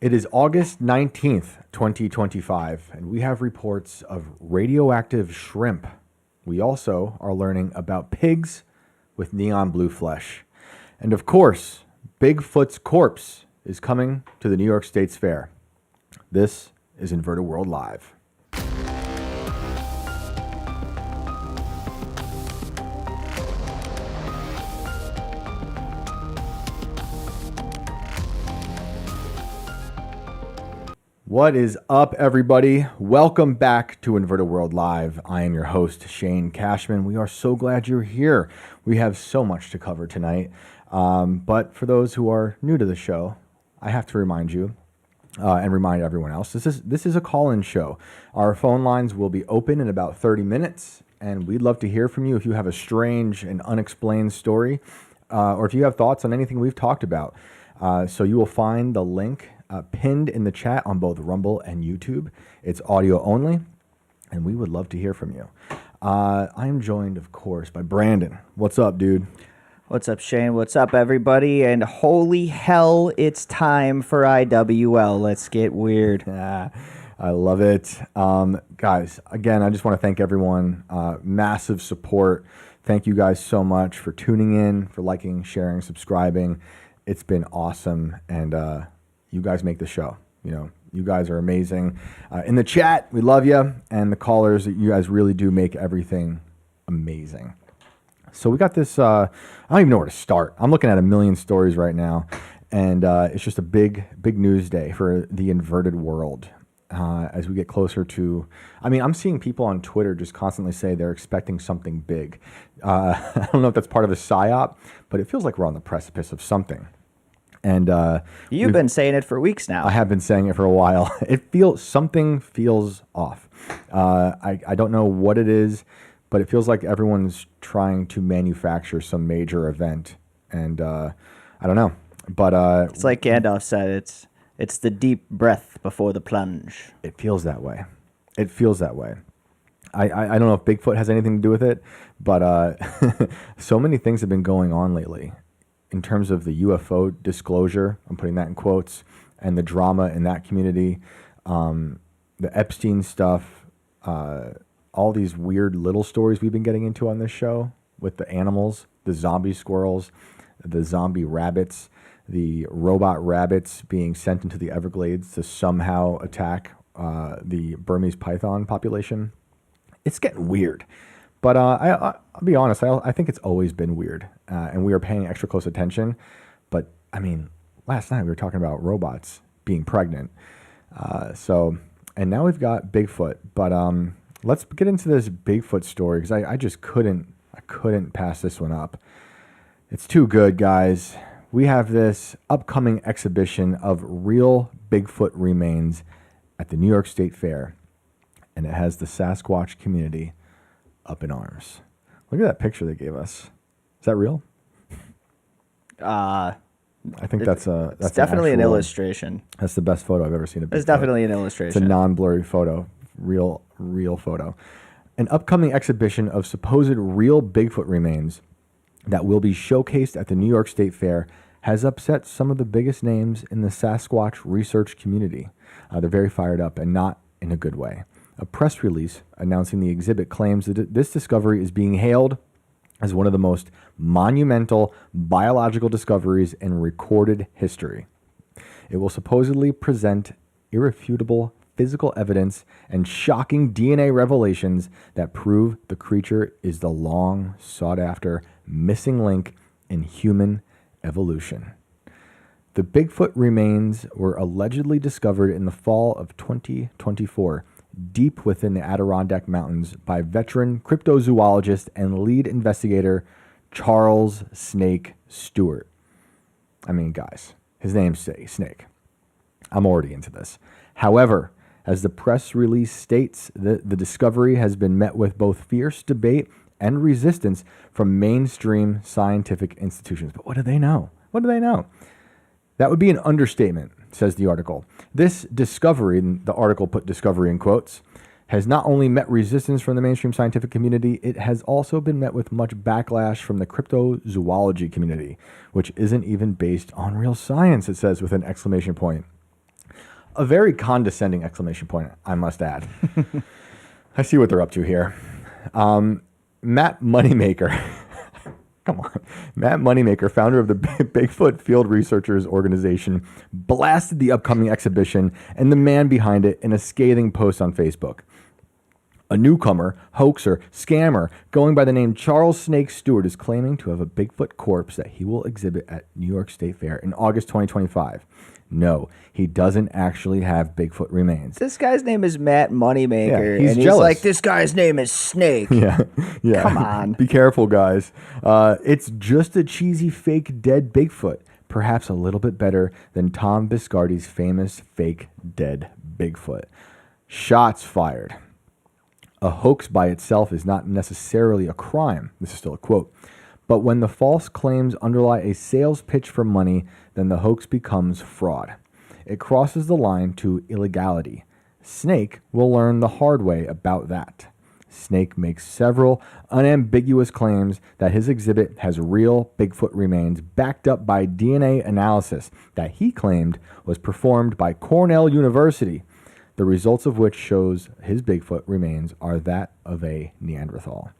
It is August 19th, 2025, and we have reports of radioactive shrimp. We also are learning about pigs with neon blue flesh. And of course, Bigfoot's corpse is coming to the New York State's Fair. This is Inverted World Live. What is up, everybody? Welcome back to Inverted World Live. I am your host, Shane Cashman. We are so glad you're here. We have so much to cover tonight. But for those who are new to the show, I have to remind you and remind everyone else, this is a call-in show. Our phone lines will be open in about 30 minutes, and we'd love to hear from you if you have a strange and unexplained story, or if you have thoughts on anything we've talked about. So you will find the link pinned in the chat on both Rumble and YouTube. It's audio only, and we would love to hear from you. I am joined, of course, by Brandon. What's up, dude? What's up, Shane? What's up, everybody? And holy hell, it's time for IWL. Let's get weird. I love it. Guys, again, I just want to thank everyone. Massive support. Thank you guys so much for tuning in, for liking, sharing, subscribing. It's been awesome, and you guys make the show. You know, you guys are amazing. In the chat, we love you, and the callers, you guys really do make everything amazing. So we got this, I don't even know where to start. I'm looking at a million stories right now, and it's just a big news day for the inverted world. As we get closer to, I'm seeing people on Twitter just constantly say they're expecting something big. I don't know if that's part of a psyop, but it feels like we're on the precipice of something. And you've been saying it for weeks now. I have been saying it for a while. Something feels off. I don't know what it is, but it feels like everyone's trying to manufacture some major event, and I don't know. But it's like Gandalf said, it's the deep breath before the plunge. It feels that way. It feels that way. I don't know if Bigfoot has anything to do with it, but so many things have been going on lately in terms of the UFO disclosure. I'm putting that in quotes, and the drama in that community, the Epstein stuff, all these weird little stories we've been getting into on this show with the animals, the zombie squirrels, the zombie rabbits, the robot rabbits being sent into the Everglades to somehow attack the Burmese python population. It's getting weird. But I'll be honest, I think it's always been weird, and we are paying extra close attention. But, last night we were talking about robots being pregnant. And now we've got Bigfoot. But let's get into this Bigfoot story, because I just couldn't pass this one up. It's too good, guys. We have this upcoming exhibition of real Bigfoot remains at the New York State Fair, and it has the Sasquatch community up in arms. Look at that picture they gave us. Is that real? I think that's definitely an illustration. That's the best photo I've ever seen of Bigfoot. It's definitely an illustration. It's a non-blurry photo, real photo. An upcoming exhibition of supposed real Bigfoot remains that will be showcased at the New York State Fair has upset some of the biggest names in the Sasquatch research community. They're very fired up, and not in a good way. A press release announcing the exhibit claims that this discovery is being hailed as one of the most monumental biological discoveries in recorded history. It will supposedly present irrefutable physical evidence and shocking DNA revelations that prove the creature is the long sought-after missing link in human evolution. The Bigfoot remains were allegedly discovered in the fall of 2024, deep within the Adirondack Mountains, by veteran cryptozoologist and lead investigator Charles Snake Stewart. Guys, his name's Snake. I'm already into this. However, as the press release states, the discovery has been met with both fierce debate and resistance from mainstream scientific institutions. But what do they know? What do they know? That would be an understatement, says the article. This discovery, and the article put discovery in quotes, has not only met resistance from the mainstream scientific community, it has also been met with much backlash from the cryptozoology community, which isn't even based on real science, it says with an exclamation point. A very condescending exclamation point, I must add. I see what they're up to here. Matt Moneymaker. Come on. Matt Moneymaker, founder of the Bigfoot Field Researchers Organization, blasted the upcoming exhibition and the man behind it in a scathing post on Facebook. A newcomer, hoaxer, scammer, going by the name Charles Snake Stewart is claiming to have a Bigfoot corpse that he will exhibit at New York State Fair in August 2025. No, he doesn't actually have Bigfoot remains. This guy's name is Matt Moneymaker, Yeah, and he's jealous. like, this guy's name is Snake. Yeah. Come on. Be careful, guys. It's just a cheesy fake dead Bigfoot, perhaps a little bit better than Tom Biscardi's famous fake dead Bigfoot. Shots fired. A hoax by itself is not necessarily a crime. This is still a quote. But when the false claims underlie a sales pitch for money, then the hoax becomes fraud. It crosses the line to illegality. Snake will learn the hard way about that. Snake makes several unambiguous claims that his exhibit has real Bigfoot remains backed up by DNA analysis that he claimed was performed by Cornell University, the results of which shows his Bigfoot remains are that of a Neanderthal.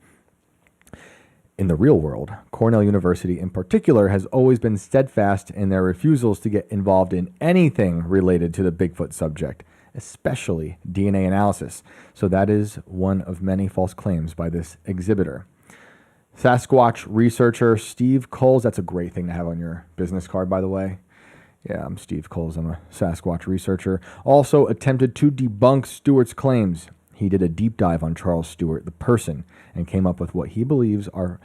In the real world, Cornell University in particular has always been steadfast in their refusals to get involved in anything related to the Bigfoot subject, especially DNA analysis. So that is one of many false claims by this exhibitor. Sasquatch researcher Steve Coles, that's a great thing to have on your business card, by the way. Yeah, I'm Steve Coles. I'm a Sasquatch researcher. Also attempted to debunk Stewart's claims. He did a deep dive on Charles Stewart, the person, and came up with what he believes are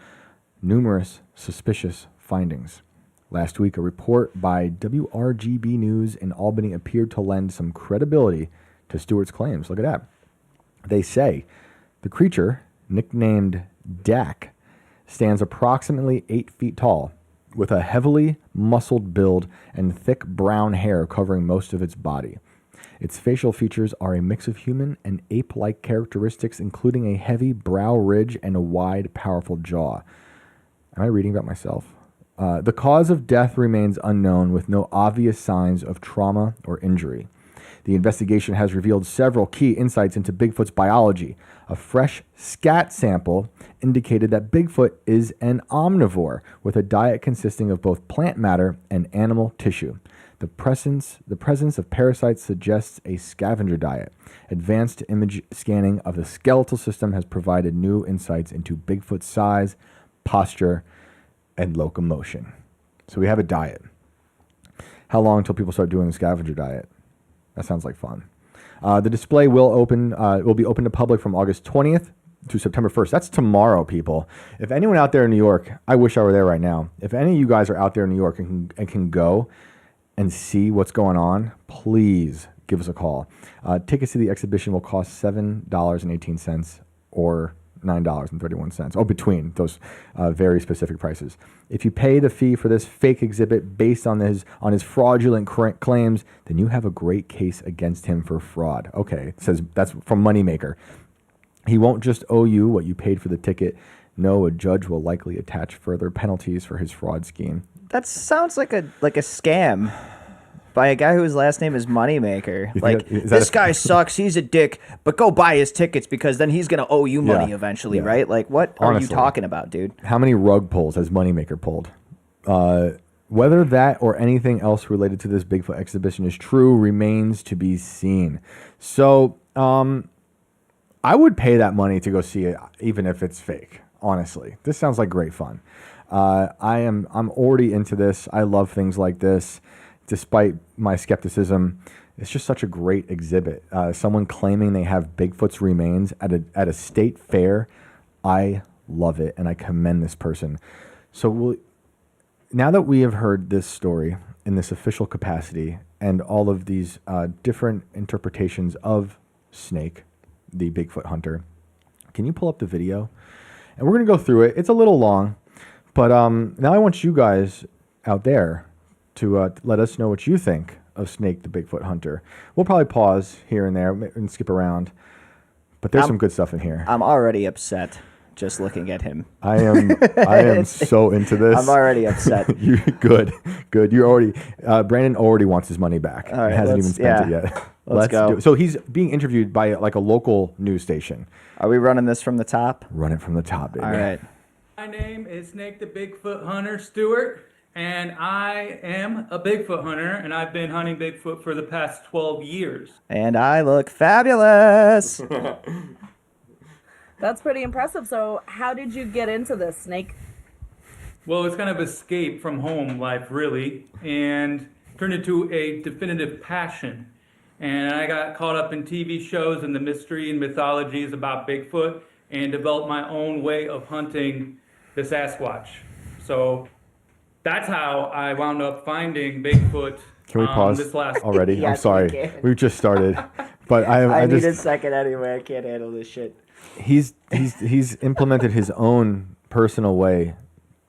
numerous suspicious findings. Last week, a report by WRGB News in Albany appeared to lend some credibility to Stewart's claims. Look at that. They say the creature, nicknamed Dak, stands approximately 8 feet tall, with a heavily muscled build and thick brown hair covering most of its body. Its facial features are a mix of human and ape-like characteristics, including a heavy brow ridge and a wide, powerful jaw. Am I reading about myself? The cause of death remains unknown, with no obvious signs of trauma or injury. The investigation has revealed several key insights into Bigfoot's biology. A fresh scat sample indicated that Bigfoot is an omnivore with a diet consisting of both plant matter and animal tissue. The presence of parasites suggests a scavenger diet. Advanced image scanning of the skeletal system has provided new insights into Bigfoot's size, posture, and locomotion. So we have a diet. How long until people start doing the scavenger diet? That sounds like fun. The display will be open to public from August 20th to September 1st. That's tomorrow, people. If anyone out there in New York, I wish I were there right now. If any of you guys are out there in New York and can go and see what's going on, please give us a call. Tickets to the exhibition will cost $7.18 or $9.31. Oh, between those very specific prices. If you pay the fee for this fake exhibit based on his fraudulent claims, then you have a great case against him for fraud. Okay, it says that's from Moneymaker. He won't just owe you what you paid for the ticket. No, a judge will likely attach further penalties for his fraud scheme. That sounds like a scam by a guy whose last name is Moneymaker. Like, this guy sucks, he's a dick, but go buy his tickets because then he's going to owe you money eventually, right? Like, what are you talking about, dude? How many rug pulls has Moneymaker pulled? Whether that or anything else related to this Bigfoot exhibition is true remains to be seen. So, I would pay that money to go see it, even if it's fake. Honestly, this sounds like great fun. I'm already into this. I love things like this, despite my skepticism. It's just such a great exhibit. Someone claiming they have Bigfoot's remains at a state fair. I love it, and I commend this person. So now that we have heard this story in this official capacity and all of these different interpretations of Snake, the Bigfoot hunter, can you pull up the video? And we're going to go through it. It's a little long, but now I want you guys out there to let us know what you think of Snake the Bigfoot hunter. We'll probably pause here and there and skip around, but there's some good stuff in here. I'm already upset just looking at him. I am so into this. I'm already upset. Good. You already, Brandon already wants his money back. All right, he hasn't even spent it yet. Let's go. do it. So he's being interviewed by like a local news station. Are we running this from the top? Run it from the top, baby. All right. My name is Snake the Bigfoot Hunter Stewart, and I am a Bigfoot hunter, and I've been hunting Bigfoot for the past 12 years. And I look fabulous. That's pretty impressive. So how did you get into this, Snake? Well, it's kind of escape from home life, really, and turned into a definitive passion. And I got caught up in TV shows and the mystery and mythologies about Bigfoot and developed my own way of hunting the Sasquatch. So that's how I wound up finding Bigfoot. Can we pause this last already? Yes, I'm sorry. we can. We've just started. But I need a just, second anyway. I can't handle this shit. he's implemented his own personal way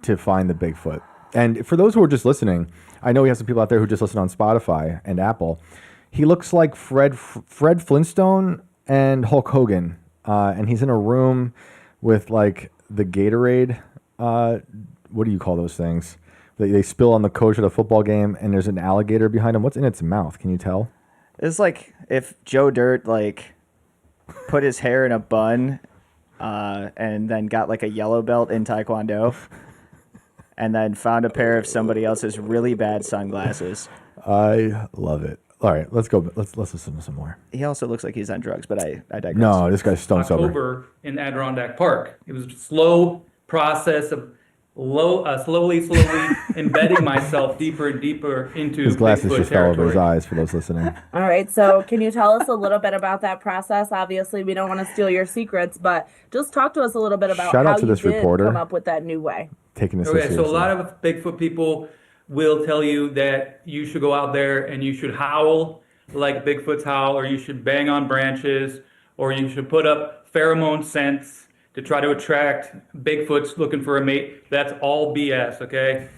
to find the Bigfoot. And for those who are just listening, I know we have some people out there who just listen on Spotify and Apple. He looks like Fred Flintstone and Hulk Hogan. And he's in a room with like the Gatorade. What do you call those things? They spill on the coach at a football game, and there's an alligator behind him. What's in its mouth? Can you tell? It's like if Joe Dirt like put his hair in a bun, and then got like a yellow belt in Taekwondo, and then found a pair of somebody else's really bad sunglasses. I love it. All right, let's go. Let's listen to some more. He also looks like he's on drugs, but I digress. No, this guy's stone sober. October in Adirondack Park. It was a slow process of slowly embedding myself deeper and deeper into His glasses Bigfoot just fell over his territory. eyes for those listening. All right. So can you tell us a little bit about that process? Obviously, we don't want to steal your secrets, but just talk to us a little bit about Shout out how to you this did reporter. come up with that new way. Taking this so Okay, seriously. so a lot of Bigfoot people will tell you that you should go out there and you should howl like Bigfoot's howl, or you should bang on branches, or you should put up pheromone scents to try to attract Bigfoots looking for a mate. That's all BS, okay?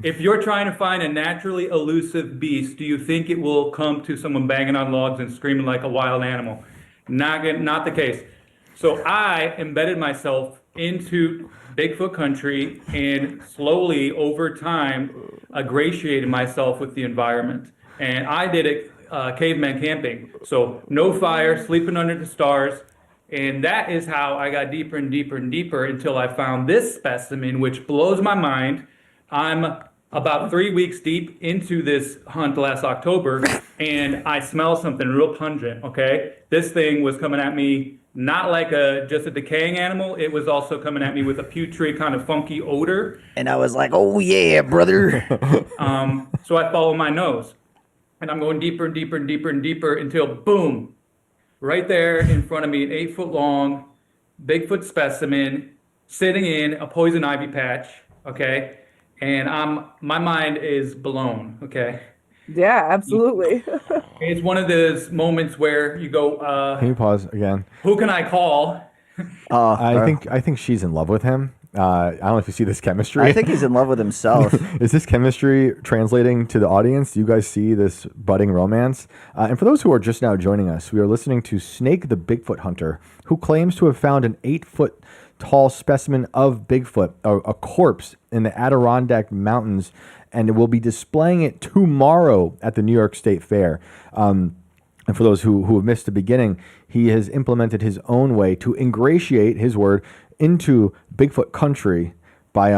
If you're trying to find a naturally elusive beast, do you think it will come to someone banging on logs and screaming like a wild animal? Not the case. So I embedded myself into Bigfoot country and slowly over time ingratiated myself with the environment. And I did it caveman camping. So no fire, sleeping under the stars. And that is how I got deeper and deeper and deeper until I found this specimen, which blows my mind. I'm about 3 weeks deep into this hunt last October, and I smell something real pungent, okay? This thing was coming at me not like just a decaying animal. It was also coming at me with a putrid kind of funky odor. And I was like, oh yeah, brother. So I follow my nose, and I'm going deeper and deeper and deeper and deeper until boom, right there in front of me, an 8 foot long Bigfoot specimen sitting in a poison ivy patch, okay? And my mind is blown, okay? Yeah, absolutely. It's one of those moments where you go, Can you pause again? who can I call? I think she's in love with him. I don't know if you see this chemistry. I think he's in love with himself. Is this chemistry translating to the audience? Do you guys see this budding romance? And for those who are just now joining us, we are listening to Snake the Bigfoot Hunter, who claims to have found an 8 foot tall specimen of Bigfoot, a corpse in the Adirondack Mountains, and will be displaying it tomorrow at the New York State Fair. And for those who have missed the beginning, he has implemented his own way to ingratiate, his word, into Bigfoot country by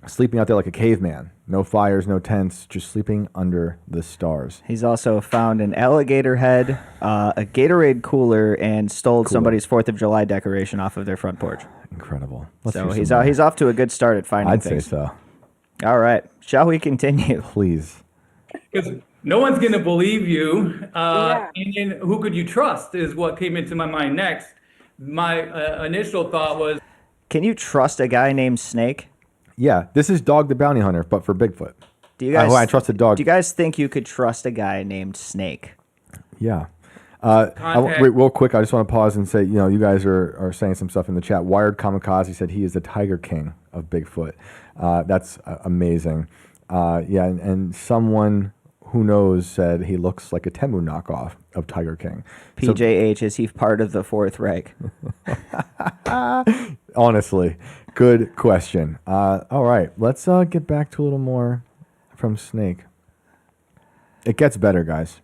sleeping out there like a caveman. No fires, no tents, just sleeping under the stars. He's also found an alligator head, a Gatorade cooler, and stole somebody's 4th of July decoration off of their front porch. Incredible. Let's So hear some more. he's off to a good start at finding I'd say things. so. All right. Shall we continue? Please. Because no one's going to believe you. Yeah. And then who could you trust is what came into my mind next. My initial thought was, Can you trust a guy named Snake? Yeah, this is Dog the Bounty Hunter, but for Bigfoot. Do you guys? I trust a dog. Do you guys think you could trust a guy named Snake? Yeah. Contact- Wait, real quick, I just want to pause and say, you guys are saying some stuff in the chat. Wired Kamikaze said he is the Tiger King of Bigfoot. That's amazing. Yeah, and someone who knows said he looks like a Temu knockoff of Tiger King. PJH, is he part of the Fourth Reich? Honestly, good question. All right, let's get back to a little more from Snake. It gets better, guys.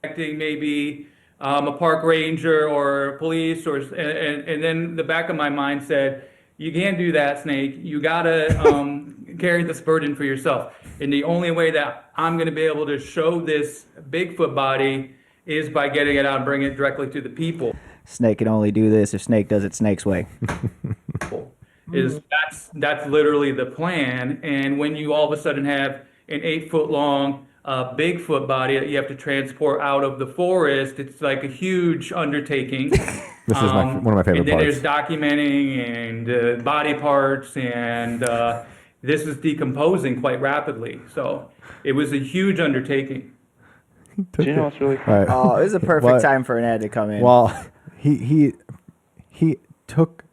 Maybe a park ranger or police, and then the back of my mind said, you can't do that, Snake. You gotta carry this burden for yourself. And the only way that I'm gonna be able to show this Bigfoot body is by getting it out and bringing it directly to the people. Snake can only do this if Snake does it Snake's way. That's literally the plan. And when you all of a sudden have an 8-foot long Bigfoot body that you have to transport out of the forest, it's like a huge undertaking. This is one of my favorite and then parts. there's documenting and body parts, and this is decomposing quite rapidly. So it was a huge undertaking. Do you know what's really cool? All right. Oh, it was a perfect time for an ad to come in. Well, he took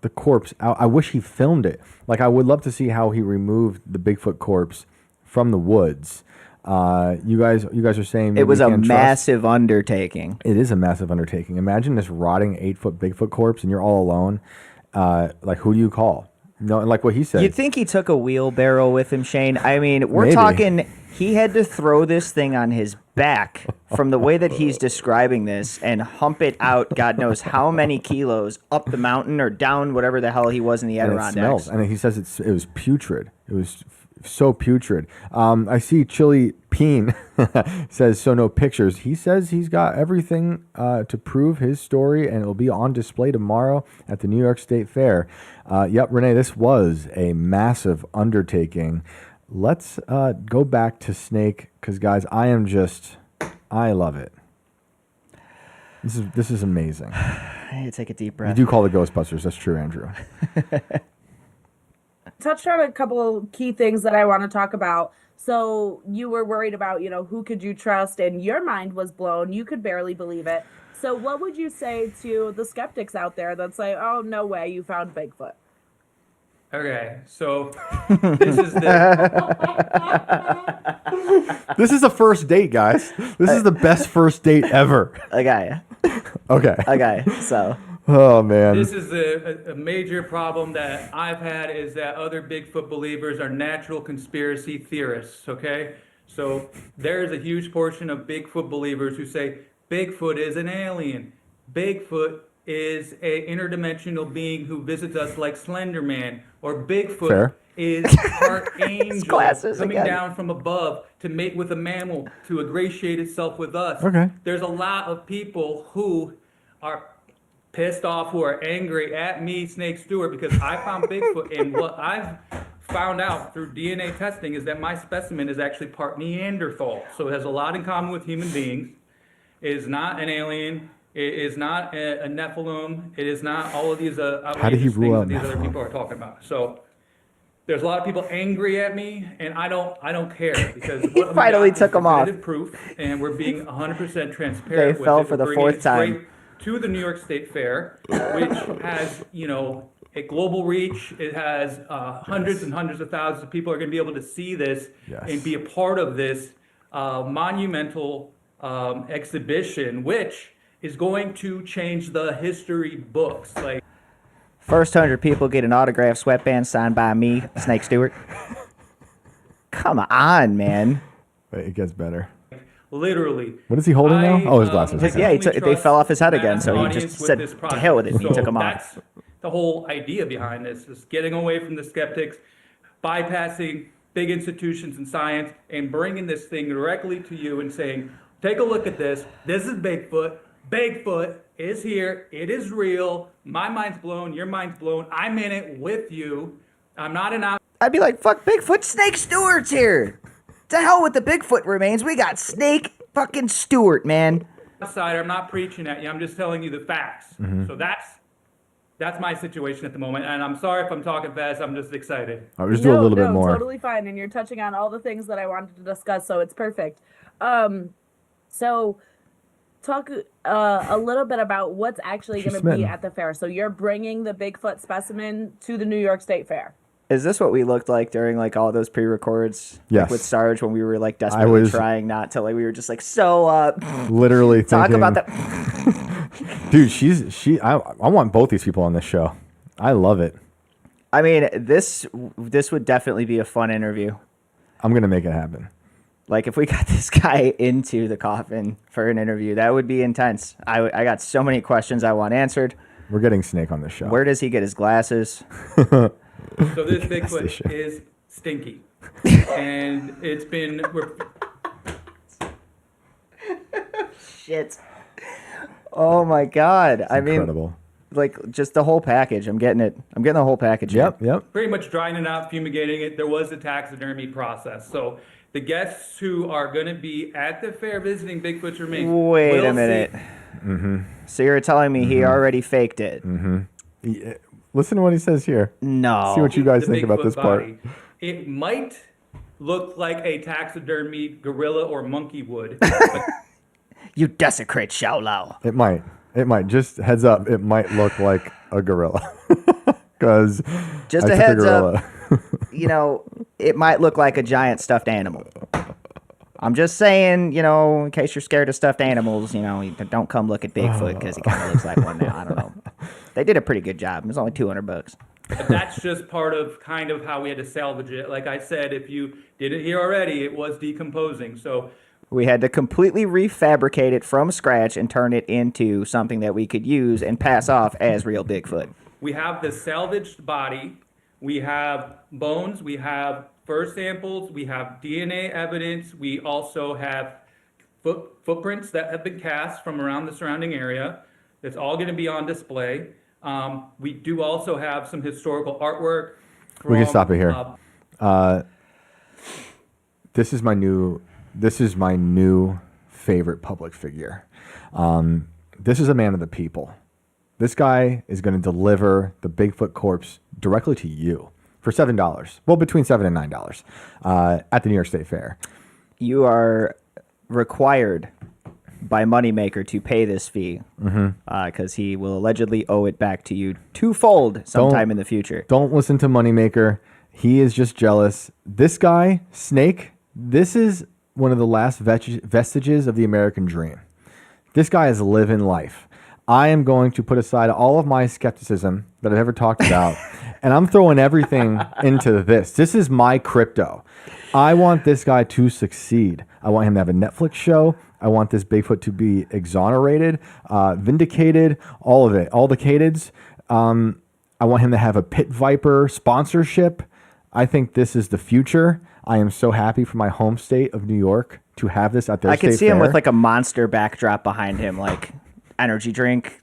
the corpse out. I wish he filmed it. Like, I would love to see how he removed the Bigfoot corpse from the woods. You guys are saying it was a can't trust. massive undertaking. It is a massive undertaking. Imagine this rotting 8-foot Bigfoot corpse and you're all alone. Like, who do you call? No, and like what he said. You'd think he took a wheelbarrow with him, Shane. I mean, we're Maybe. talking, he had to throw this thing on his back from the way that he's describing this and hump it out, God knows how many kilos, up the mountain or down whatever the hell he was in the And it Adirondacks. smells. And he says it was putrid. It was so putrid. I see Chili Peen says, so no pictures. He says he's got everything to prove his story, and it'll be on display tomorrow at the New York State Fair. Yep, Renee, this was a massive undertaking. Let's go back to Snake, because, guys, I love it. This is amazing. I need to take a deep You breath. do call the Ghostbusters. That's true, Andrew. Touched on a couple key things that I want to talk about. So you were worried about, who could you trust, and your mind was blown. You could barely believe it. So what would you say to the skeptics out there that say, oh, no way, you found Bigfoot? Okay, so this is the This is a first date, guys. This is the best first date ever. Okay. Okay. So. Oh, man. this is a major problem that I've had, is that other Bigfoot believers are natural conspiracy theorists, okay? So there's a huge portion of Bigfoot believers who say Bigfoot is an alien. Bigfoot is a interdimensional being who visits us like Slender Man, or Bigfoot Fair. is part angel glasses coming again. down from above to mate with a mammal to ingratiate itself with us. Okay. There's a lot of people who are pissed off, who are angry at me, Snake Stewart, because I found Bigfoot, and what I've found out through DNA testing is that my specimen is actually part Neanderthal, so it has a lot in common with human beings. It is not an alien. It is not a Nephilim. It is not all of these How did he outrageous rule things out that these other Nephilim? people are talking about. So there's a lot of people angry at me, and I don't care, because what we finally got is took 'em off. definitive proof, and we're being 100% transparent. They with fell it. for the We're bringing fourth it straight time. to the New York State Fair, which has a global reach. It has hundreds and hundreds of thousands of people are going to be able to see this Yes. and be a part of this monumental exhibition, which is going to change the history books. Like, First 100 people get an autographed sweatband signed by me, Snake Stewart. Come on, man. Wait, it gets better. literally. What is he holding now? Oh, his glasses. His- yeah, he definitely they fell off his head trust again, so the he audience just with said, this "To project." hell with it," and he So took 'em off. That's the whole idea behind this, is getting away from the skeptics, bypassing big institutions in science, and bringing this thing directly to you and saying, take a look at this. This is Bigfoot. Bigfoot is here. It is real. My mind's blown. Your mind's blown. I'm in it with you. I'm not an I'd be like, fuck Bigfoot, Snake Stewart's here. To hell with the Bigfoot remains. We got Snake fucking Stewart, man. outsider. I'm not preaching at you. I'm just telling you the facts. So that's my situation at the moment. And I'm sorry if I'm talking fast. I'm just excited. I'll just do a little bit more. Totally fine, and you're touching on all the things that I wanted to discuss, so it's perfect. So talk a little bit about what's actually She's going to be smitten. at the fair. So you're bringing the Bigfoot specimen to the New York State Fair. Is this what we looked like during like all those pre-records? Yes. Like with Sarge when we were like desperately trying not to, like we were just like literally talk thinking, about that. Dude, I want both these people on this show. I love it. I mean, this would definitely be a fun interview. I'm gonna make it happen. Like if we got this guy into the coffin for an interview, that would be intense. I got so many questions I want answered. We're getting Snake on this show. Where does he get his glasses? So this Bigfoot is stinky, and it's been Shit. Oh my God! Incredible. Mean, like just the whole package. I'm getting it. I'm getting the whole package. Yep. pretty much drying it out, fumigating it. There was a taxidermy process, so the guests who are going to be at the fair visiting Bigfoot's remains. Wait a minute. So you're telling me he already faked it? Yeah. Listen to what he says here. No. See what you guys The think about Bigfoot this body. part. It might look like a taxidermy gorilla or monkey would. But You desecrate Xiao Lao. It might. Just heads up. It might look like a gorilla. Because Just a heads up. You know, it might look like a giant stuffed animal. I'm just saying, you know, in case you're scared of stuffed animals, you know, don't come look at Bigfoot because he kind of looks like one now. I don't know. They did a pretty good job. It was only $200. But that's just part of kind of how we had to salvage it. Like I said, if you didn't hear already, it was decomposing. So We had to completely refabricate it from scratch and turn it into something that we could use and pass off as real Bigfoot. we have the salvaged body, we have bones, we have fur samples, we have DNA evidence, we also have footprints that have been cast from around the surrounding area. It's all going to be on display. We do also have some historical artwork. We can stop it here. This is my new favorite public figure. This is a man of the people. This guy is going to deliver the Bigfoot corpse directly to you for $7. Well, between $7 and $9 at the New York State Fair. You are required by Moneymaker to pay this fee because he will allegedly owe it back to you twofold sometime in the future. Don't listen to Moneymaker. He is just jealous. This guy, Snake, this is one of the last vestiges of the American dream. This guy is living life. I am going to put aside all of my skepticism that I've ever talked about, and I'm throwing everything into this. This is my crypto. I want this guy to succeed. I want him to have a Netflix show. I want this Bigfoot to be exonerated, vindicated, all of it, all the catids. I want him to have a Pit Viper sponsorship. I think this is the future. I am so happy for my home state of New York to have this at their state fair. I can see him with like a monster backdrop behind him, like energy drink,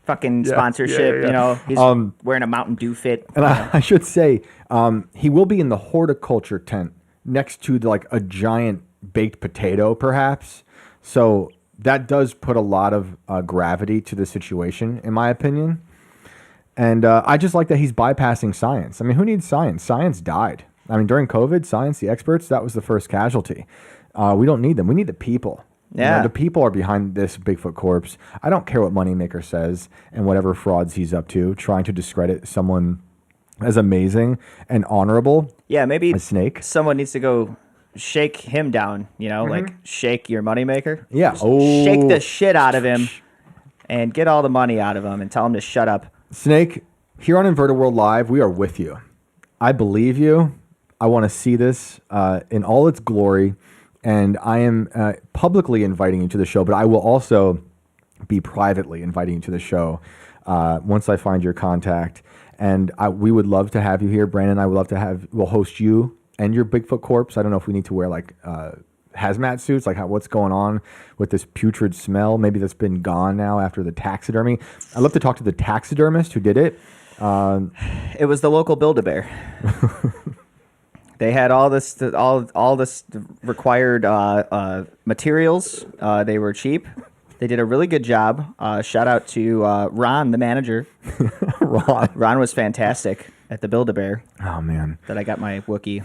fucking sponsorship. You know, he's wearing a Mountain Dew fit. And I should say, he will be in the horticulture tent next to like a giant baked potato, perhaps. So that does put a lot of gravity to the situation, in my opinion. And I just like that he's bypassing science. I mean, who needs science? Science died. I mean, during COVID, science, the experts, that was the first casualty. We don't need them. We need the people. Yeah. You know, the people are behind this Bigfoot corpse. I don't care what Moneymaker says and whatever frauds he's up to, trying to discredit someone as amazing and honorable. Yeah, maybe a Snake. Someone needs to go shake him down, you know, like shake your Moneymaker. Yeah. Just shake the shit out of him and get all the money out of him and tell him to shut up. Snake, here on Inverted World Live, we are with you. I believe you. I want to see this in all its glory. And I am publicly inviting you to the show, but I will also be privately inviting you to the show once I find your contact. And we would love to have you here, Brandon. I would love to we'll host you and your Bigfoot corpse. I don't know if we need to wear like hazmat suits, like what's going on with this putrid smell. Maybe that's been gone now after the taxidermy. I'd love to talk to the taxidermist who did it. It was the local Build-A-Bear. They had all this required materials. They were cheap. They did a really good job. Shout out to Ron, the manager. Ron was fantastic at the Build-A-Bear. Oh man, that I got my Wookiee.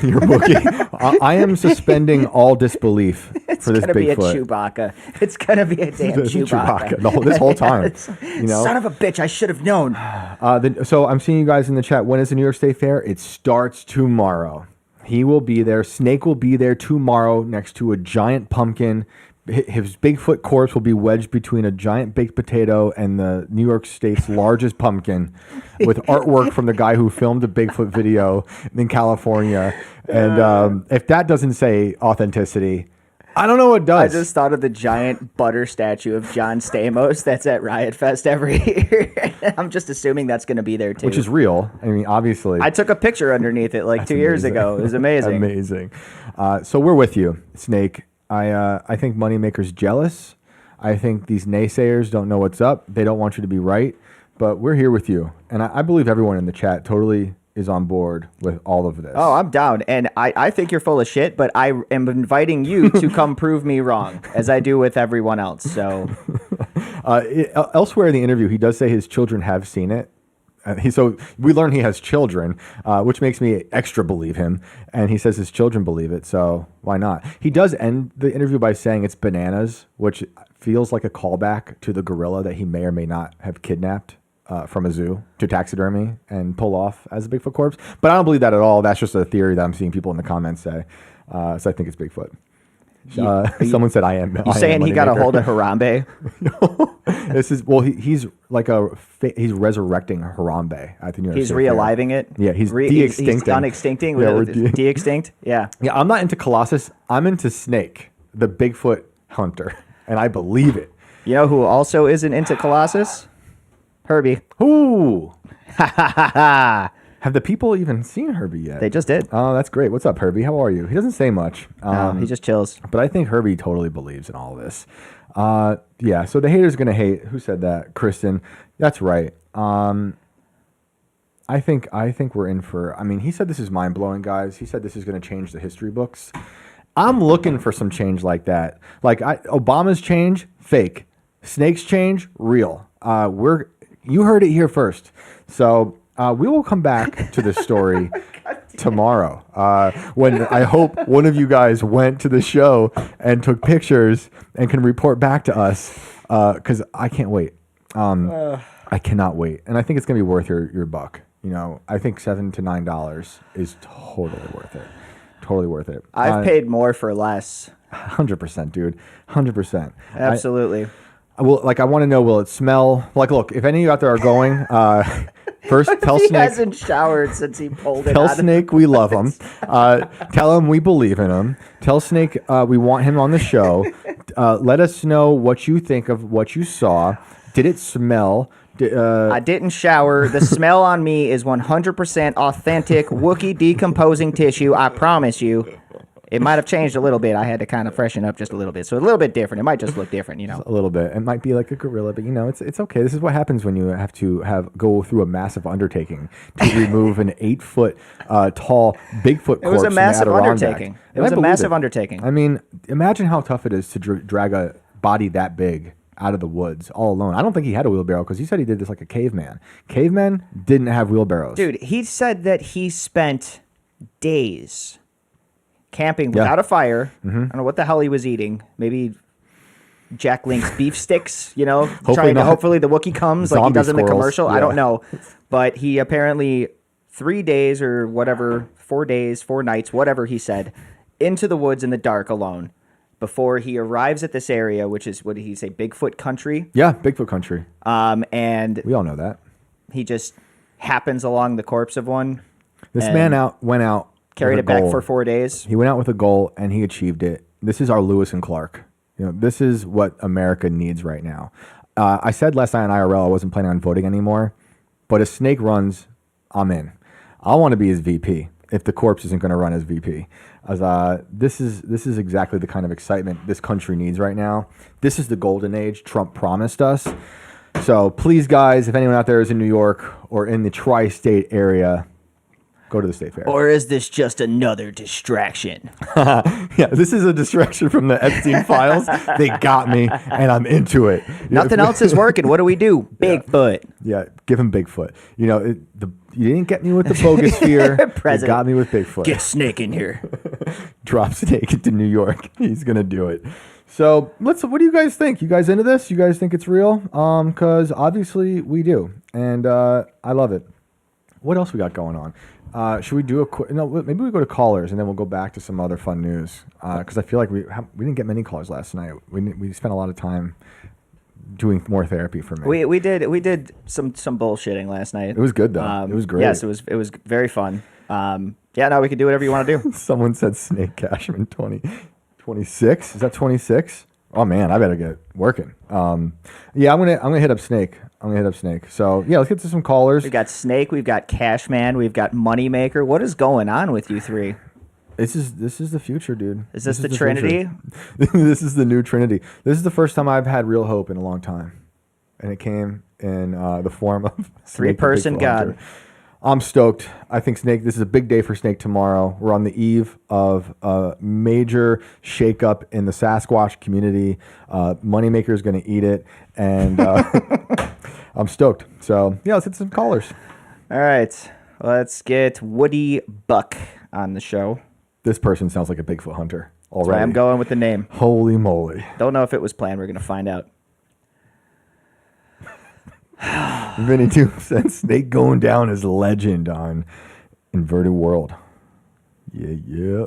Your Wookiee. I am suspending all disbelief for this It's gonna be a Bigfoot. Chewbacca. It's gonna be a damn Chewbacca. This whole time. You know? Son of a bitch! I should have known. So I'm seeing you guys in the chat. When is the New York State Fair? It starts tomorrow. He will be there. Snake will be there tomorrow next to a giant pumpkin. His Bigfoot corpse will be wedged between a giant baked potato and the New York State's largest pumpkin, with artwork from the guy who filmed the Bigfoot video in California. And if that doesn't say authenticity, I don't know what does. I just thought of the giant butter statue of John Stamos that's at Riot Fest every year. I'm just assuming that's going to be there too. Which is real. I mean, obviously. I took a picture underneath it like 2 years ago. It was amazing. Amazing. So we're with you, Snake. I think Moneymaker's jealous. I think these naysayers don't know what's up. They don't want you to be right. But we're here with you. And I believe everyone in the chat totally is on board with all of this. Oh, I'm down. And I think you're full of shit, but I am inviting you to come prove me wrong, as I do with everyone else. So elsewhere in the interview, he does say his children have seen it. So we learn he has children, which makes me extra believe him. And he says his children believe it, so why not? He does end the interview by saying it's bananas, which feels like a callback to the gorilla that he may or may not have kidnapped from a zoo to taxidermy and pull off as a Bigfoot corpse. But I don't believe that at all. That's just a theory that I'm seeing people in the comments say. So I think it's Bigfoot. Someone said I am. You saying he got a hold of Harambe? This is he's like he's resurrecting Harambe at the New York He's State realiving Fair. it. Yeah, he's He's de-extincting. unextincting. Yeah, we're de-extinct. Yeah. Yeah, I'm not into Colossus. I'm into Snake, the Bigfoot hunter, and I believe it. You know who also isn't into Colossus? Herbie. Ooh. Have the people even seen Herbie yet? They just did. Oh, that's great. What's up, Herbie? How are you? He doesn't say much. No, he just chills. But I think Herbie totally believes in all this. Yeah, so the hater's going to hate. Who said that? Kristen. That's right. I think we're in for... I mean, he said this is mind-blowing, guys. He said this is going to change the history books. I'm looking for some change like that. Like Obama's change, fake. Snake's change, real. You heard it here first. So... we will come back to this story tomorrow when I hope one of you guys went to the show and took pictures and can report back to us because I can't wait. I cannot wait. And I think it's going to be worth your buck. You know, I think $7 to $9 is totally worth it. Totally worth it. I've paid more for less. 100%, dude. 100%. Absolutely. I want to know, will it smell? Like, look, if any of you out there are going... First, tell He Snake. hasn't showered since he pulled it Tell out. Snake we love him. Tell him we believe in him. Tell Snake we want him on the show. Let us know what you think of what you saw. Did it smell? I didn't shower. The smell on me is 100% authentic Wookiee decomposing tissue. I promise you. It might have changed a little bit. I had to kind of freshen up just a little bit. So a little bit different. It might just look different, you know. A little bit. It might be like a gorilla, but you know, it's okay. This is what happens when you have to go through a massive undertaking to remove an 8-foot tall Bigfoot corpse. It was a massive in the Adirondack. undertaking. It was a massive undertaking. I mean, imagine how tough it is to drag a body that big out of the woods all alone. I don't think he had a wheelbarrow because he said he did this like a caveman. Cavemen didn't have wheelbarrows. Dude, he said that he spent days camping without a fire. I don't know what the hell he was eating. Maybe Jack Link's beef sticks, you know, hopefully the Wookiee comes like he does in the commercial. Yeah. I don't know. But he apparently 3 days or whatever, 4 days, 4 nights, whatever he said, into the woods in the dark alone before he arrives at this area, which is, what did he say, Bigfoot country? Yeah, Bigfoot country. And we all know that. He just happens along the corpse of one. This man went out. Carried it back for 4 days. He went out with a goal and he achieved it. This is our Lewis and Clark. You know, this is what America needs right now. I said last night on IRL I wasn't planning on voting anymore, but if Snake runs, I'm in. I want to be his VP if the corpse isn't going to run as VP. This is exactly the kind of excitement this country needs right now. This is the golden age Trump promised us. So please, guys, if anyone out there is in New York or in the tri-state area, Go to the state fair. Or is this just another distraction? Yeah, this is a distraction from the Epstein files. They got me, and I'm into it. Nothing else is working. What do we do? Bigfoot. Yeah, give him Bigfoot. You know, you didn't get me with the bogus sphere. You got me with Bigfoot. Get Snake in here. Drop Snake into New York. He's gonna do it. So what do you guys think? You guys into this? You guys think it's real? Because obviously we do, and I love it. What else we got going on? Should we do a quick? No, maybe we go to callers and then we'll go back to some other fun news. Because I feel like we didn't get many callers last night. We spent a lot of time doing more therapy for me. We did some bullshitting last night. It was good though. It was great. Yes, it was very fun. Yeah, no, we can do whatever you want to do. Someone said Snake Cashman 26. Is that 26? Oh man, I better get working. Yeah, I'm gonna hit up Snake. So yeah, let's get to some callers. We've got Snake, we've got Cashman, we've got Moneymaker. What is going on with you three? This is the future, dude. Is this the Trinity? This is the new Trinity. This is the first time I've had real hope in a long time, and it came in the form of three-person God. Hunter. I'm stoked. I think Snake. This is a big day for Snake tomorrow. We're on the eve of a major shakeup in the Sasquatch community. Moneymaker is going to eat it, and I'm stoked. So yeah, let's hit some callers. All right, let's get Woody Buck on the show. This person sounds like a Bigfoot hunter already. That's why I'm going with the name. Holy moly! Don't know if it was planned. We're going to find out. Vinny too said Snake going down as legend on Inverted World. Yeah.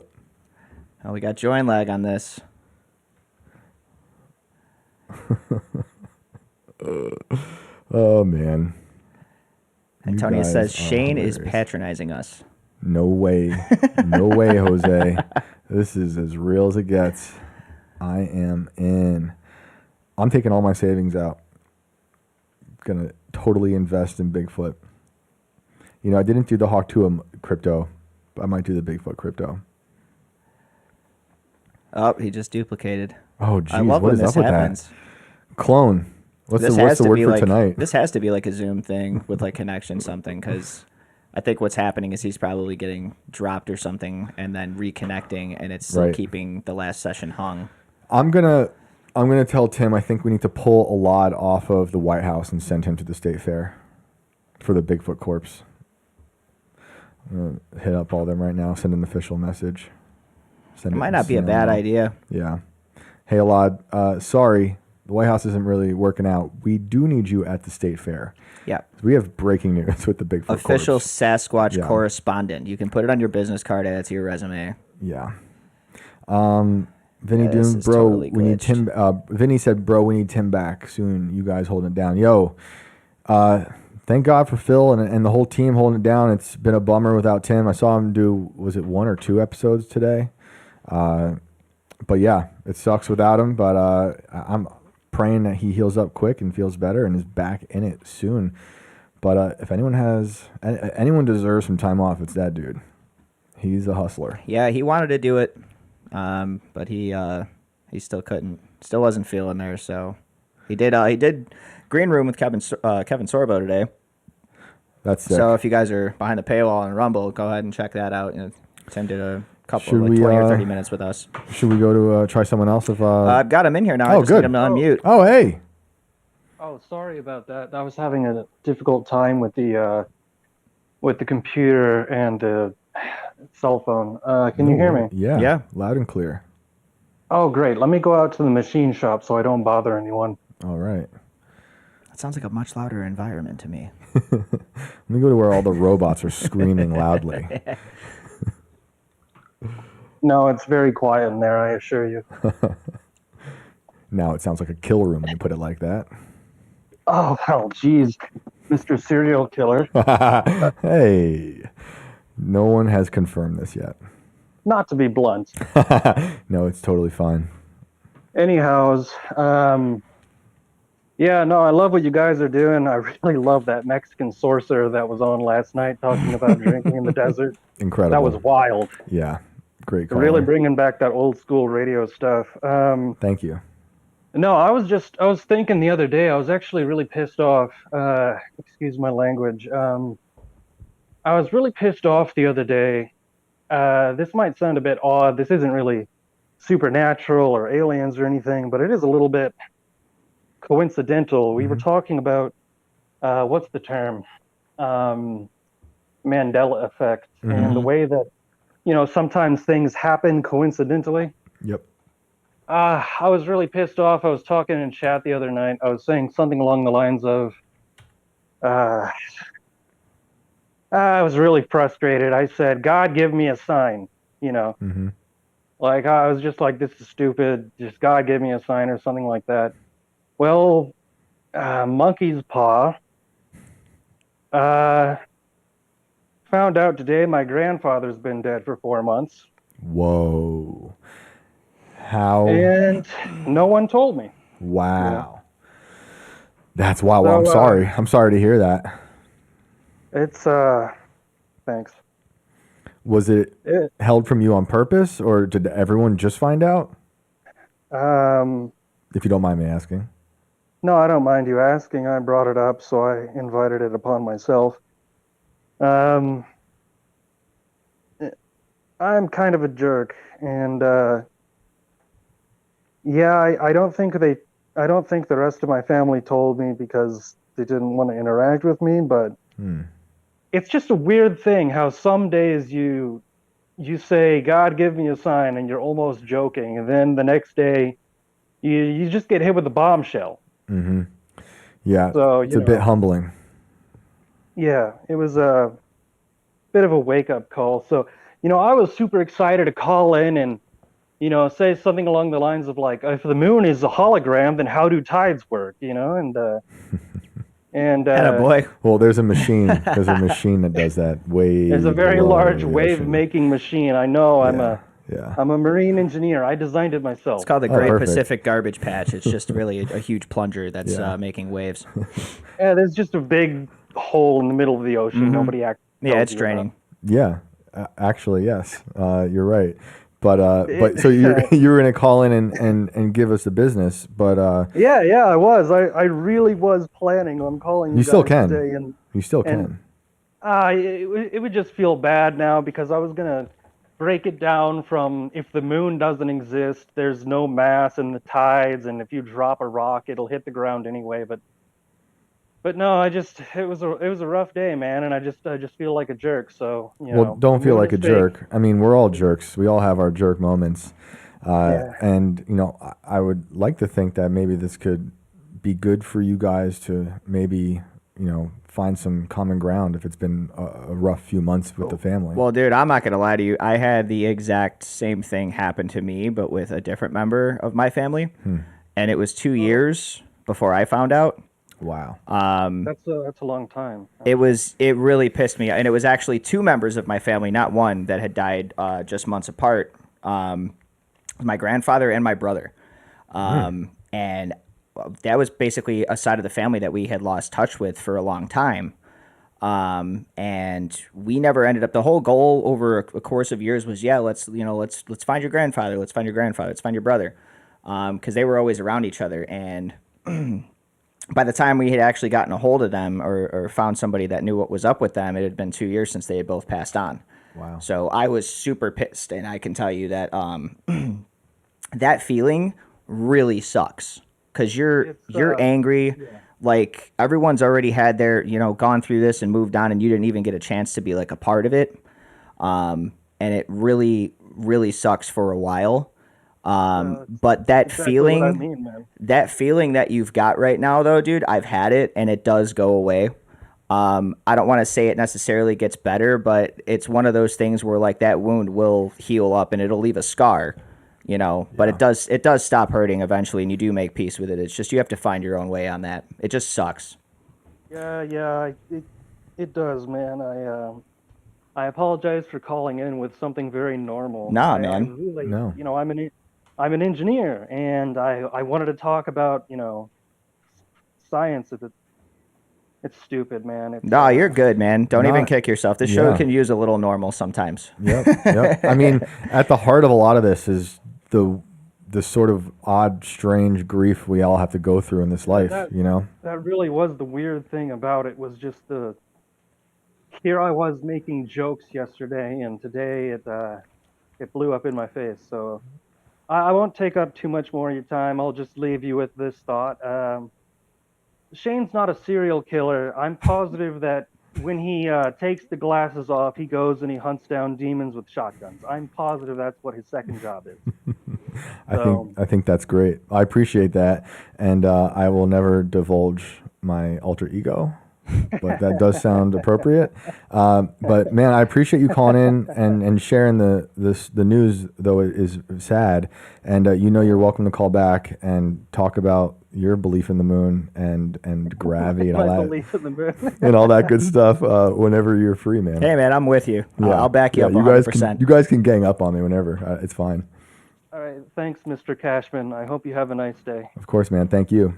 Oh, we got join lag on this. Oh man. Antonio says Shane is patronizing us. No way. No way, Jose. This is as real as it gets. I am in. I'm taking all my savings out. Gonna totally invest in Bigfoot. You know, I didn't do the Hawk Tuah crypto, but I might do the Bigfoot crypto. Oh, he just duplicated. Oh, geez, I love what when is this up happens. with that? Clone. What's the word for tonight? This has to be like a Zoom thing with like connection something, because I think what's happening is he's probably getting dropped or something and then reconnecting, and it's still keeping the last session hung. I'm gonna tell Tim I think we need to pull a lot off of the White House and send him to the State Fair for the Bigfoot corpse. I'm gonna hit up all them right now, send an official message. It might not be a bad idea. Yeah. Hey, Alad, sorry, the White House isn't really working out. We do need you at the State Fair. Yeah. We have breaking news with the Bigfoot official corpse. Sasquatch correspondent. You can put it on your business card, add it to your resume. Yeah. Vinny Doom, bro, totally we need Tim. Vinny said, bro, we need Tim back soon. You guys holding it down. Yo, thank God for Phil and the whole team holding it down. It's been a bummer without Tim. I saw him do, was it 1 or 2 episodes today? But yeah, it sucks without him, but I'm praying that he heals up quick and feels better and is back in it soon. But if anyone deserves some time off, it's that dude. He's a hustler. Yeah, he wanted to do it. But he still couldn't, still wasn't feeling there. So he did Green Room with Kevin Sorbo today. That's sick. So if you guys are behind the paywall on Rumble, go ahead and check that out. You know, Tim did a couple, like 20 or 30 minutes with us. Should we go to try someone else? If I've got him in here now. I just need him to unmute. Oh, hey. Oh, sorry about that. I was having a difficult time with the computer and the cell phone. Can you hear me? Yeah, loud and clear. Oh, great. Let me go out to the machine shop so I don't bother anyone. All right. That sounds like a much louder environment to me. Let me go to where all the robots are screaming loudly. No, it's very quiet in there, I assure you. Now it sounds like a kill room when you put it like that. Oh, hell, geez. Mr. Serial Killer. Hey. No one has confirmed this yet. Not to be blunt. No, it's totally fine. Anyhows, yeah, no, I love what you guys are doing. I really love that Mexican sorcerer that was on last night talking about drinking in the desert. Incredible. That was wild. Yeah, great call. Really bringing back that old school radio stuff. Thank you. No, I was thinking the other day, I was actually really pissed off. Excuse my language. I was really pissed off the other day. This might sound a bit odd. This isn't really supernatural or aliens or anything, but it is a little bit coincidental. We were talking about what's the term? Mandela effect, and the way that sometimes things happen coincidentally. Yep. I was really pissed off. I was talking in chat the other night. I was saying something along the lines of, I was really frustrated. I said, God, give me a sign, Like, I was just like, this is stupid. Just God, give me a sign or something like that. Well, monkey's paw found out today my grandfather's been dead for 4 months. Whoa. How? And no one told me. Wow. That's wow. Well, I'm sorry. I'm sorry to hear that. It's, thanks. Was it held from you on purpose, or did everyone just find out? If you don't mind me asking. No, I don't mind you asking. I brought it up, so I invited it upon myself. I'm kind of a jerk, and I don't think the rest of my family told me because they didn't want to interact with me, but it's just a weird thing how some days you say, God, give me a sign, and you're almost joking, and then the next day you just get hit with a bombshell. Mm-hmm. Yeah, so, it's a bit humbling. Yeah, it was a bit of a wake-up call. So, I was super excited to call in and, say something along the lines of like, if the moon is a hologram, then how do tides work, and boy. Well, there's a machine. There's a machine that does that. There's a very large wave-making machine. I know. Yeah. I'm a marine engineer. I designed it myself. It's called the Great Pacific Garbage Patch. It's just really a huge plunger that's making waves. Yeah, there's just a big hole in the middle of the ocean. Nobody actually. Yeah, it's draining. Yeah, actually, yes. You're right. But so you were gonna call in and give us the business, but yeah, I was. I really was planning on calling you still can. Today, you still can. It would just feel bad now because I was gonna break it down from if the moon doesn't exist, there's no mass in the tides, and if you drop a rock, it'll hit the ground anyway. But no, it was a rough day, man, and I just feel like a jerk. So don't feel like a jerk. I mean, we're all jerks. We all have our jerk moments, and I would like to think that maybe this could be good for you guys to maybe find some common ground if it's been a rough few months with the family. Well, dude, I'm not gonna lie to you. I had the exact same thing happen to me, but with a different member of my family, and it was 2 years before I found out. Wow. That's a long time. It really pissed me, and it was actually 2 members of my family, not one, that had died just months apart. My grandfather and my brother, and that was basically a side of the family that we had lost touch with for a long time. And we never ended up. The whole goal over a course of years was, let's find your grandfather, let's find your grandfather, let's find your brother, because they were always around each other. And by the time we had actually gotten a hold of them or found somebody that knew what was up with them, it had been 2 years since they had both passed on. Wow. So I was super pissed, and I can tell you that that feeling really sucks because you're angry. Yeah. Like everyone's already had their, gone through this and moved on, and you didn't even get a chance to be like a part of it. And it really, really sucks for a while. But that exactly feeling, that feeling that you've got right now, though, dude, I've had it, and it does go away. I don't want to say it necessarily gets better, but it's one of those things where like that wound will heal up and it'll leave a scar, but it does stop hurting eventually, and you do make peace with it. It's just, you have to find your own way on that. It just sucks. Yeah, it does, man. I apologize for calling in with something very normal. Nah, man. No. I'm an engineer, and I wanted to talk about, science. It's stupid, man. You're good, man. Don't even kick yourself. This show can use a little normal sometimes. Yep. I mean, at the heart of a lot of this is the sort of odd, strange grief we all have to go through in this life, That really was the weird thing about it, was just here I was making jokes yesterday, and today it blew up in my face. So I won't take up too much more of your time. I'll just leave you with this thought. Shane's not a serial killer. I'm positive that when he takes the glasses off, he goes and he hunts down demons with shotguns. I'm positive that's what his second job is. I think that's great. I appreciate that, and I will never divulge my alter ego, but that does sound appropriate. But man, I appreciate you calling in and sharing the news, though it is sad. And you're welcome to call back and talk about your belief in the moon and gravity and all that, belief in the moon. and all that good stuff whenever you're free, man. Hey, man, I'm with you. Yeah. I'll back you up 100%. You guys can gang up on me whenever. It's fine. All right, thanks, Mr. Cashman. I hope you have a nice day. Of course, man. Thank you,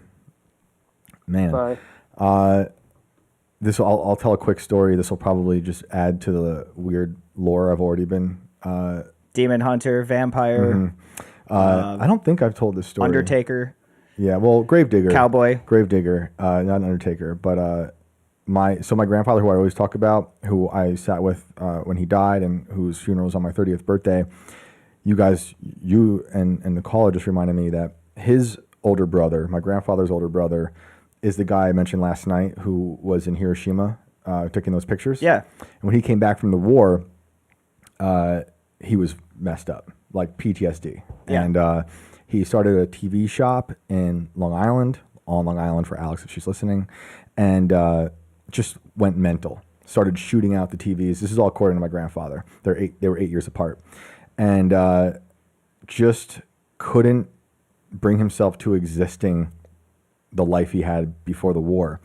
man. Bye. I'll tell a quick story. This will probably just add to the weird lore I've already been. Demon hunter, vampire. I don't think I've told this story. Undertaker. Yeah, well, gravedigger. Cowboy. Gravedigger, not an undertaker, but my grandfather, who I always talk about, who I sat with when he died, and whose funeral was on my 30th birthday. You and the caller just reminded me that his older brother, my grandfather's older brother, is the guy I mentioned last night who was in Hiroshima taking those pictures. Yeah. And when he came back from the war, he was messed up, like PTSD. Yeah. And he started a TV shop in Long Island, on Long Island for Alex if she's listening, and just went mental. Started shooting out the TVs. This is all according to my grandfather. They were 8 years apart. And just couldn't bring himself to existing the life he had before the war.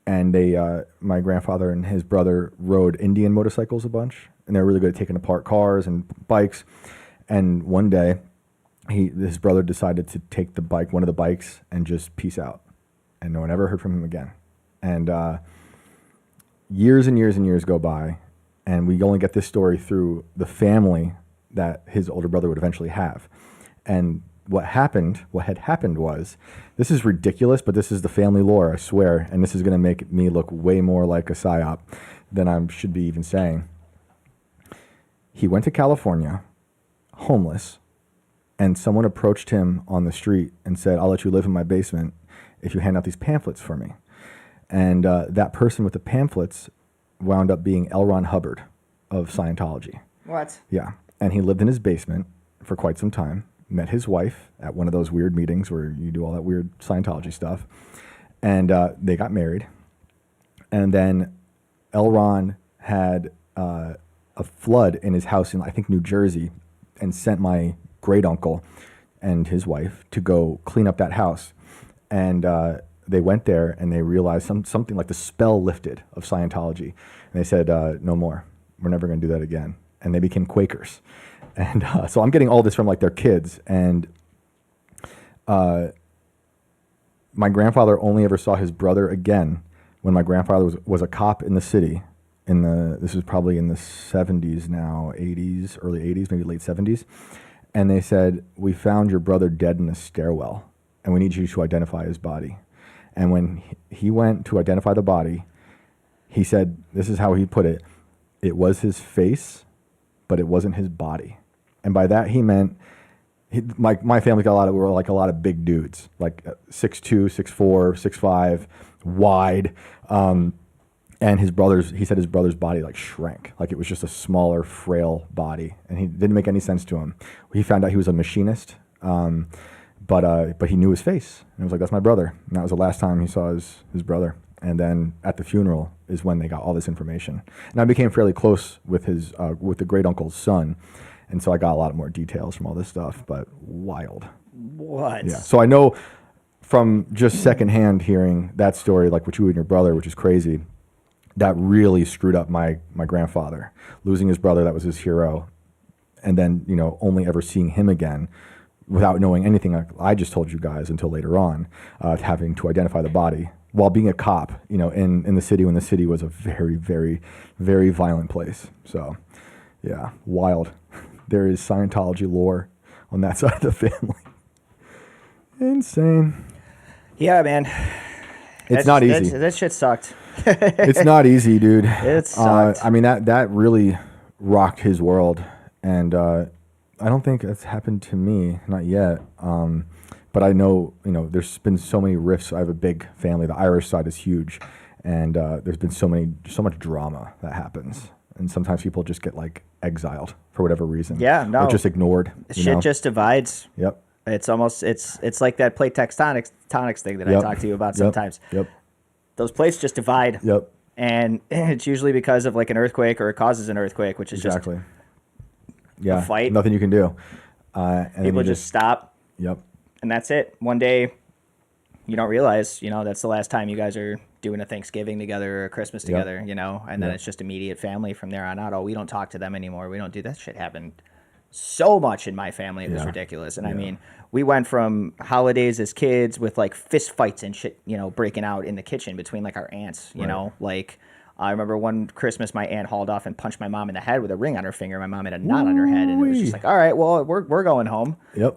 And my grandfather and his brother rode Indian motorcycles a bunch, and they were really good at taking apart cars and bikes. And one day, his brother decided to take one of the bikes, and just peace out. And no one ever heard from him again. And years and years and years go by, and we only get this story through the family that his older brother would eventually have. And what had happened was, this is ridiculous, but this is the family lore, I swear, and this is going to make me look way more like a psyop than I should be even saying. He went to California, homeless, and someone approached him on the street and said, "I'll let you live in my basement if you hand out these pamphlets for me." And that person with the pamphlets wound up being L. Ron Hubbard of Scientology. What? Yeah. And he lived in his basement for quite some time, met his wife at one of those weird meetings where you do all that weird Scientology stuff, and they got married. And then L. Ron had a flood in his house in, I think, New Jersey, and sent my great uncle and his wife to go clean up that house. And they went there, and they realized something like the spell lifted of Scientology. And they said, no more. We're never going to do that again. And they became Quakers. And so I'm getting all this from like their kids. And my grandfather only ever saw his brother again when my grandfather was a cop in the city. This was probably in the 70s now, 80s, early 80s, maybe late 70s. And they said, "We found your brother dead in a stairwell, and we need you to identify his body." And when he went to identify the body, he said, this is how he put it, it was his face, but it wasn't his body. And by that he meant, my family got a lot of big dudes, like 6'2", 6'4", 6'5", wide. And he said his brother's body like shrank, like it was just a smaller, frail body, and he didn't make any sense to him. He found out he was a machinist, but he knew his face, and it was like, that's my brother. And that was the last time he saw his brother. And then at the funeral is when they got all this information. And I became fairly close with with the great uncle's son, and so I got a lot more details from all this stuff. But wild. What? Yeah. So I know from just secondhand hearing that story, like with you and your brother, which is crazy. That really screwed up my grandfather, losing his brother that was his hero, and then only ever seeing him again without knowing anything like I just told you guys until later on, having to identify the body while being a cop, in the city when the city was a very, very, very violent place. So, yeah, wild. There is Scientology lore on that side of the family. Insane. Yeah, man. It's not easy. That shit sucked. It's not easy, dude. It sucked. I mean, that really rocked his world, and I don't think that's happened to me, not yet. But I know, there's been so many rifts. I have a big family. The Irish side is huge, and there's been so much drama that happens, and sometimes people just get like exiled for whatever reason. Yeah, no, or just ignored. Shit just divides. Yep. It's almost it's like that plate tectonics thing that I talk to you about sometimes. Yep. Those plates just divide. Yep. And it's usually because of like an earthquake, or it causes an earthquake, which is just a fight. Nothing you can do. And people just stop. Yep. And that's it. One day, you don't realize, that's the last time you guys are doing a Thanksgiving together or a Christmas together, and then it's just immediate family from there on out. Oh, we don't talk to them anymore. We don't do that. Shit happened so much in my family. It was ridiculous. And I mean, we went from holidays as kids with like fist fights and shit, breaking out in the kitchen between like our aunts, you know, like I remember one Christmas my aunt hauled off and punched my mom in the head with a ring on her finger. My mom had a knot on her head, and it was just like, all right, well, we're going home. Yep.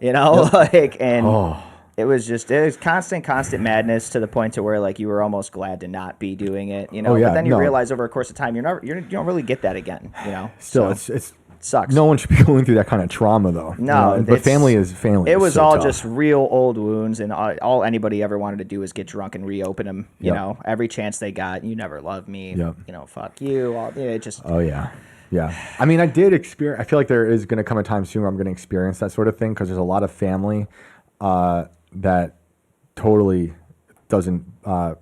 It was constant madness, to the point to where like you were almost glad to not be doing it, But then you realize over a course of time you don't really get that again, Still, so, it's sucks. No one should be going through that kind of trauma, though. No, but family is family. It was so all tough. just real old wounds, and all anybody ever wanted to do was get drunk and reopen them. You know, every chance they got. You never loved me. Fuck you. Oh yeah. Yeah. I mean, I did experience. I feel like there is going to come a time soon where I'm going to experience that sort of thing, because there's a lot of family that totally doesn't.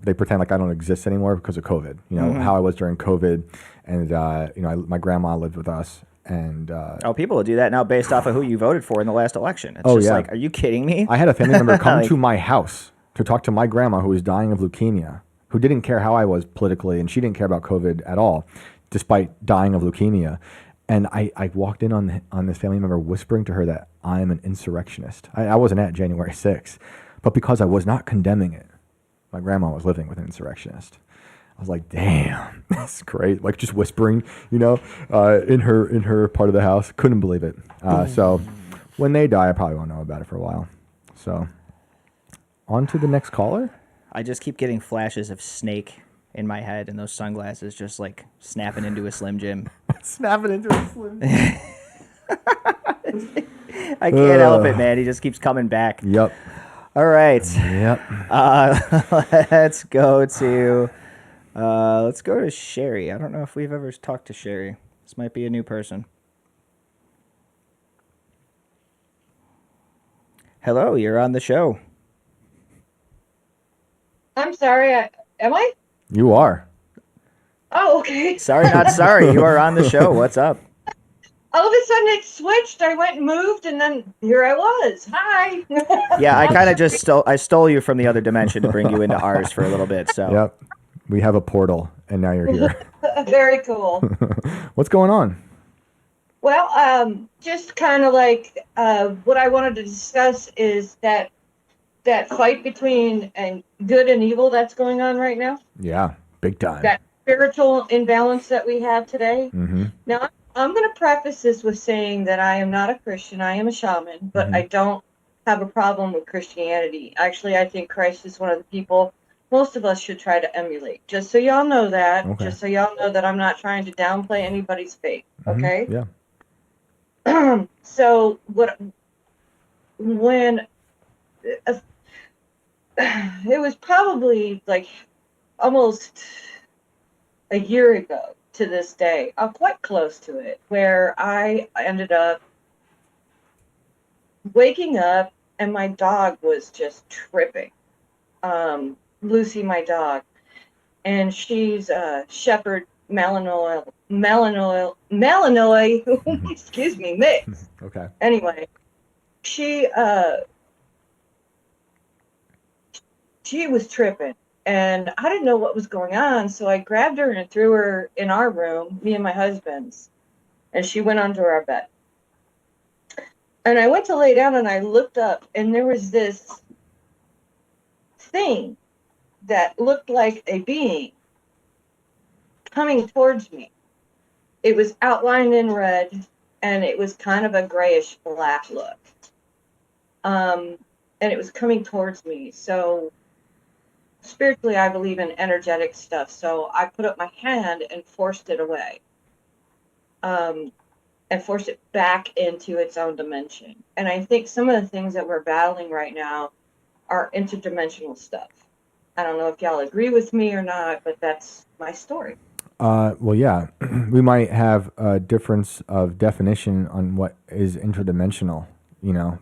They pretend like I don't exist anymore because of COVID. How I was during COVID, and my grandma lived with us. And people will do that now based off of who you voted for in the last election. It's like, are you kidding me? I had a family member come to my house to talk to my grandma, who was dying of leukemia, who didn't care how I was politically, and she didn't care about COVID at all, despite dying of leukemia. And I walked in on this family member whispering to her that I'm an insurrectionist. I wasn't at January 6th, but because I was not condemning it, my grandma was living with an insurrectionist. I was like, damn, that's great. Like just whispering, in her part of the house. Couldn't believe it. So when they die, I probably won't know about it for a while. So on to the next caller. I just keep getting flashes of Snake in my head, and those sunglasses just like snapping into a Slim Jim. Snapping into a Slim Jim. I can't help it, man. He just keeps coming back. Yep. All right. Yep. Let's go to Sherry. I don't know if we've ever talked to Sherry. This might be a new person. Hello, you're on the show. I'm sorry. Am I? You are. Oh, okay. Sorry, not sorry. You are on the show. What's up? All of a sudden it switched. I went and moved, and then here I was. Hi. Yeah, I kind of just stole you from the other dimension to bring you into ours for a little bit. So. Yep. We have a portal, and now you're here. Very cool. What's going on? Well, just kind of like what I wanted to discuss is that fight between good and evil that's going on right now. Yeah, big time. That spiritual imbalance that we have today. Mm-hmm. Now, I'm going to preface this with saying that I am not a Christian. I am a shaman, but I don't have a problem with Christianity. Actually, I think Christ is one of the people most of us should try to emulate. Just so y'all know that. Okay. Just so y'all know that I'm not trying to downplay anybody's faith. Okay? Yeah. So when it was probably like almost a year ago to this day, quite close to it, where I ended up waking up and my dog was just tripping. Lucy, my dog, and she's Shepherd Malinois, excuse me, mix. Okay. Anyway, she was tripping, and I didn't know what was going on, so I grabbed her and threw her in our room, me and my husband's, and she went under our bed. And I went to lay down, and I looked up, and there was this thing that looked like a being coming towards me. It was outlined in red, and it was kind of a grayish black look. And it was coming towards me. So spiritually, I believe in energetic stuff. So I put up my hand and forced it away. And forced it back into its own dimension. And I think some of the things that we're battling right now are interdimensional stuff. I don't know if y'all agree with me or not, but that's my story. Well, yeah, we might have a difference of definition on what is interdimensional,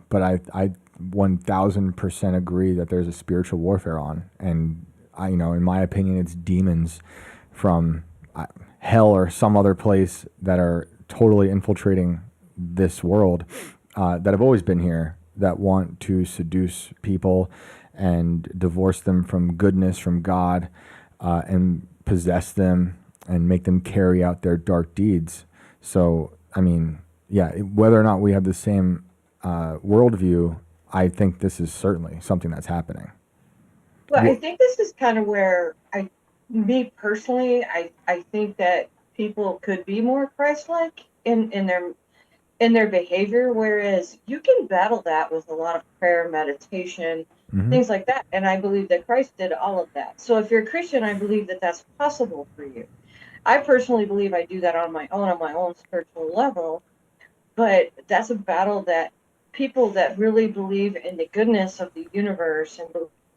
but I 1000% agree that there's a spiritual warfare on. And in my opinion, it's demons from hell or some other place that are totally infiltrating this world, that have always been here, that want to seduce people and divorce them from goodness, from God, and possess them and make them carry out their dark deeds. So, whether or not we have the same worldview, I think this is certainly something that's happening. Well, I think this is kind of where me personally, I think that people could be more Christ-like in their behavior, whereas you can battle that with a lot of prayer, meditation, things like that. And I believe that Christ did all of that. So if you're a Christian, I believe that that's possible for you. I personally believe I do that on my own spiritual level, but that's a battle that people that really believe in the goodness of the universe and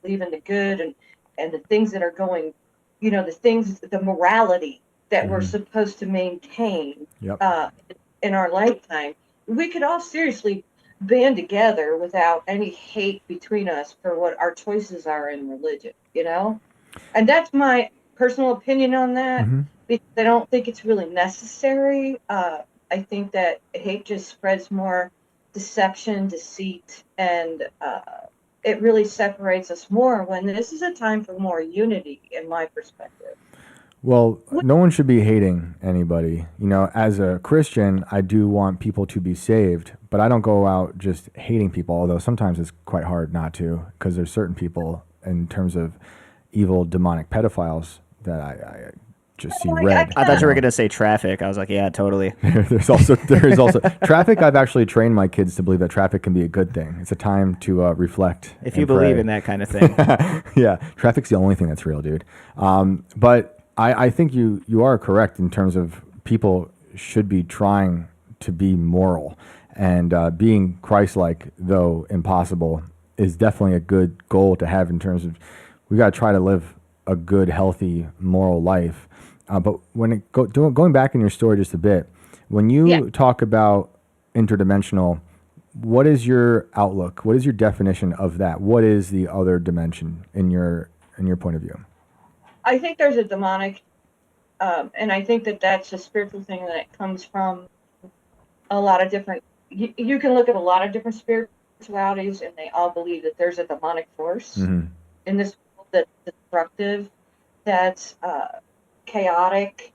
believe in the good and the things that are going, the morality that we're supposed to maintain in our lifetime, we could all seriously band together without any hate between us for what our choices are in religion, And that's my personal opinion on that. Because I don't think it's really necessary. I think that hate just spreads more deception, deceit, and it really separates us more when this is a time for more unity, in my perspective. Well, no one should be hating anybody. As a Christian, I do want people to be saved, but I don't go out just hating people, although sometimes it's quite hard not to, because there's certain people, in terms of evil, demonic pedophiles, that I just see red. I thought you were going to say traffic. I was like, yeah, totally. there is also traffic. I've actually trained my kids to believe that traffic can be a good thing. It's a time to reflect. If you believe in that kind of thing. Yeah, traffic's the only thing that's real, dude. But I think you are correct in terms of people should be trying to be moral, and being Christ-like, though impossible, is definitely a good goal to have in terms of we got to try to live a good, healthy, moral life. But when going back in your story just a bit, when you talk about interdimensional, what is your outlook? What is your definition of that? What is the other dimension in your point of view? I think there's a demonic, and I think that that's a spiritual thing that comes from a lot of different. You can look at a lot of different spiritualities, and they all believe that there's a demonic force in this world that's destructive, that's chaotic,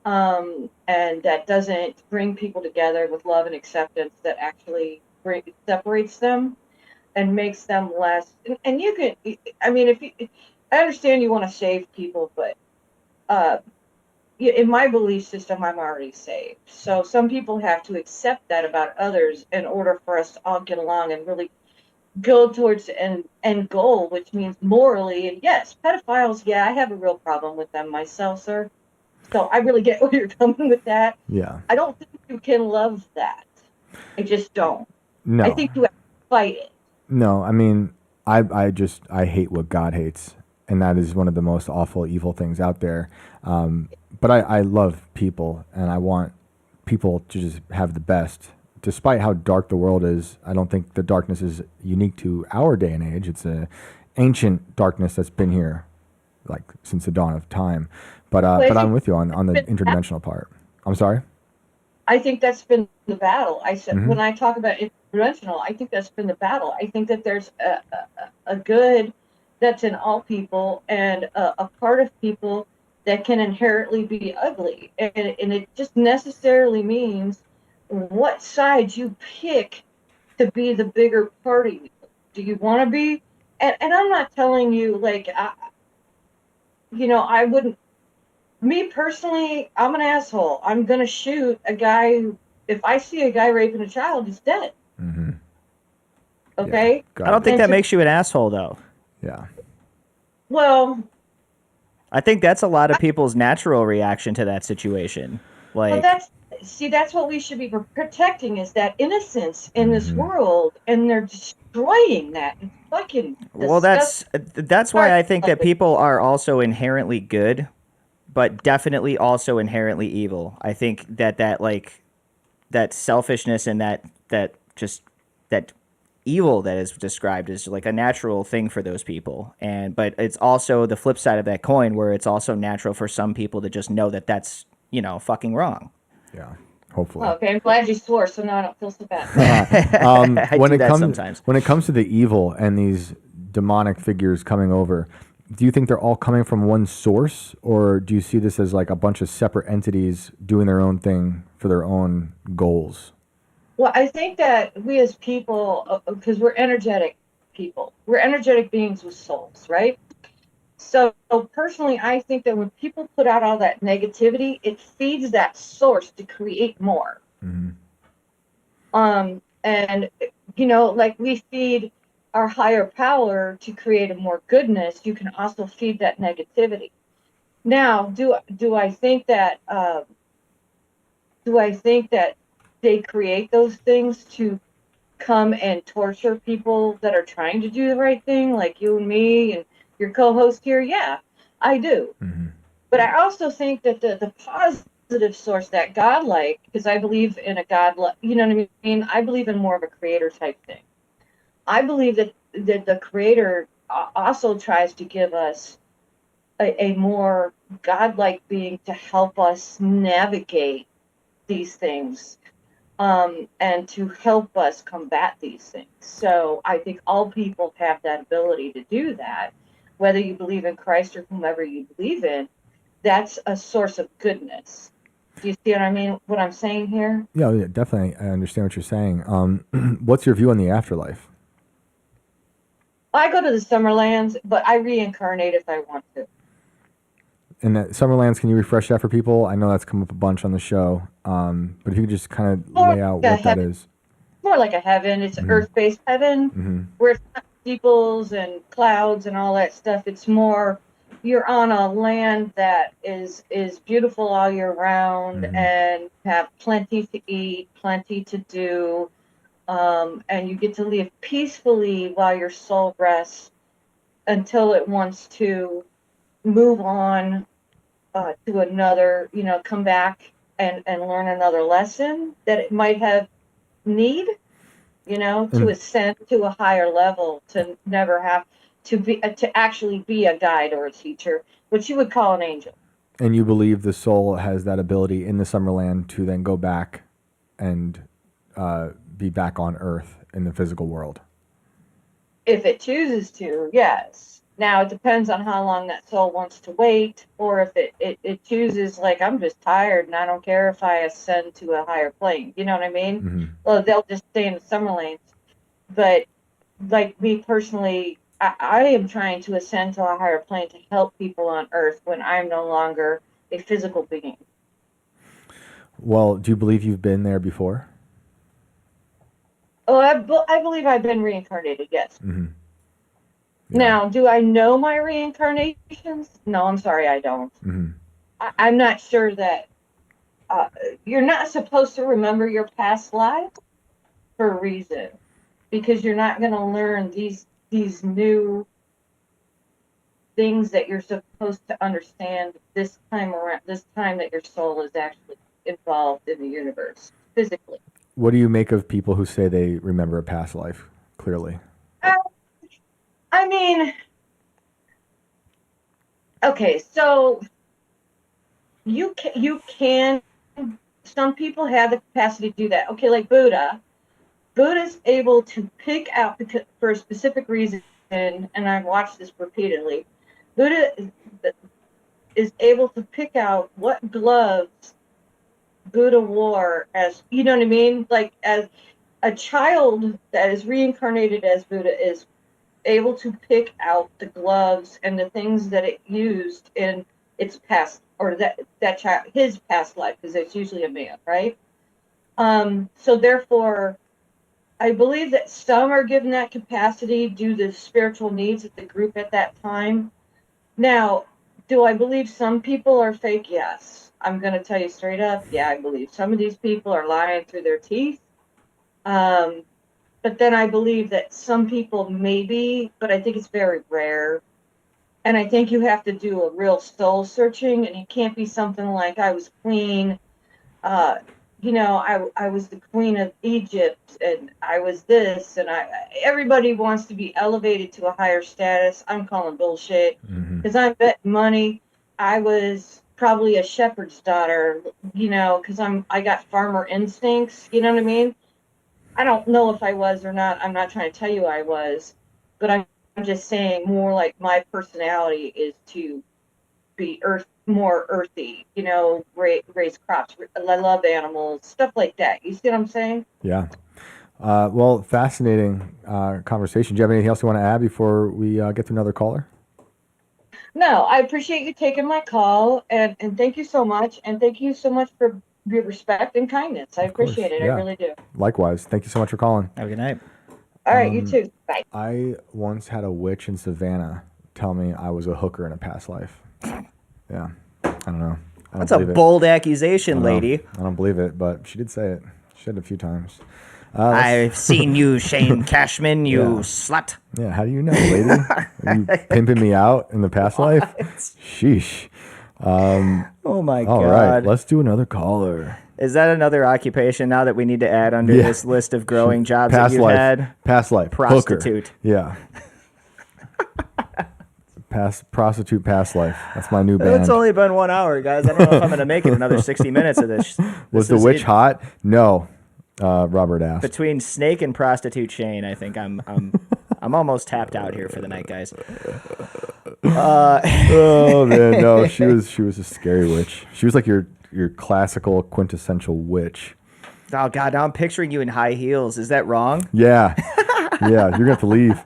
and that doesn't bring people together with love and acceptance, that actually separates them and makes them less. And you can, I understand you want to save people, but in my belief system, I'm already saved. So some people have to accept that about others in order for us to all get along and really go towards the end goal, which means morally. And yes, pedophiles, I have a real problem with them myself, sir. So I really get where you're coming with that. Yeah. I don't think you can love that. I just don't. No. I think you have to fight it. No, I hate what God hates, and that is one of the most awful, evil things out there. But I love people, and I want people to just have the best. Despite how dark the world is, I don't think the darkness is unique to our day and age. It's an ancient darkness that's been here, like since the dawn of time. But I'm with you on the interdimensional part. I'm sorry? I think that's been the battle. I said when I talk about interdimensional, I think that's been the battle. I think that there's a good that's in all people, and a part of people that can inherently be ugly, and it just necessarily means what side you pick to be the bigger party. Do you want to be? And I'm not telling you I wouldn't. Me personally, I'm an asshole. I'm gonna shoot a guy. If I see a guy raping a child, he's dead. Okay. I don't think that makes you an asshole, though. Yeah. Well, I think that's a lot of people's natural reaction to that situation. Like, that's what we should be protecting, is that innocence in this world, and they're destroying that. It's fucking well, that's why I think that people are also inherently good, but definitely also inherently evil. I think that like that selfishness and that just that evil that is described is like a natural thing for those people, and but it's also the flip side of that coin, where it's also natural for some people to just know that that's fucking wrong. Yeah, hopefully. Okay, I'm glad you swore, so now I don't feel so bad. When it comes to the evil and these demonic figures coming over, do you think they're all coming from one source, or do you see this as like a bunch of separate entities doing their own thing for their own goals? Well, I think that we as people, because we're energetic people, we're energetic beings with souls, right? So personally, I think that when people put out all that negativity, it feeds that source to create more. Mm-hmm. And like we feed our higher power to create a more goodness, you can also feed that negativity. Now, do I think that they create those things to come and torture people that are trying to do the right thing, like you and me and your co-host here? Yeah, I do. Mm-hmm. But I also think that the positive source, that God-like, because I believe in a God, you know what I mean? I believe in more of a creator type thing. I believe that the creator also tries to give us a more God-like being to help us navigate these things, and to help us combat these things. So I think all people have that ability to do that, whether you believe in Christ or whomever you believe in. That's a source of goodness. Do you see what I mean? What I'm saying here? Yeah, definitely. I understand what you're saying. What's your view on the afterlife? I go to the Summerlands, but I reincarnate if I want to. And that Summerlands, can you refresh that for people? I know that's come up a bunch on the show, but if you could just kind of lay out what that is. More like a heaven. It's earth-based heaven, where it's not steeples and clouds and all that stuff. It's more, you're on a land that is beautiful all year round, and have plenty to eat, plenty to do, and you get to live peacefully while your soul rests until it wants to move on to another, come back and learn another lesson that it might have need, to ascend to a higher level, to never have to actually be a guide or a teacher, which you would call an angel. And you believe the soul has that ability in the Summerland to then go back and be back on Earth in the physical world? If it chooses to, yes. Now, it depends on how long that soul wants to wait, or if it chooses, like, I'm just tired and I don't care if I ascend to a higher plane. You know what I mean? Well, they'll just stay in the Summerlands. But, like me personally, I am trying to ascend to a higher plane to help people on Earth when I'm no longer a physical being. Well, do you believe you've been there before? Oh, I believe I've been reincarnated, yes. Yeah. Now, do I know my reincarnations? No, I'm sorry, I don't. I'm not sure that you're not supposed to remember your past life for a reason, because you're not going to learn these new things that you're supposed to understand this time around, this time that your soul is actually involved in the universe physically. What do you make of people who say they remember a past life clearly? I mean, okay, so you can, some people have the capacity to do that. Okay, like Buddha's able to pick out, because for a specific reason, and I've watched this repeatedly, Buddha is able to pick out what gloves Buddha wore, as, you know what I mean? Like, as a child that is reincarnated as Buddha is able to pick out the gloves and the things that it used in its past, or that child, his past life, because it's usually a man, right? So therefore, I believe that some are given that capacity due to the spiritual needs of the group at that time. Now, do I believe some people are fake? Yes. I'm going to tell you straight up. Yeah, I believe some of these people are lying through their teeth. But then I believe that some people maybe, but I think it's very rare. And I think you have to do a real soul searching, and it can't be something like I was queen. I was the queen of Egypt, and I was this, and everybody wants to be elevated to a higher status. I'm calling bullshit because I'm betting money. I was probably a shepherd's daughter, because I got farmer instincts. You know what I mean? I don't know if I was or not. I'm not trying to tell you I was, but I'm just saying more like my personality is to be more earthy, raise crops. I love animals, stuff like that. You see what I'm saying? Yeah. Well, fascinating conversation. Do you have anything else you want to add before we get to another caller? No, I appreciate you taking my call, and thank you so much. And thank you so much for your respect and kindness. I appreciate it. Yeah. I really do. Likewise. Thank you so much for calling. Have a good night. All right, you too. Bye. I once had a witch in Savannah tell me I was a hooker in a past life. Yeah. I don't know. That's a bold accusation, lady. I don't believe it, but she did say it. She said it a few times. I've seen you, Shane Cashman, you slut. Yeah, how do you know, lady? Are you pimping me out in the past life? Sheesh. Oh, my God. All right, let's do another caller. Is that another occupation now that we need to add under this list of growing jobs that you've had? Past life. Prostitute. Hooker. Yeah. Prostitute past life. That's my new band. It's only been 1 hour, guys. I don't know if I'm going to make it another 60 minutes of this. Was the witch hot? No. Robert asked. Between Snake and Prostitute Shane, I think I'm almost tapped out here for the night, guys. Oh man, no, she was a scary witch. She was like your classical quintessential witch. Oh God, now I'm picturing you in high heels. Is that wrong? Yeah. Yeah, you're gonna have to leave.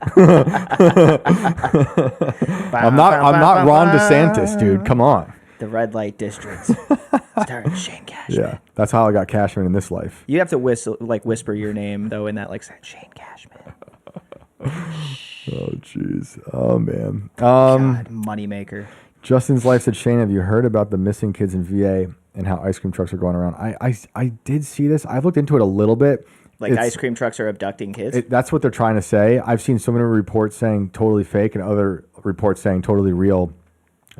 I'm not Ron DeSantis, dude. Come on. The red light district. Starring Shane Cashman. Yeah, that's how I got Cashman in this life. You have to whisper your name though in that Shane Cashman. Oh jeez. Oh man. God, moneymaker. Justin's life said, Shane, have you heard about the missing kids in VA and how ice cream trucks are going around? I did see this. I've looked into it a little bit. Ice cream trucks are abducting kids? That's what they're trying to say. I've seen so many reports saying totally fake and other reports saying totally real.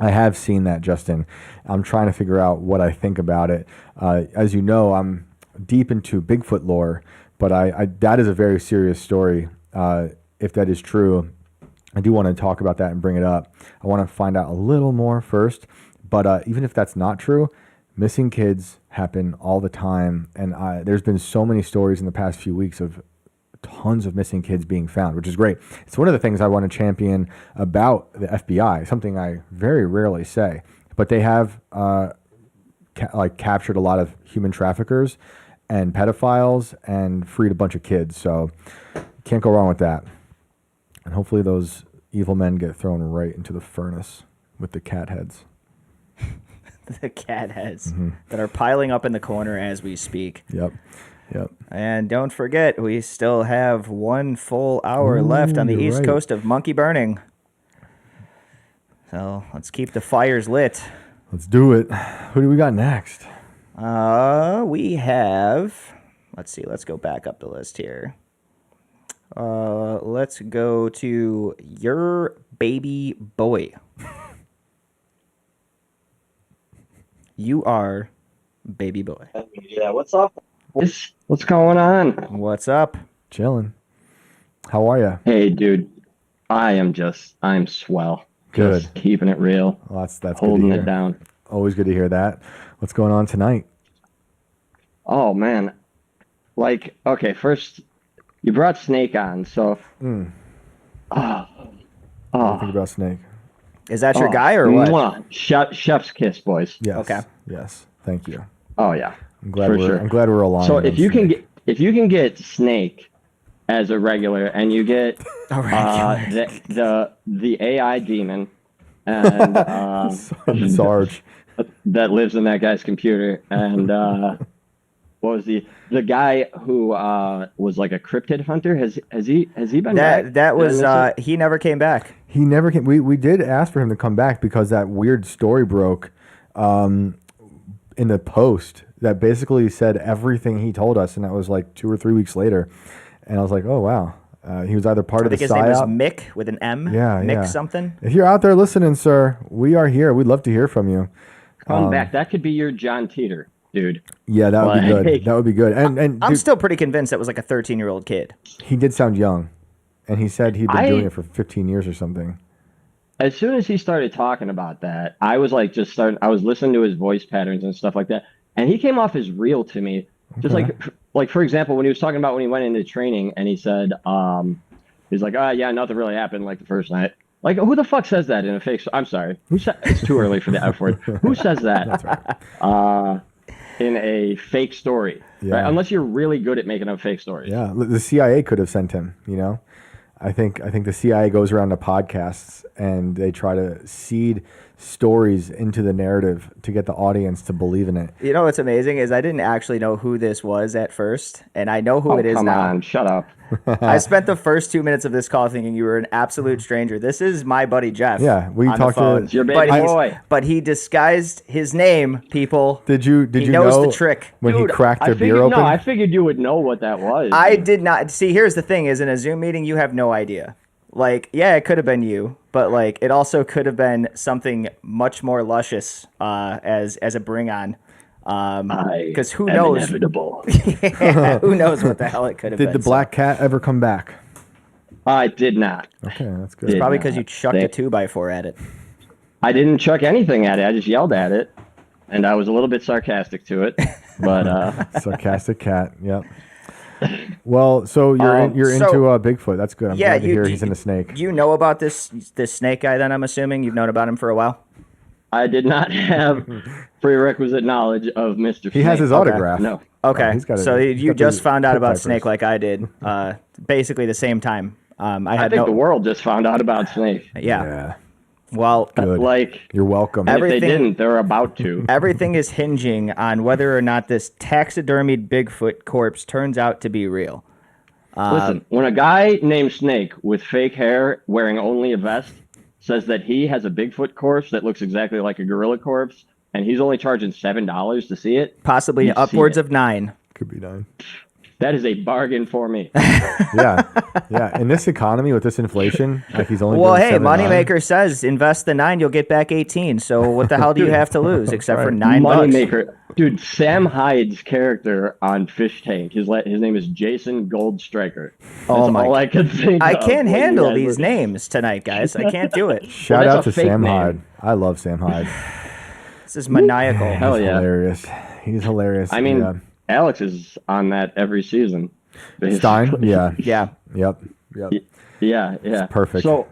I have seen that, Justin. I'm trying to figure out what I think about it. As you know, I'm deep into Bigfoot lore, but that is a very serious story. If that is true, I do want to talk about that and bring it up. I want to find out a little more first. But even if that's not true, missing kids happen all the time. And there's been so many stories in the past few weeks of tons of missing kids being found, which is great. It's one of the things I want to champion about the FBI, something I very rarely say. But they have captured a lot of human traffickers and pedophiles and freed a bunch of kids. So can't go wrong with that. And hopefully those evil men get thrown right into the furnace with the cat heads. The cat heads that are piling up in the corner as we speak. Yep. And don't forget, we still have 1 full hour left on the east coast of Monkey Burning. So let's keep the fires lit. Let's do it. Who do we got next? We have... Let's see. Let's go back up the list here. Let's go to your baby boy. You are baby boy. Yeah, what's up? What's going on? What's up? Chilling. How are you? Hey, dude. I'm swell. Good. Just keeping it real. Well, that's holding good to hear. It down. Always good to hear that. What's going on tonight? Oh, man. Okay, first, you brought Snake on, so... What do you think about Snake? Is that your guy or what? Mwah. Chef's kiss, boys. Yes. Okay. Yes. Thank you. Oh yeah. I'm glad we're aligned. So if you can get Snake as a regular, and you get the AI demon and Sarge that lives in that guy's computer, and what was the guy who was like a cryptid hunter? Has he been back? That was he never came back. He never came. We did ask for him to come back because that weird story broke in the Post that basically said everything he told us, and that was like 2 or 3 weeks later. And I was like, oh wow, he was either part of the psyop. I think his name was Mick with an M. Yeah, Mick something. If you're out there listening, sir, we are here. We'd love to hear from you. Come back. That could be your John Teeter, dude. Yeah, that would be good. That would be good. And I'm still pretty convinced that was like a 13-year-old kid. He did sound young, and he said he'd been doing it for 15 years or something. As soon as he started talking about that, I was like, I was listening to his voice patterns and stuff like that, and he came off as real to me. Just like for example, when he was talking about when he went into training, and he said, he's like, yeah, nothing really happened like the first night. Like, who the fuck says that in a fake? I'm sorry. It's too early for the F word. Who says that? That's right. In a fake story, right? Unless you're really good at making up fake stories. Yeah, the CIA could have sent him. You know, I think the CIA goes around to podcasts and they try to seed stories into the narrative to get the audience to believe in it. You know what's amazing is I didn't actually know who this was at first, and I know who it is now. Come on, shut up. I spent the first 2 minutes of this call thinking you were an absolute stranger. This is my buddy Jeff. Yeah, we talked to it's your baby boy. But he disguised his name, people. Did you knows know the trick. when he cracked the beer open? No, I figured you would know what that was. I did not. See, here's the thing: is in a Zoom meeting, you have no idea. Like, yeah, it could have been you, but like, it also could have been something much more luscious as a bring on. Because who knows? Inevitable. Yeah, who knows what the hell it could have been. Did the black cat ever come back? I did not. Okay, that's good. It's probably because you chucked a 2x4 at it. I didn't chuck anything at it. I just yelled at it, and I was a little bit sarcastic to it. But sarcastic cat. Yep. Well, so you're into Bigfoot. That's good. I'm glad to hear he's into snake. You know about this snake guy? Then I'm assuming you've known about him for a while. I did not have prerequisite knowledge of Mr. Snake. He has his autograph. No. Okay. So you just found out about Snake like I did, basically the same time. I think the world just found out about Snake. Yeah. Well, good. You're welcome. If they didn't, they're about to. Everything is hinging on whether or not this taxidermied Bigfoot corpse turns out to be real. Listen, when a guy named Snake with fake hair, wearing only a vest, says that he has a Bigfoot corpse that looks exactly like a gorilla corpse, and he's only charging $7 to see it, possibly upwards of $9. Could be 9. That is a bargain for me. Yeah. In this economy with this inflation, like he's only. Well, hey, Moneymaker says invest the 9, you'll get back 18. So what the hell do you have to lose except for $9? Moneymaker, dude. Sam Hyde's character on Fish Tank. His name is Jason Goldstriker. That's all I can think. I can't handle these names tonight, guys. I can't do it. Shout out to Sam Hyde. I love Sam Hyde. This is maniacal. Hell yeah, hilarious. He's hilarious. I mean. Alex is on that every season. Stein? Yeah. Yep. Yeah. It's perfect. So,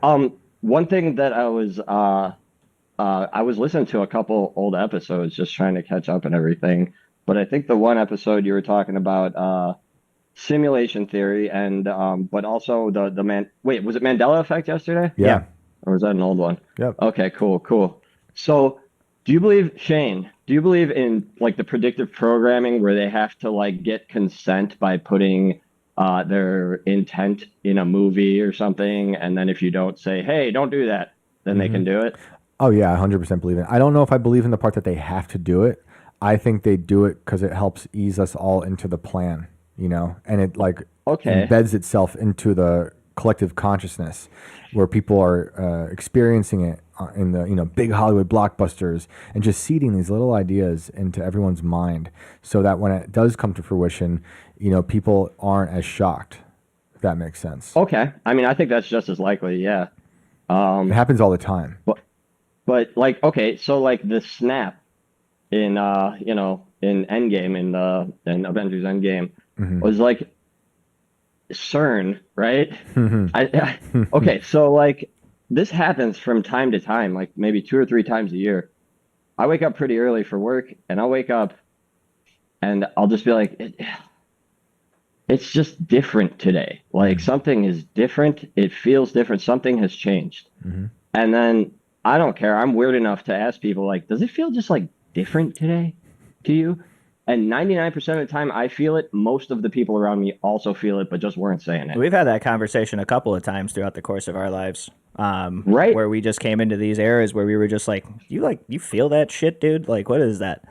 one thing that I was listening to a couple old episodes, just trying to catch up and everything. But I think the one episode you were talking about simulation theory and but also wait, was it Mandela effect yesterday? Yeah. Or was that an old one? Yep. Okay, cool. So, do you believe, Shane? Do you believe in like the predictive programming where they have to like get consent by putting their intent in a movie or something, and then if you don't say, "Hey, don't do that," then they can do it? Oh yeah, 100% believe it. I don't know if I believe in the part that they have to do it. I think they do it because it helps ease us all into the plan, and it like embeds itself into the collective consciousness where people are experiencing it in the big Hollywood blockbusters and just seeding these little ideas into everyone's mind so that when it does come to fruition, people aren't as shocked, if that makes sense. Okay. I mean, I think that's just as likely. Yeah. It happens all the time. But like, okay, so like the snap in in Endgame, in Avengers Endgame was like CERN, right? Okay, so like this happens from time to time, like maybe 2 or 3 times a year. I wake up pretty early for work, and I'll wake up and I'll just be like, it's just different today. Like something is different. It feels different. Something has changed. And then I don't care. I'm weird enough to ask people like, does it feel just like different today to you? And 99% of the time I feel it. Most of the people around me also feel it, but just weren't saying it. We've had that conversation a couple of times throughout the course of our lives. Right. Where we just came into these eras where we were just like, you feel that shit, dude? Like, what is that?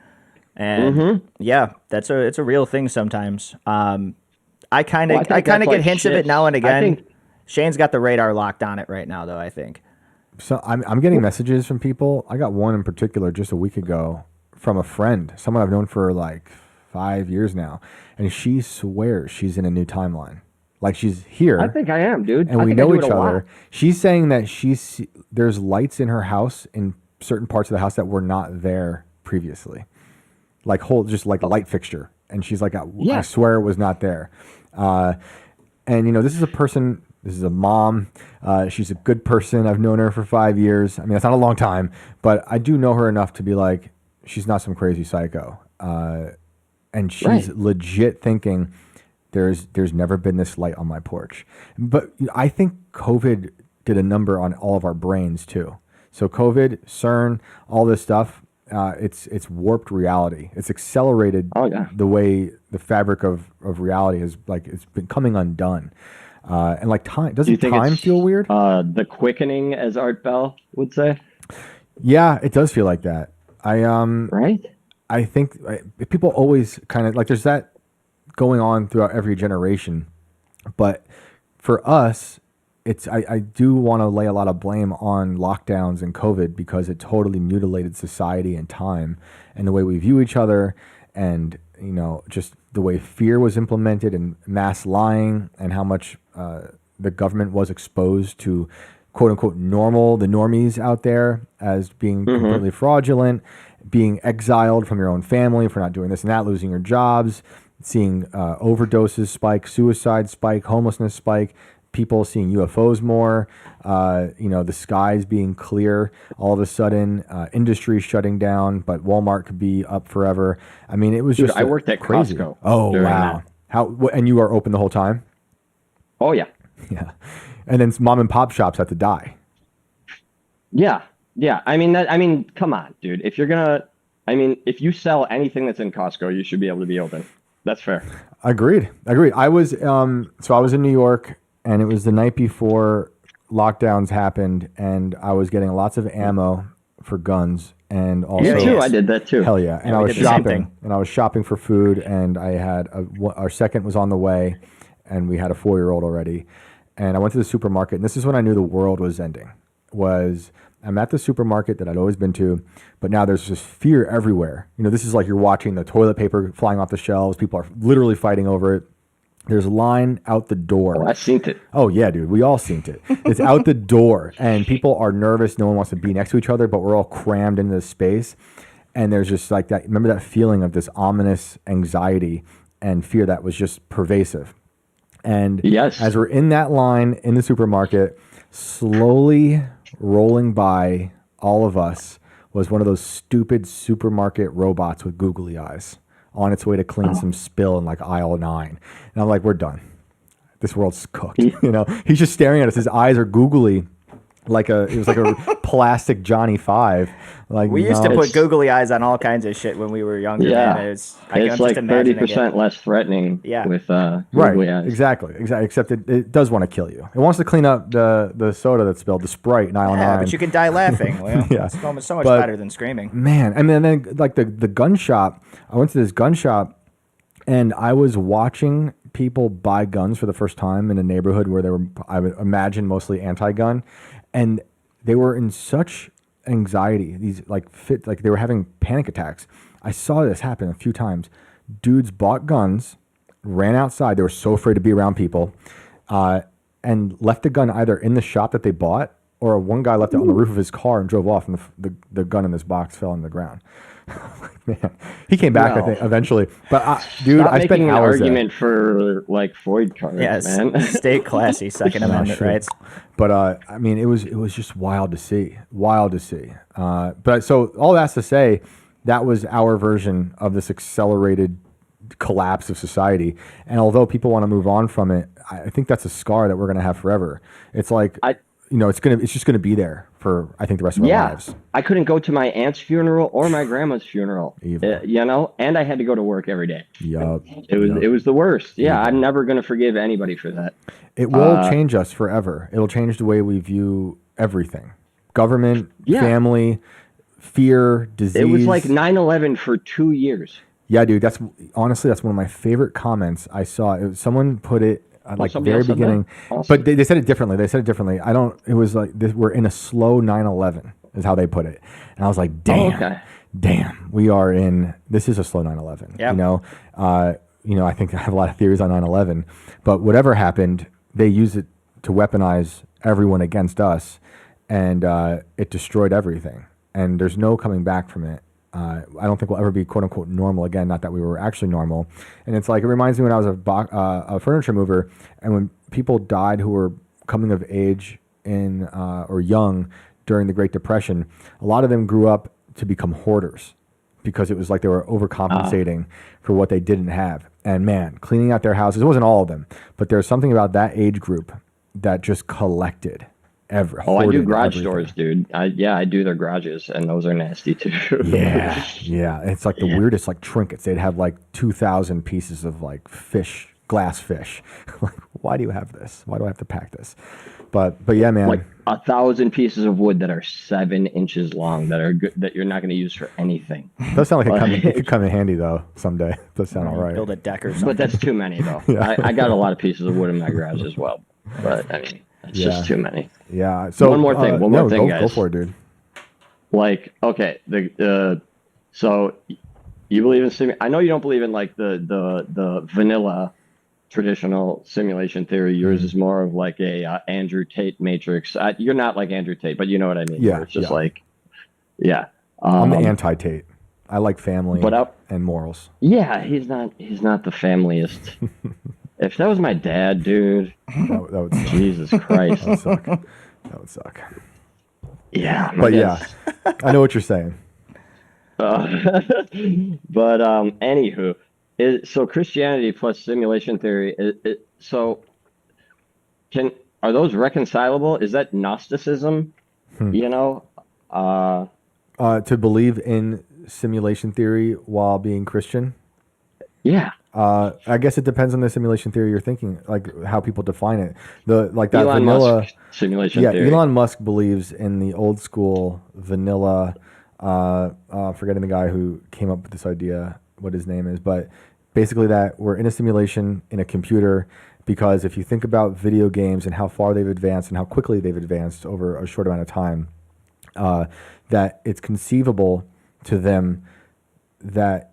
And yeah, it's a real thing sometimes. I kind of get hints of it now and again. Shane's got the radar locked on it right now, though, I think. So I'm getting messages from people. I got one in particular just a week ago from a friend, someone I've known for like 5 years now, and she swears she's in a new timeline. Like she's here. I think I am, dude. And we know each other. She's saying that there's lights in her house in certain parts of the house that were not there previously. Like just like a light fixture. And she's like, I swear it was not there. And you know, this is a mom. She's a good person. I've known her for 5 years. I mean, that's not a long time, but I do know her enough to be like, she's not some crazy psycho. And she's legit thinking there's never been this light on my porch. But I think COVID did a number on all of our brains too. So COVID, CERN, all this stuff, it's warped reality. It's accelerated the way the fabric of reality is like, it's been coming undone. And like time, doesn't time feel weird? The quickening, as Art Bell would say. Yeah, it does feel like that. Right. I think people always kind of like, there's that going on throughout every generation, but for us, I do want to lay a lot of blame on lockdowns and COVID because it totally mutilated society and time and the way we view each other, and you know, just the way fear was implemented and mass lying, and how much the government was exposed to quote unquote the normies out there as being completely fraudulent, being exiled from your own family for not doing this and that, losing your jobs, seeing overdoses spike, suicide spike, homelessness spike, people seeing UFOs more, you know, the skies being clear all of a sudden, industry shutting down, but Walmart could be up forever. I mean, it was just I worked at crazy. Costco. Oh, wow. And you are open the whole time? Oh, yeah. Yeah. And then mom and pop shops have to die. Yeah. Yeah. I mean, come on, dude. If you sell anything that's in Costco, you should be able to be open. That's fair. Agreed. I was, so I was in New York, and it was the night before lockdowns happened, and I was getting lots of ammo for guns, and also yeah, too. I did that too. Hell yeah! And I was shopping, and I was shopping for food, and I had our second was on the way, and we had a 4-year-old already, and I went to the supermarket, and this is when I knew the world was ending. I'm at the supermarket that I'd always been to, but now there's just fear everywhere. You know, this is like you're watching the toilet paper flying off the shelves. People are literally fighting over it. There's a line out the door. Oh, I seen it. Oh, yeah, dude. We all seen it. It's out the door, and people are nervous. No one wants to be next to each other, but we're all crammed into this space. And there's just like that. Remember that feeling of this ominous anxiety and fear that was just pervasive. And as we're in that line in the supermarket, slowly rolling by all of us was one of those stupid supermarket robots with googly eyes on its way to clean some spill in like aisle 9. And I'm like, we're done. This world's cooked. You know, he's just staring at us. His eyes are googly. It was like a plastic Johnny 5. Like we used to put googly eyes on all kinds of shit when we were younger. Yeah, man. it's like 30% less threatening. Yeah, with googly eyes. Exactly. Except it does want to kill you. It wants to clean up the soda that spilled, the Sprite in aisle 9. But you can die laughing. Well, yeah, it's so much better than screaming. Man, and then like the gun shop. I went to this gun shop, and I was watching people buy guns for the first time in a neighborhood where they were, I would imagine, mostly anti-gun. And they were in such anxiety. These like they were having panic attacks. I saw this happen a few times. Dudes bought guns, ran outside. They were so afraid to be around people, and left the gun either in the shop that they bought, or one guy left it on the roof of his car and drove off, and the gun in this box fell on the ground. Man, he came back, I think, eventually. But dude, I spent hours an argument for like Floyd cards, man. Stay classy, Second Amendment rights. But I mean, it was just wild to see. But so all that's to say, that was our version of this accelerated collapse of society. And although people want to move on from it, I think that's a scar that we're going to have forever. It's like it's just gonna be there for, I think, the rest of our lives. I couldn't go to my aunt's funeral or my grandma's funeral, and I had to go to work every day. Yup. It was the worst. Yeah, I'm never gonna forgive anybody for that. It will change us forever. It'll change the way we view everything. Government, family, fear, disease. It was like 9/11 for 2 years. Yeah, dude. That's one of my favorite comments I saw. Someone put it like very beginning, awesome. But they said it differently. It was like we're in a slow 9/11 is how they put it, and I was like, damn, we are in. This is a slow 9/11. Yeah. I think I have a lot of theories on 9/11, but whatever happened, they used it to weaponize everyone against us, and it destroyed everything. And there's no coming back from it. I don't think we'll ever be quote unquote normal again. Not that we were actually normal. And it's like, it reminds me when I was a furniture mover, and when people died who were coming of age or young during the Great Depression, a lot of them grew up to become hoarders because it was like they were overcompensating for what they didn't have. And man, cleaning out their houses, it wasn't all of them, but there's something about that age group that just collected. I do garage doors, dude. I do their garages, and those are nasty too. yeah. It's like the weirdest like trinkets. They'd have like 2,000 pieces of like glass fish. Like, why do you have this? Why do I have to pack this? But yeah, man. Like 1,000 pieces of wood that are 7 inches long that are good, that you're not going to use for anything. It does sound like it could come in handy though someday. It does sound all right. Build a deck or something. But that's too many though. I got a lot of pieces of wood in my garage as well. But I mean, it's just too many. Yeah. So one more thing, guys. Go for it, dude. Like, okay, so you believe in I know you don't believe in like the vanilla traditional simulation theory. Yours is more of like a Andrew Tate matrix. You're not like Andrew Tate, but you know what I mean. Yeah. It's just I'm the anti-Tate. I like family and morals. Yeah, he's not the familiest. If that was my dad, dude, that would suck. Jesus Christ. That would suck. Yeah. But yeah, I know what you're saying. Anywho, so Christianity plus simulation theory, are those reconcilable? Is that Gnosticism? To believe in simulation theory while being Christian? Yeah. I guess it depends on the simulation theory you're thinking, like how people define it. That Elon vanilla Musk simulation theory. Elon Musk believes in the old school vanilla. Forgetting the guy who came up with this idea, what his name is, but basically that we're in a simulation in a computer, because if you think about video games and how far they've advanced and how quickly they've advanced over a short amount of time, that it's conceivable to them that.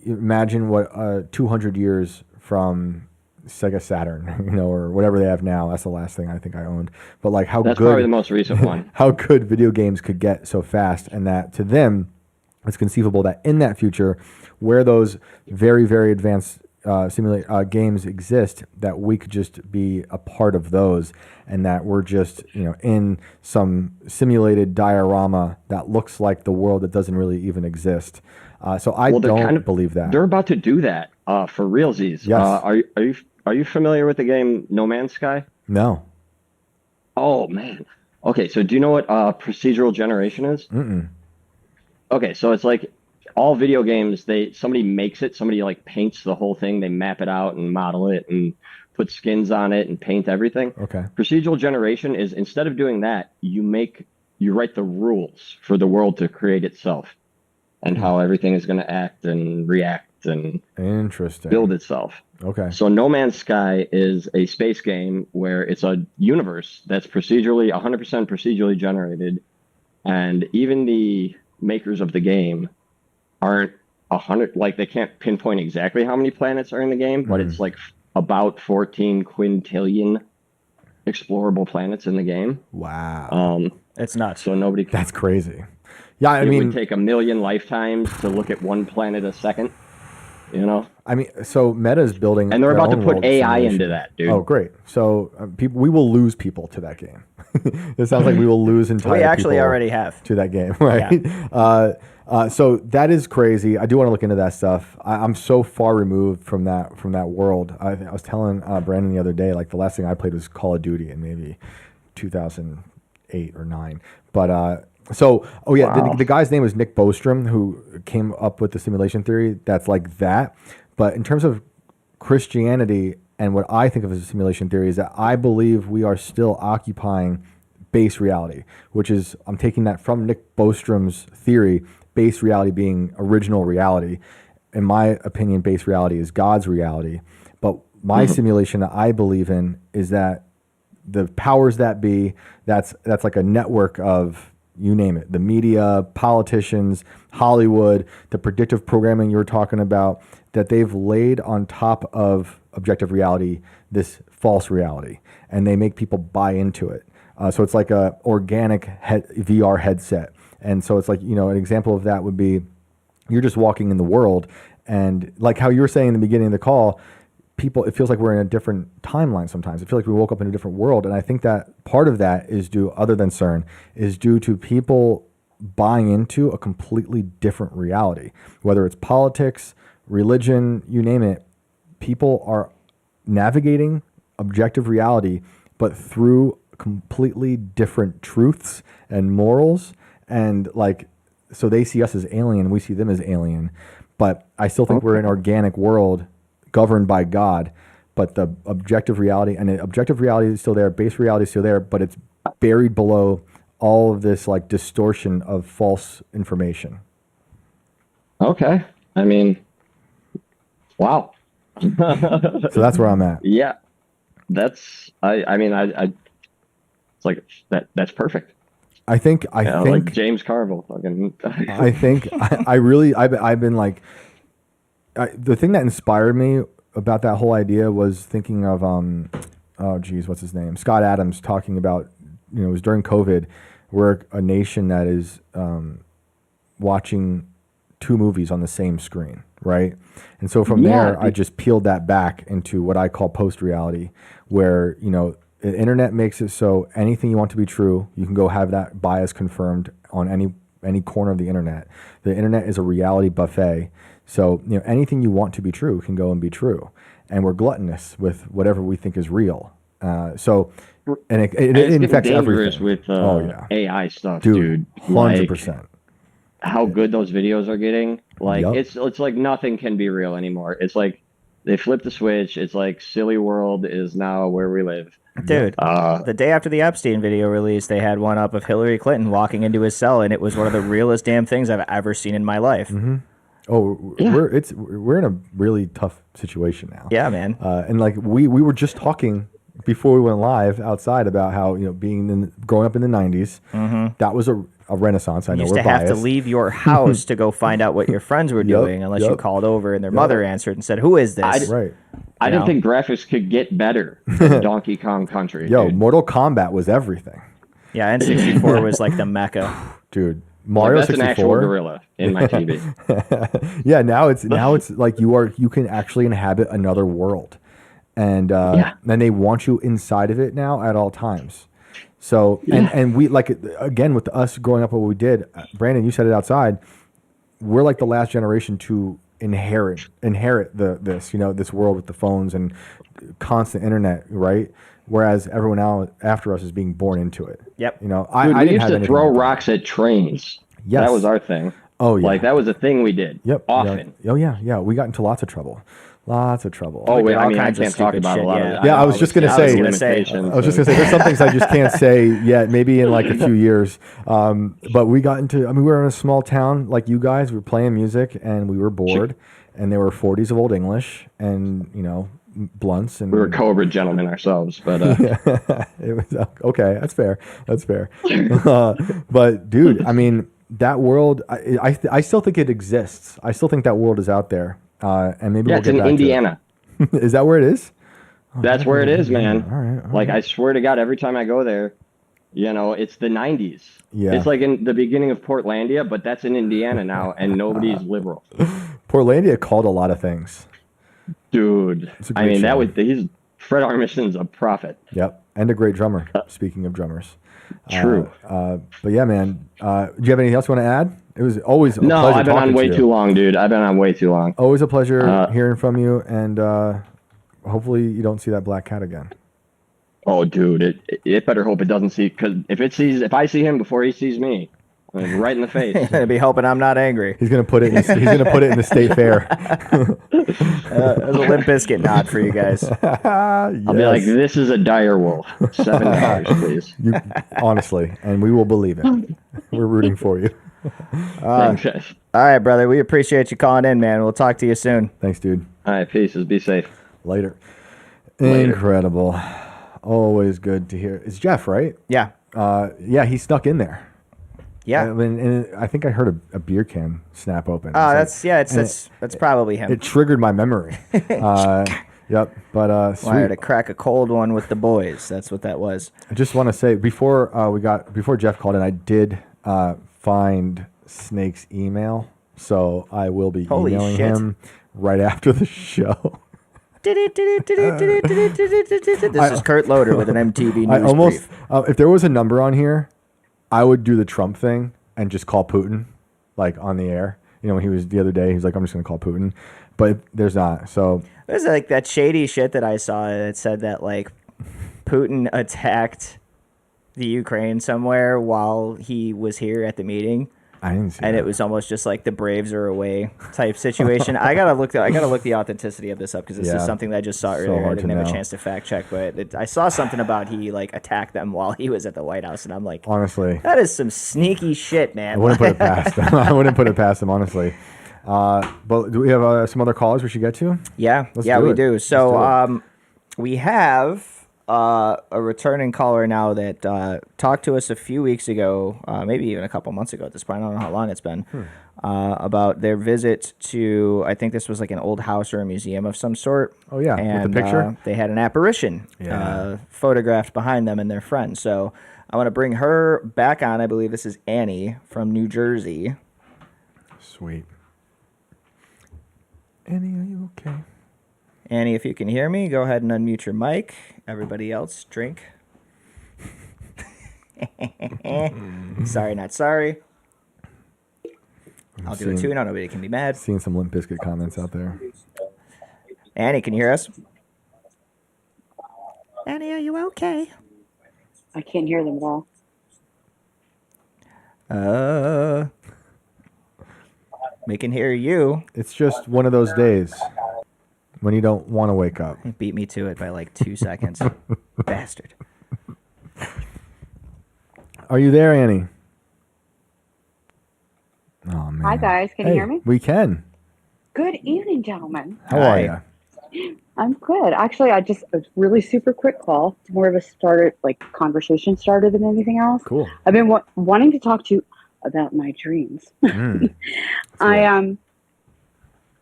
Imagine what 200 years from Sega Saturn, or whatever they have now. That's the last thing I think I owned. But like that's probably the most recent one. How good video games could get so fast, and that to them, it's conceivable that in that future, where those very very advanced games exist, that we could just be a part of those, and that we're just in some simulated diorama that looks like the world that doesn't really even exist. So I don't believe that. They're about to do that for realsies. Yes. Are you familiar with the game No Man's Sky? No. Oh man. Okay, so do you know what procedural generation is? Mm-mm. Okay, so it's like all video games. Somebody makes it. Somebody like paints the whole thing. They map it out and model it and put skins on it and paint everything. Okay. Procedural generation is, instead of doing that, you write the rules for the world to create itself. And how everything is going to act and react and build itself. Okay. So No Man's Sky is a space game where it's a universe that's 100% procedurally generated, and even the makers of the game aren't 100. Like, they can't pinpoint exactly how many planets are in the game, but it's like about 14 quintillion explorable planets in the game. Wow. It's nuts. So nobody. That's crazy. Yeah, I mean, mean, it would take 1,000,000 lifetimes to look at one planet a second. I mean, so Meta's building, and they're about to put AI into that, dude. Oh, great! So we will lose people to that game. It sounds like we will lose entire. We actually people already have to that game, right? Yeah. So that is crazy. I do want to look into that stuff. I'm so far removed from that world. I was telling Brandon the other day, like the last thing I played was Call of Duty in maybe 2000. 8 or 9. But so, oh yeah, Wow. the guy's name was Nick Bostrom, who came up with the simulation theory that's like that. But in terms of Christianity and what I think of as a simulation theory is that I believe we are still occupying base reality, which is, I'm taking that from Nick Bostrom's theory, base reality being original reality. In my opinion, base reality is God's reality. But my simulation that I believe in is that the powers that be, that's like a network of, you name it, the media, politicians, Hollywood, the predictive programming you were talking about, that they've laid on top of objective reality this false reality, and they make people buy into it. So it's like a organic VR headset. And so it's like, you know, an example of that would be you're just walking in the world, and like how you were saying in the beginning of the call, people, it feels like we're in a different timeline sometimes. I feel like we woke up in a different world. And I think that part of that is due, other than CERN, is due to people buying into a completely different reality. Whether it's politics, religion, you name it, people are navigating objective reality, but through completely different truths and morals. And like, so they see us as alien, we see them as alien. But I still think we're an organic world governed by God, but the objective reality, and the objective reality is still there, base reality is still there, but it's buried below all of this like distortion of false information. Okay. I mean, wow. So that's where I'm at. Yeah. That's, I mean, it's like, that's perfect. I think like James Carville fucking. I think I really, I've been like, the thing that inspired me about that whole idea was thinking of, oh geez, what's his name? Scott Adams talking about, you know, it was during COVID, we're a nation that is watching 2 movies on the same screen, right? And so from there, I just peeled that back into what I call post-reality, where, you know, the internet makes it so anything you want to be true, you can go have that bias confirmed on any corner of the internet. The internet is a reality buffet. So, you know, anything you want to be true can go and be true. And we're gluttonous with whatever we think is real. So, and it infects everything. With AI stuff, dude. 100%. Like, how good those videos are getting. Like, it's like nothing can be real anymore. It's like they flipped the switch. It's like silly world is now where we live. Dude, the day after the Epstein video release, they had one up of Hillary Clinton walking into his cell, and it was one of the realest damn things I've ever seen in my life. Mm-hmm. Oh, yeah. We're in a really tough situation now. Yeah, man. And like we were just talking before we went live outside about how, you know, growing up in the 90s, that was a renaissance. I know used we're to have biased. to leave your house to go find out what your friends were doing, unless you called over and their mother answered and said, "Who is this?" Right. I didn't think graphics could get better than Donkey Kong Country. Yo, dude. Mortal Kombat was everything. Yeah, N64 was like the mecca. Dude, Mario that's 64. An actual gorilla in my TV. Yeah, now it's like you can actually inhabit another world, and then they want you inside of it now at all times. So and we, like, again, with us growing up, what we did, Brandon, you said it outside. We're like the last generation to inherit this, you know, this world with the phones and constant internet, right? Whereas everyone else after us is being born into it. Yep. You know, Dude, I we used to throw rocks at trains. Yes. That was our thing. Oh yeah. Like, that was a thing we did. Yep. Often. Yeah. Oh yeah. We got into lots of trouble. Lots of trouble. Oh, wait, I mean, I kinds of can't talk stupid about shit, a lot yeah. of that. Yeah, I was just gonna say. There's some things I just can't say yet. Maybe in like a few years. But we got into. I mean, we were in a small town like you guys. We were playing music and we were bored, and there were 40s of Old English and, you know, blunts, and we were Cobra gentlemen ourselves, but it was okay. That's fair. But dude, I mean, that world. I still think it exists. I still think that world is out there. And maybe it's in Indiana. Is that where it is? That's where it is, man. All right. Like, I swear to God, every time I go there, you know, it's the 90s. Yeah. It's like in the beginning of Portlandia, but that's in Indiana now, and nobody's liberal. Portlandia called a lot of things. Dude, I mean, show. Fred Armisen's a prophet. Yep, and a great drummer. Speaking of drummers. True. But yeah, man. Do you have anything else you want to add? It was always a pleasure. No, I've been on way too long, dude. I've been on way too long. Always a pleasure hearing from you, and hopefully you don't see that black cat again. Oh, dude, it better hope it doesn't see, because if I see him before he sees me, right in the face. You're gonna be hoping I'm not angry. He's gonna put it. He's gonna put it in the state fair. There's a Limp Bizkit nod for you guys. I'll be like, this is a dire wolf. $7, please. Honestly, and we will believe it. We're rooting for you. Thanks, guys. All right, brother. We appreciate you calling in, man. We'll talk to you soon. Thanks, dude. All right, peace. Be safe. Later. Incredible. Always good to hear. It's Jeff, right? Yeah. Yeah, he snuck in there. Yeah. And I think I heard a beer can snap open. Oh, that's probably him. It triggered my memory. Yep. But sweet. Wanted to crack a cold one with the boys. That's what that was. I just want to say before Jeff called in, I did find Snake's email, so I will be emailing him right after the show. This is Kurt Loder with an MTV News brief. If there was a number on here, I would do the Trump thing and just call Putin, like on the air. You know, when he was the other day, he was like, "I'm just going to call Putin," but there's not. So there's like that shady shit that I saw that said that like Putin attacked the Ukraine somewhere while he was here at the meeting. I didn't see and that. It was almost just like the Braves are away type situation. I gotta look the authenticity of this up because this is something that I just saw earlier. I didn't have a chance to fact check, but I saw something about he like attacked them while he was at the White House, and I'm like, honestly, that is some sneaky shit, man. I wouldn't put it past him. I wouldn't put it past him, honestly. But do we have some other callers we should get to? Yeah, we do. So we have a returning caller now that talked to us a few weeks ago, maybe even a couple months ago at this point. I don't know how long it's been, about their visit to, I think this was like an old house or a museum of some sort. Oh, yeah, and, with the picture? They had an apparition photographed behind them and their friend. So I want to bring her back on. I believe this is Annie from New Jersey. Sweet. Annie, are you okay? Annie, if you can hear me, go ahead and unmute your mic. Everybody else, drink. Sorry, not sorry. I'll do it too. No, nobody can be mad. Seeing some Limp Bizkit comments out there. Annie, can you hear us? Annie, are you okay? I can't hear them at all. We can hear you. It's just one of those days when you don't want to wake up. He beat me to it by like 2 seconds. Bastard. Are you there, Annie? Oh, man. Hi, guys. Can you hear me? We can. Good evening, gentlemen. How are you? I'm good. Actually, a really super quick call. It's more of a conversation starter than anything else. Cool. I've been wanting to talk to you about my dreams. A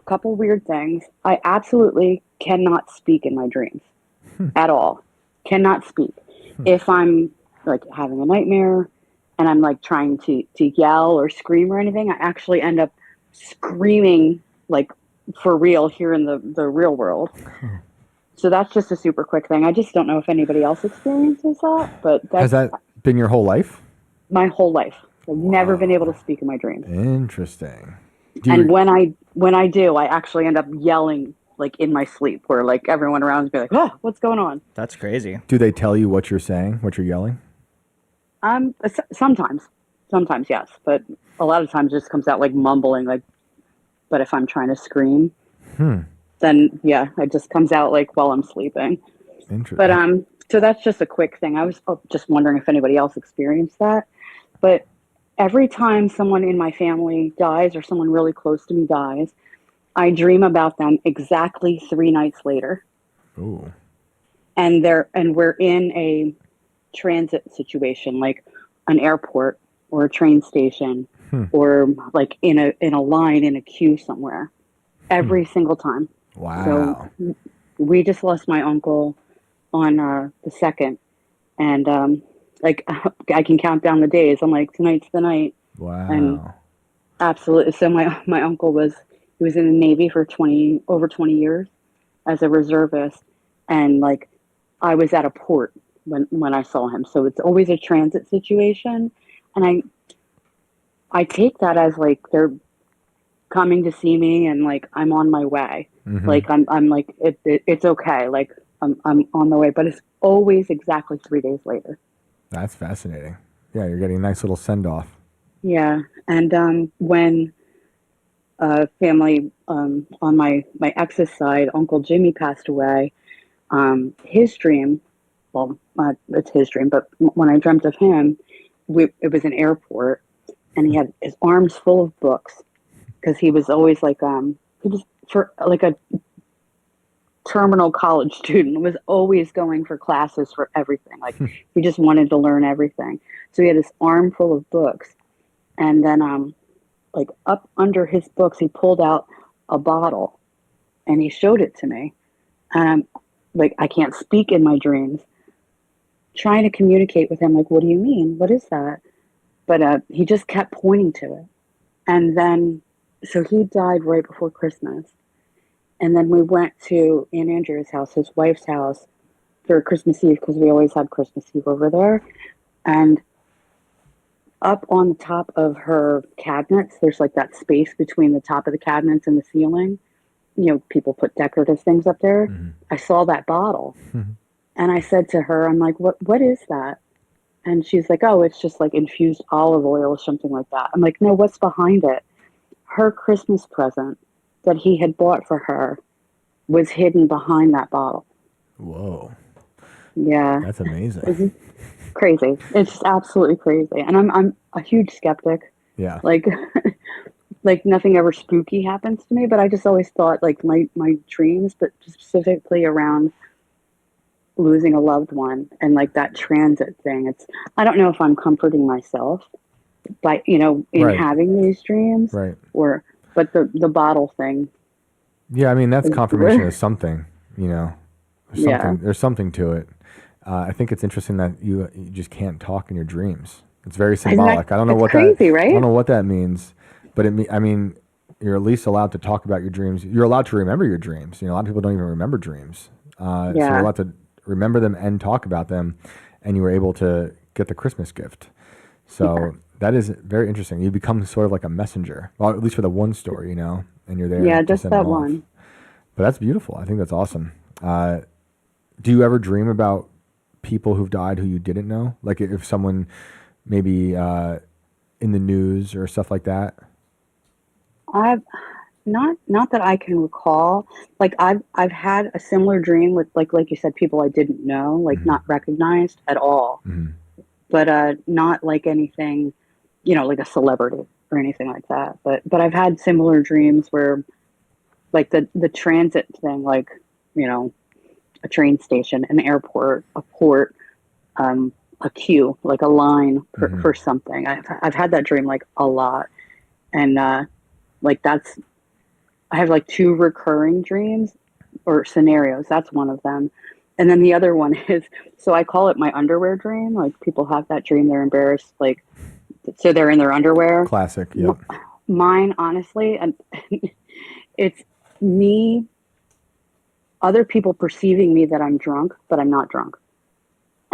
couple weird things. I absolutely cannot speak in my dreams at all. Cannot speak. If I'm like having a nightmare and I'm like trying to yell or scream or anything, I actually end up screaming like for real here in the real world. So that's just a super quick thing. I just don't know if anybody else experiences that, but has that been your whole life? My whole life. I've never been able to speak in my dreams. Interesting. And when I do, I actually end up yelling like in my sleep, where like everyone around me be like, "Oh, what's going on?" That's crazy. Do they tell you what you're saying, what you're yelling? Sometimes yes, but a lot of times it just comes out like mumbling, like. But if I'm trying to scream, then yeah, it just comes out like while I'm sleeping. Interesting. But so that's just a quick thing. I was just wondering if anybody else experienced that, but. Every time someone in my family dies or someone really close to me dies, I dream about them exactly 3 nights later. Ooh. And we're in a transit situation, like an airport or a train station or like in a line in a queue somewhere. Every single time. Wow. So we just lost my uncle on the 2nd, and like I can count down the days. I'm like, tonight's the night. Wow. And absolutely. So my uncle was in the Navy for over 20 years as a reservist, and like I was at a port when I saw him. So it's always a transit situation, and I take that as like they're coming to see me, and like I'm on my way. Like I'm like it's okay. Like I'm on the way, but it's always exactly 3 days later. That's fascinating. Yeah, you're getting a nice little send off. Yeah, and when family on my ex's side, Uncle Jimmy passed away. His dream, well, it's his dream, but when I dreamt of him, it was an airport, and he had his arms full of books because he was always like he was for like a terminal college student, was always going for classes for everything. Like he just wanted to learn everything. So he had this arm full of books, and then like up under his books, he pulled out a bottle, and he showed it to me. And like, I can't speak in my dreams, trying to communicate with him. Like, what do you mean? What is that? But he just kept pointing to it. And then, so he died right before Christmas. And then we went to Aunt Andrew's house, his wife's house, for Christmas Eve, because we always had Christmas Eve over there. And up on the top of her cabinets, there's like that space between the top of the cabinets and the ceiling. You know, people put decorative things up there. Mm-hmm. I saw that bottle. Mm-hmm. And I said to her, I'm like, what is that? And she's like, oh, it's just like infused olive oil or something like that. I'm like, no, what's behind it? Her Christmas present that he had bought for her was hidden behind that bottle. Whoa. Yeah. That's amazing. It's crazy. It's just absolutely crazy. And I'm a huge skeptic. Yeah. Like like nothing ever spooky happens to me, but I just always thought like my dreams, but specifically around losing a loved one and like that transit thing. I don't know if I'm comforting myself by, in right. having these dreams, right. But the bottle thing. Yeah. I mean, that's confirmation of something, there's something to it. I think it's interesting that you just can't talk in your dreams. It's very symbolic. I don't know what crazy, right? I don't know what that means, but I mean, you're at least allowed to talk about your dreams. You're allowed to remember your dreams. A lot of people don't even remember dreams. So you're allowed to remember them and talk about them, and you were able to get the Christmas gift. So that is very interesting. You become sort of like a messenger, well, at least for the one story, and you're there. Yeah, just that one. But that's beautiful. I think that's awesome. Do you ever dream about people who've died who you didn't know? Like if someone maybe in the news or stuff like that? I've not that I can recall. Like I've had a similar dream with like you said, people I didn't know, like mm-hmm. not recognized at all. Mm-hmm. But not like anything, like a celebrity or anything like that. But I've had similar dreams where like the transit thing, like, a train station, an airport, a port, a queue, like a line mm-hmm. for something. I've had that dream like a lot. And like I have like 2 recurring dreams or scenarios. That's one of them. And then the other one is, so I call it my underwear dream. Like people have that dream, they're embarrassed, like, so they're in their underwear. Classic, yeah. Mine, honestly, and it's me, other people perceiving me that I'm drunk, but I'm not drunk.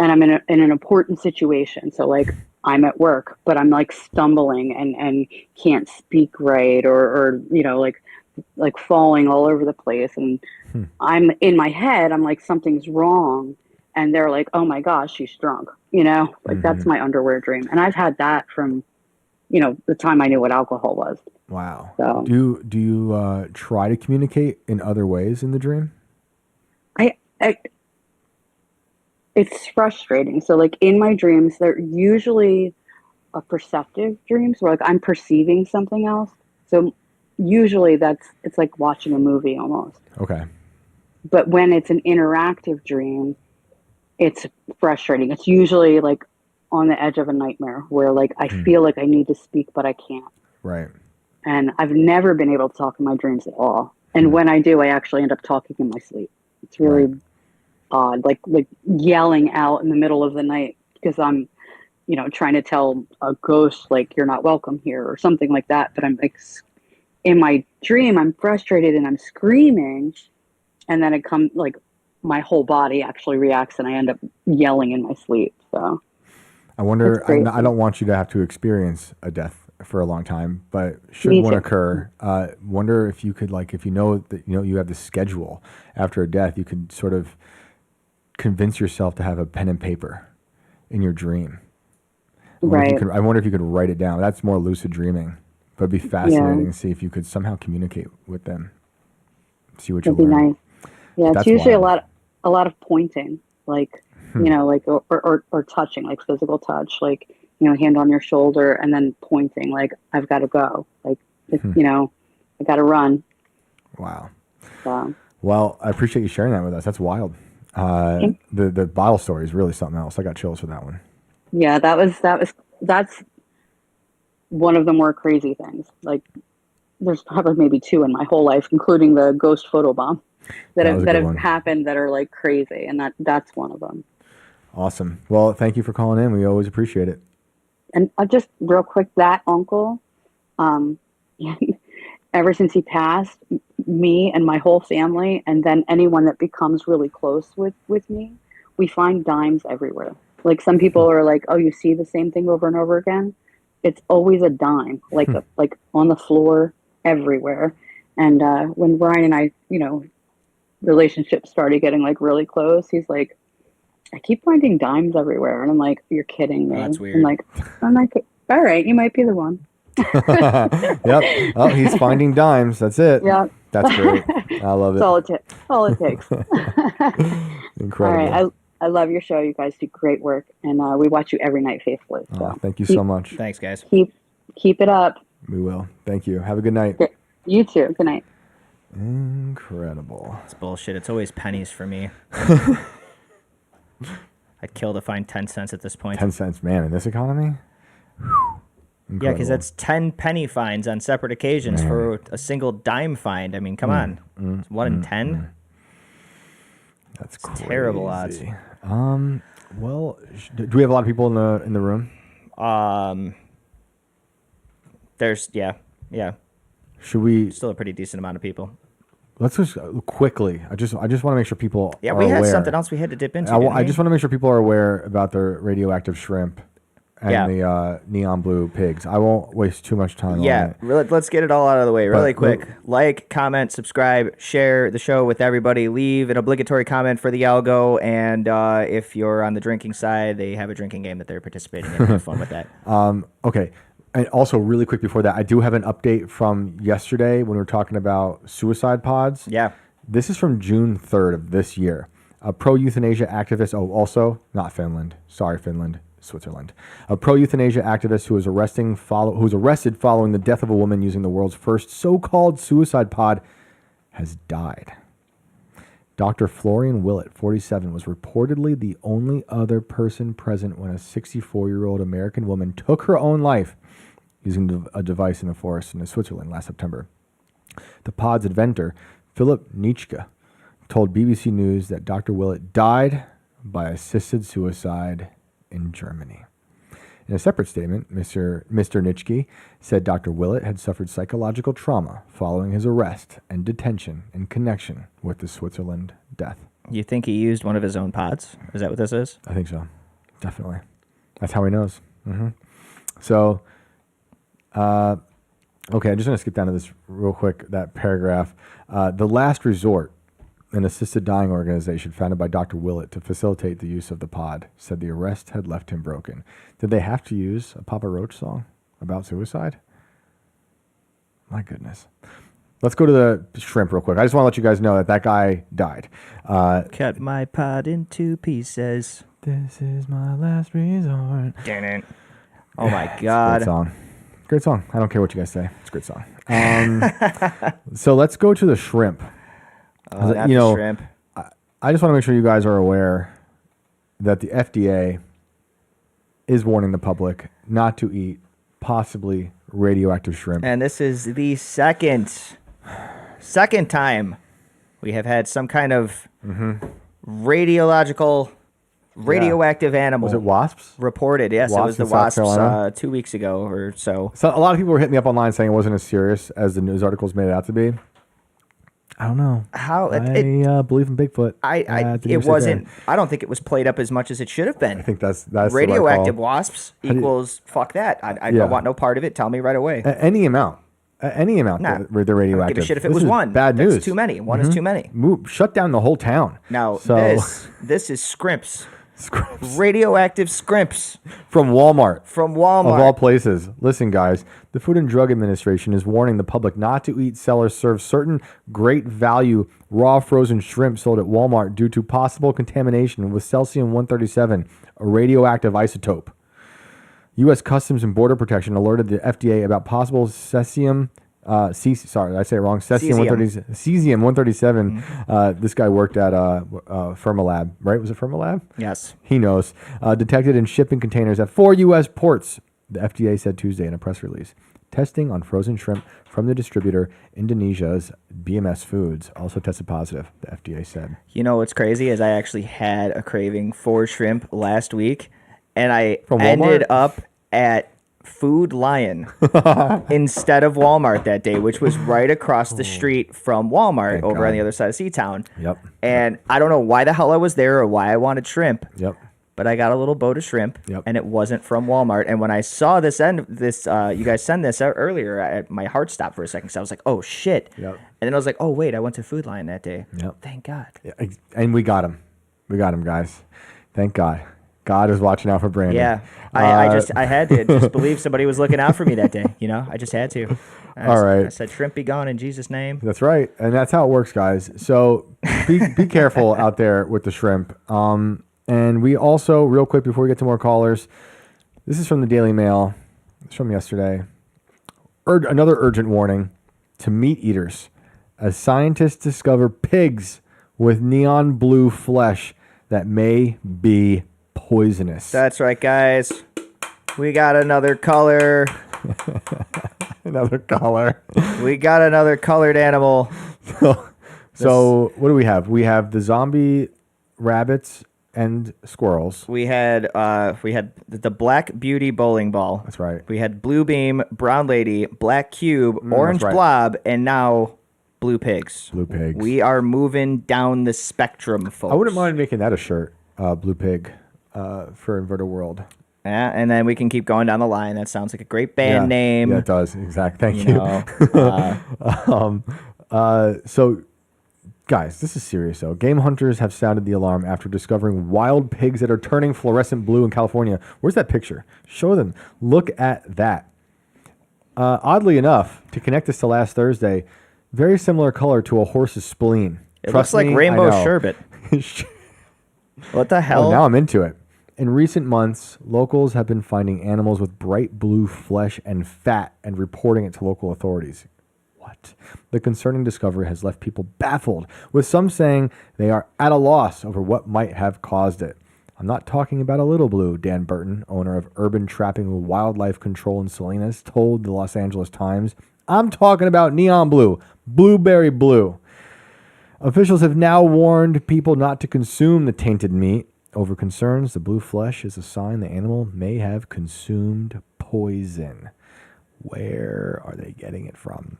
And I'm in an important situation. So like I'm at work, but I'm like stumbling and can't speak right or like falling all over the place. And I'm in my head, I'm like, something's wrong. And they're like, oh my gosh, she's drunk. Like mm-hmm. that's my underwear dream. And I've had that from, the time I knew what alcohol was. Wow. So, do you try to communicate in other ways in the dream? It's frustrating. So like in my dreams, they're usually a perceptive dreams where like I'm perceiving something else. So usually it's like watching a movie almost. Okay. But when it's an interactive dream, it's frustrating. It's usually like on the edge of a nightmare where like I feel like I need to speak, but I can't. Right. And I've never been able to talk in my dreams at all. And when I do, I actually end up talking in my sleep. It's really odd, like yelling out in the middle of the night because I'm, trying to tell a ghost like you're not welcome here or something like that. But I'm like, in my dream, I'm frustrated and I'm screaming, and then it comes like my whole body actually reacts, and I end up yelling in my sleep. So I wonder. I don't want you to have to experience a death for a long time, but should one occur, wonder if you could, like, if that you have the schedule after a death, you could sort of convince yourself to have a pen and paper in your dream. Right. I wonder if you could write it down. That's more lucid dreaming. But it'd be fascinating to see if you could somehow communicate with them. See what you learn. That'd be nice. Yeah, That's it's usually wild. a lot of pointing, like like or touching, like physical touch, like hand on your shoulder and then pointing, like I've got to go, like I got to run. Wow. So. Well, I appreciate you sharing that with us. That's wild. The bottle story is really something else. I got chills for that one. Yeah, that's one of the more crazy things. Like, there's probably maybe 2 in my whole life, including the ghost photobomb that have happened that are like crazy, and that's one of them. Awesome. Well, thank you for calling in. We always appreciate it. And just real quick, that uncle, ever since he passed, me and my whole family, and then anyone that becomes really close with me, we find dimes everywhere. Like, some people are like, "Oh, you see the same thing over and over again." It's always a dime, like like on the floor, everywhere. And when Brian and I, relationship started getting like really close, he's like, "I keep finding dimes everywhere," and I'm like, "You're kidding me." Oh, that's weird. I'm like, all right, you might be the one. Yep. Oh, he's finding dimes. That's it. Yeah. That's great. I love it. That's all it takes. Incredible. All right. I love your show. You guys do great work, and we watch you every night faithfully. So thank you so much. Thanks, guys. Keep it up. We will. Thank you. Have a good night. You too. Good night. Incredible. It's bullshit. It's always pennies for me. I'd kill to find 10 cents at this point. 10 cents, man, in this economy? Yeah, because that's 10 penny fines on separate occasions for a single dime find. I mean, come on. It's 1 in 10? That's terrible odds. Well, do we have a lot of people in the room? There's yeah. Should we Still a pretty decent amount of people. Let's just quickly. I just want to make sure people Yeah, are we had aware. something else we had to dip into. I just want to make sure people are aware about the radioactive shrimp and the neon blue pigs. I won't waste too much time on it. Let's get it all out of the way really quick. Like, comment, subscribe, share the show with everybody. Leave an obligatory comment for the algo, and if you're on the drinking side, they have a drinking game that they're participating in. Have fun with that. Okay. And also, really quick before that, I do have an update from yesterday when we were talking about suicide pods. Yeah. This is from June 3rd of this year. A pro-euthanasia activist, also, not Finland. Sorry, Finland. Switzerland. A pro-euthanasia activist who was arrested following the death of a woman using the world's first so-called suicide pod has died. Dr. Florian Willett, 47, was reportedly the only other person present when a 64-year-old American woman took her own life using a device in the forest in Switzerland last September. The pod's inventor, Philip Nitschke, told BBC News that Dr. Willett died by assisted suicide in Germany. In a separate statement, Mr. Nitschke said Dr. Willett had suffered psychological trauma following his arrest and detention in connection with the Switzerland death. You think he used one of his own pods? Is that what this is? I think so. Definitely. That's how he knows. So, okay, I'm just going to skip down to this real quick, that paragraph. The Last Resort, an assisted dying organization founded by Dr. Willett to facilitate the use of the pod, said the arrest had left him broken. Did they have to use a Papa Roach song about suicide? My goodness. Let's go to the shrimp real quick. I just want to let you guys know that guy died. Cut my pod into pieces. This is my last resort. Oh my God. Great song. Great song. I don't care what you guys say. It's a great song. So let's go to the shrimp. Shrimp. I just want to make sure you guys are aware that the FDA is warning the public not to eat possibly radioactive shrimp. And this is the second time we have had some kind of radioactive animal. Was it wasps? Reported, yes. Wasps it was the in South wasps Carolina? 2 weeks ago or so. So a lot of people were hitting me up online saying it wasn't as serious as the news articles made it out to be. I don't know. I believe in Bigfoot. It wasn't. I don't think it was played up as much as it should have been. I think that's radioactive wasps equals fuck that. I don't want no part of it. Tell me right away. Any amount. Any amount that they're radioactive. I don't give a shit if it was one. Bad news. That's too many. One is too many. Shut down the whole town. Now, this is scrimps. Radioactive scrimps. From Walmart. From Walmart. Of all places. Listen, guys, the Food and Drug Administration is warning the public not to eat, sell, or serve certain great value raw frozen shrimp sold at Walmart due to possible contamination with cesium-137, a radioactive isotope. U.S. Customs and Border Protection alerted the FDA about possible cesium. Sorry, I say it wrong. Cesium-137. This guy worked at Fermilab, right? Was it Fermilab? Yes. He knows. Detected in shipping containers at 4 U.S. ports, the FDA said Tuesday in a press release. Testing on frozen shrimp from the distributor, Indonesia's BMS Foods, also tested positive, the FDA said. You know what's crazy is I actually had a craving for shrimp last week, and I ended up at Food Lion instead of Walmart that day, which was right across the street from Walmart on the other side of Seatown. Yep. And I don't know why the hell I was there or why I wanted shrimp. Yep. But I got a little boat of shrimp, and it wasn't from Walmart. And when I saw you guys send this out earlier, my heart stopped for a second. So I was like, "Oh shit!" Yep. And then I was like, "Oh wait, I went to Food Lion that day." Yep. Thank God. Yeah, and we got him. We got him, guys. Thank God. God is watching out for Brandon. Yeah, I had to just believe somebody was looking out for me that day. You know, I just had to. All right. I said, "Shrimp be gone in Jesus' name." That's right, and that's how it works, guys. So be careful out there with the shrimp. And we also, real quick before we get to more callers, this is from the Daily Mail. It's from yesterday. Another urgent warning to meat eaters as scientists discover pigs with neon blue flesh that may be poisonous. That's right, guys. We got another color. Another color. We got another colored animal. So what do we have? We have the zombie rabbits and squirrels. We had the Black Beauty bowling ball. That's right. We had Blue Beam, Brown Lady, Black Cube, Orange Blob, and now Blue Pigs. Blue Pigs. We are moving down the spectrum, folks. I wouldn't mind making that a shirt, Blue Pig, for Inverted World. Yeah, and then we can keep going down the line. That sounds like a great band name. Yeah, it does. Exactly. Thank you. So, guys, this is serious, though. Game hunters have sounded the alarm after discovering wild pigs that are turning fluorescent blue in California. Where's that picture? Show them. Look at that. Oddly enough, to connect this to last Thursday, very similar color to a horse's spleen. It looks like rainbow sherbet. What the hell? Oh, now I'm into it. In recent months, locals have been finding animals with bright blue flesh and fat and reporting it to local authorities. What? The concerning discovery has left people baffled, with some saying they are at a loss over what might have caused it. I'm not talking about a little blue, Dan Burton, owner of Urban Trapping Wildlife Control in Salinas, told the Los Angeles Times. I'm talking about neon blue, blueberry blue. Officials have now warned people not to consume the tainted meat. Over concerns, the blue flesh is a sign the animal may have consumed poison. Where are they getting it from?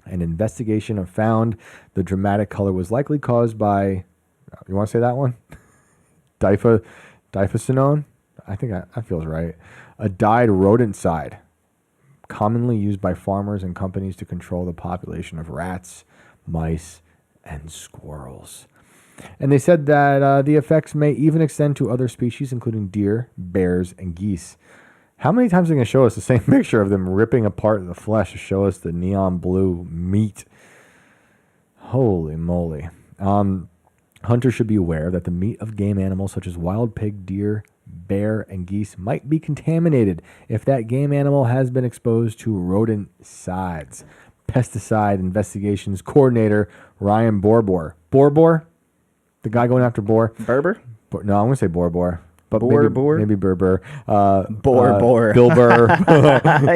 An investigation have found the dramatic color was likely caused by, you want to say that one? Diphocinone? I think that feels right. A dyed rodenticide, commonly used by farmers and companies to control the population of rats, mice, and squirrels. And they said that the effects may even extend to other species, including deer, bears, and geese. How many times are they going to show us the same picture of them ripping apart the flesh to show us the neon blue meat? Holy moly. Hunters should be aware that the meat of game animals such as wild pig, deer, bear, and geese might be contaminated if that game animal has been exposed to rodenticides. Pesticide Investigations Coordinator Ryan Borbor. Borbor? The guy going after boar? Berber? No, I'm going to say Borbor. But maybe Berber. Boar. Bill Burr.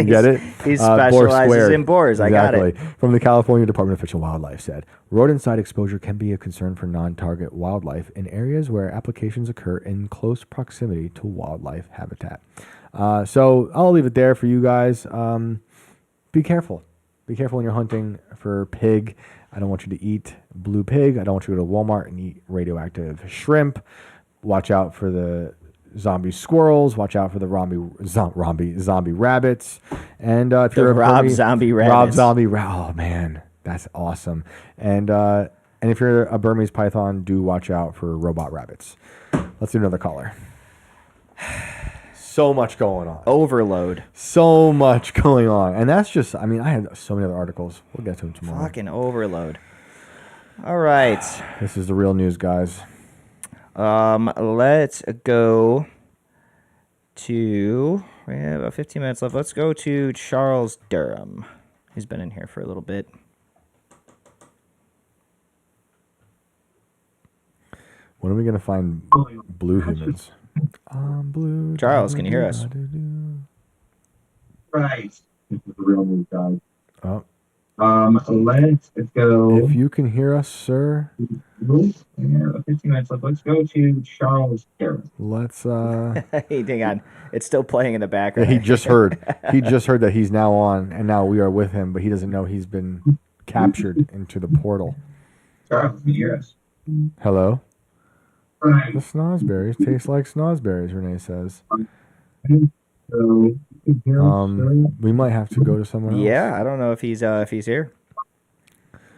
Get it? He specializes in boars. Exactly. I got it. From the California Department of Fish and Wildlife said, rodenticide exposure can be a concern for non-target wildlife in areas where applications occur in close proximity to wildlife habitat. So I'll leave it there for you guys. Be careful. Be careful when you're hunting for pig. I don't want you to eat blue pig. I don't want you to go to Walmart and eat radioactive shrimp. Watch out for the zombie squirrels. Watch out for the zombie rabbits. And if you're a Burmese, zombie rabbits. Oh man, that's awesome. And if you're a Burmese python, do watch out for robot rabbits. Let's do another caller. So much going on. Overload. So much going on. And that's just, I had so many other articles. We'll get to them tomorrow. Fucking overload. All right. This is the real news, guys. Let's go to, we have about 15 minutes left. Let's go to Charles Durham. He's been in here for a little bit. When are we going to find blue humans? Blue. Charles, can you hear us? Right. This is the real news, guys. Oh. Let's go. If you can hear us, sir. Yeah, 15 minutes left. Let's go to Charles Durham. Let's Hey, hang on. It's still playing in the background. he just heard. He just heard that he's now on, and now we are with him, but he doesn't know he's been captured into the portal. Charles, can you hear us? Hello? Right. The snozberries taste like snozberries, Renee says. So, we might have to go to someone else. Yeah, I don't know if he's here.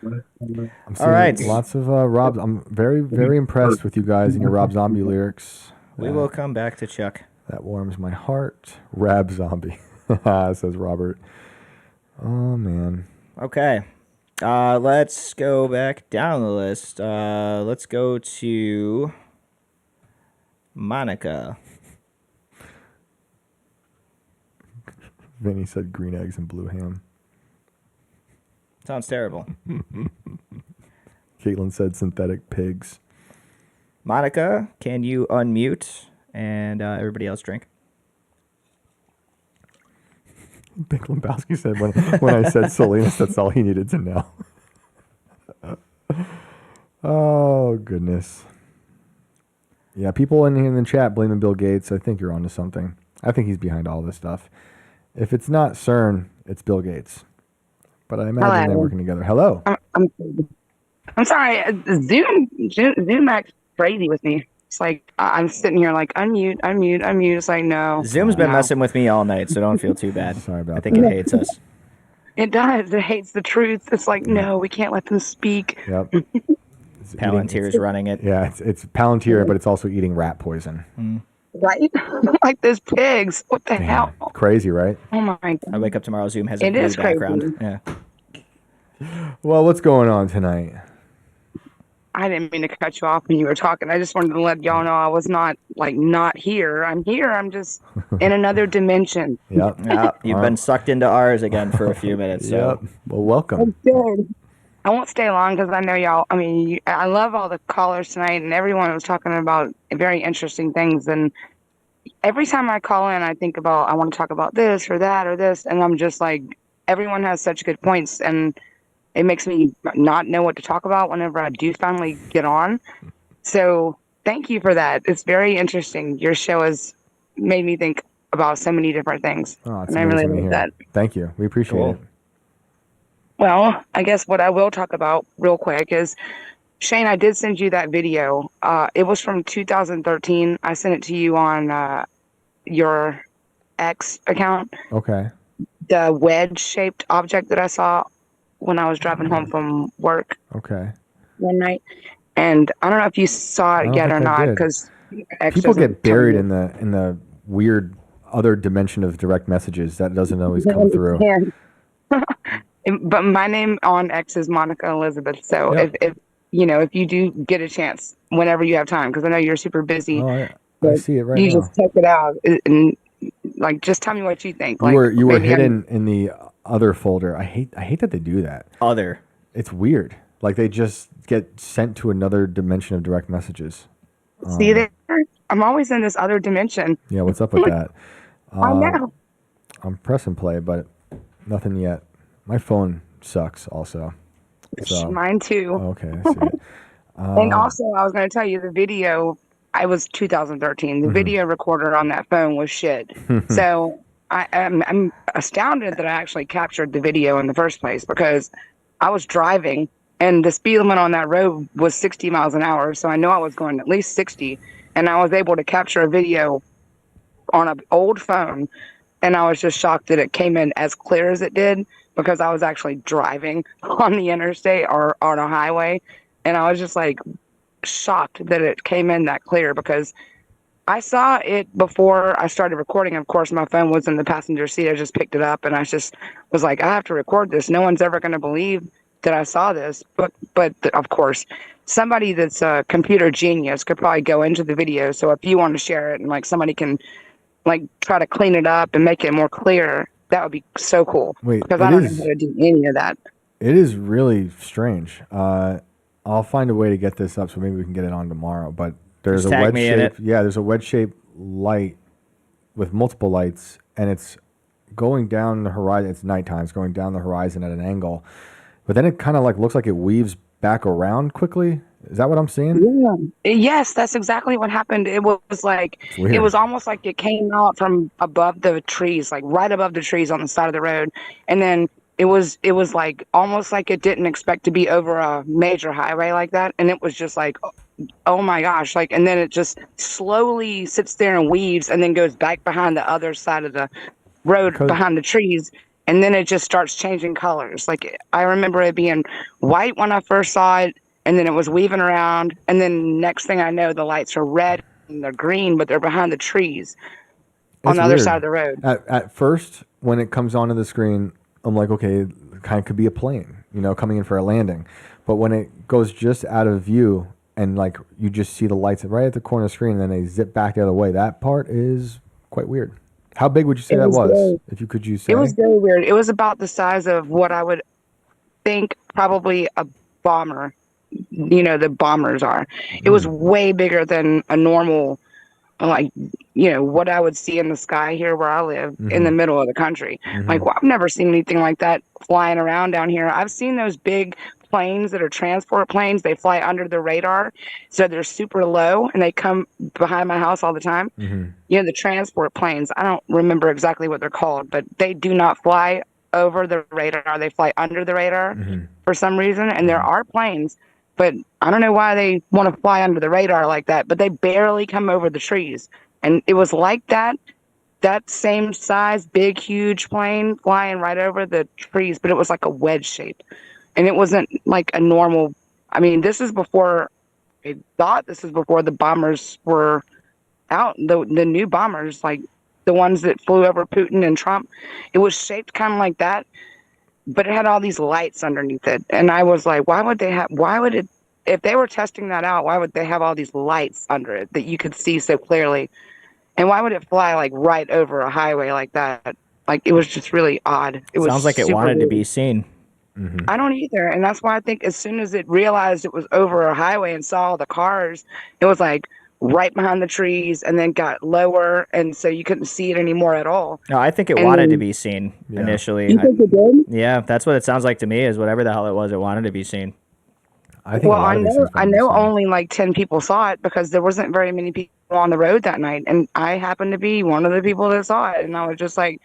I'm seeing all right. Lots of Rob. I'm very, very impressed with you guys and your Rob Zombie lyrics. We will come back to Chuck. That warms my heart. Rab Zombie, says Robert. Oh, man. Okay. Let's go back down the list. Let's go to Monica. Vinny said green eggs and blue ham. Sounds terrible. Caitlin said synthetic pigs. Monica, can you unmute and everybody else drink? Big Lebowski said when I said Salinas, that's all he needed to know. Oh, goodness. Yeah, people in the chat blaming Bill Gates. I think you're onto something. I think he's behind all this stuff. If it's not CERN, it's Bill Gates. But I imagine they're working together. Hello. I'm sorry. Zoom acts crazy with me. It's like I'm sitting here like unmute. It's like no. Zoom's been messing with me all night, so don't feel too bad. Sorry about that. I think it hates us. It does. It hates the truth. It's like no, we can't let them speak. Yep. Palantir's running it. Yeah, it's Palantir, but it's also eating rat poison. Right? Like those pigs. What the hell? Crazy, right? Oh my God. I wake up tomorrow, Zoom has a It blue is crazy. background. Yeah. Well, what's going on tonight? I didn't mean to cut you off when you were talking. I just wanted to let y'all know I was not here. I'm here. I'm just in another dimension. Yep. Yeah, you've been sucked into ours again for a few minutes. So. Yep. Well, welcome. Good. I won't stay long because I know y'all. I mean, I love all the callers tonight, and everyone was talking about very interesting things. And every time I call in, I think about I want to talk about this or that or this, and I'm just like, everyone has such good points, and it makes me not know what to talk about whenever I do finally get on. So thank you for that. It's very interesting. Your show has made me think about so many different things, and I really like that. Thank you. We appreciate it. Well, I guess what I will talk about real quick is, Shane, I did send you that video. It was from 2013. I sent it to you on your X account. Okay. The wedge-shaped object that I saw when I was driving home from work. Okay. One night. And I don't know if you saw it yet or not, because people get buried in the weird other dimension of direct messages that doesn't always come through. But my name on X is Monica Elizabeth. So if you do get a chance whenever you have time, because I know you're super busy. Oh, I see it right now. You just check it out and like just tell me what you think. You were hidden in the other folder. I hate that they do that. Other. It's weird. Like they just get sent to another dimension of direct messages. See there? I'm always in this other dimension. Yeah, what's up with that? I know. I'm pressing play, but nothing yet. My phone sucks also. So. Mine too. Okay, I see it. And also, I was going to tell you the video. I was 2013. The video recorder on that phone was shit. So I'm astounded that I actually captured the video in the first place, because I was driving and the speed limit on that road was 60 miles an hour. So I know I was going at least 60. and I was able to capture a video on an old phone, and I was just shocked that it came in as clear as it did because I was actually driving on the interstate or on a highway, and I was just like shocked that it came in that clear because I saw it before I started recording. Of course, my phone was in the passenger seat. I just picked it up, and I just was like, I have to record this. No one's ever going to believe that I saw this. But of course, somebody that's a computer genius could probably go into the video. So if you want to share it and like somebody can like try to clean it up and make it more clear, that would be so cool. Wait, because I don't know how to do any of that. It is really strange. I'll find a way to get this up so maybe we can get it on tomorrow. But there's Just a tag me in it. there's a wedge-shaped light with multiple lights, and it's going down the horizon. It's nighttime. It's going down the horizon at an angle, but then it kind of like looks like it weaves back around quickly. Is that what I'm seeing? Yeah. Yes, that's exactly what happened. It was like it was almost like it came out from above the trees, like right above the trees on the side of the road, and then it was like almost like it didn't expect to be over a major highway like that, and it was just like, oh my gosh, like, and then it just slowly sits there and weaves and then goes back behind the other side of the road behind the trees, and then it just starts changing colors. Like I remember it being white when I first saw it, and then it was weaving around, and then next thing I know, the lights are red and they're green, but they're behind the trees on the other side of the road. At first, when it comes onto the screen, I'm like, okay, it kind of could be a plane, coming in for a landing. But when it goes just out of view and like you just see the lights right at the corner of the screen and then they zip back the other way, that part is quite weird. How big would you say that was? If you could say. It was very weird. It was about the size of what I would think probably a bomber. The bombers are. It was way bigger than a normal, like, what I would see in the sky here where I live in the middle of the country. Like, I've never seen anything like that flying around down here. I've seen those big planes that are transport planes. They fly under the radar, so they're super low, and they come behind my house all the time. The transport planes, I don't remember exactly what they're called, but they do not fly over the radar. They fly under the radar for some reason, and there are planes, but I don't know why they want to fly under the radar like that, but they barely come over the trees. And it was like that same size, big, huge plane flying right over the trees, but it was like a wedge shape. And it wasn't like a normal, this is before the bombers were out, the new bombers, like the ones that flew over Putin and Trump. It was shaped kind of like that, but it had all these lights underneath it. And I was like, if they were testing that out, why would they have all these lights under it that you could see so clearly? And why would it fly like right over a highway like that? Like, it was just really odd. Sounds like it wanted to be seen. I don't either. And that's why I think as soon as it realized it was over a highway and saw all the cars, it was like right behind the trees and then got lower. And so you couldn't see it anymore at all. No, I think it wanted to be seen initially. You think it did? Yeah, that's what it sounds like to me, is whatever the hell it was, it wanted to be seen. I know only like 10 people saw it because there wasn't very many people on the road that night. And I happened to be one of the people that saw it. And I was just like,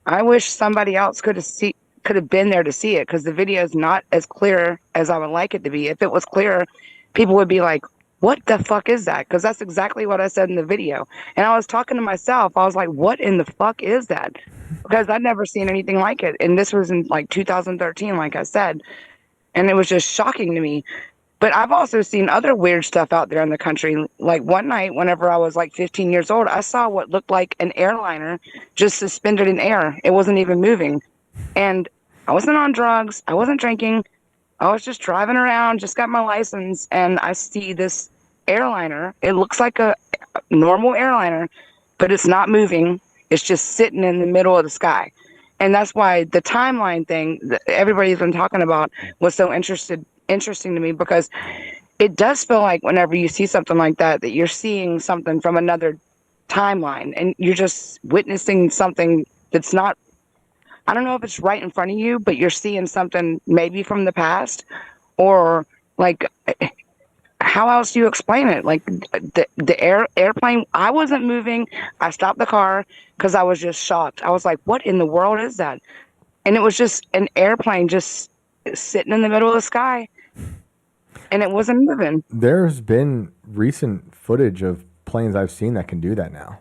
I wish somebody else could have been there to see it, because the video is not as clear as I would like it to be. If it was clear, people would be like, what the fuck is that? Because that's exactly what I said in the video. And I was talking to myself. I was like, what in the fuck is that? Because I'd never seen anything like it. And this was in like 2013, like I said. And it was just shocking to me. But I've also seen other weird stuff out there in the country. Like one night, whenever I was like 15 years old, I saw what looked like an airliner just suspended in air. It wasn't even moving. And I wasn't on drugs. I wasn't drinking. I was just driving around, just got my license, and I see this airliner. It looks like a normal airliner, but it's not moving. It's just sitting in the middle of the sky. And that's why the timeline thing that everybody's been talking about was so interesting to me, because it does feel like whenever you see something like that you're seeing something from another timeline, and you're just witnessing something that's not, I don't know if it's right in front of you, but you're seeing something maybe from the past, or like, how else do you explain it? Like the airplane, I wasn't moving. I stopped the car because I was just shocked. I was like, what in the world is that? And it was just an airplane just sitting in the middle of the sky, and it wasn't moving. There's been recent footage of planes I've seen that can do that now.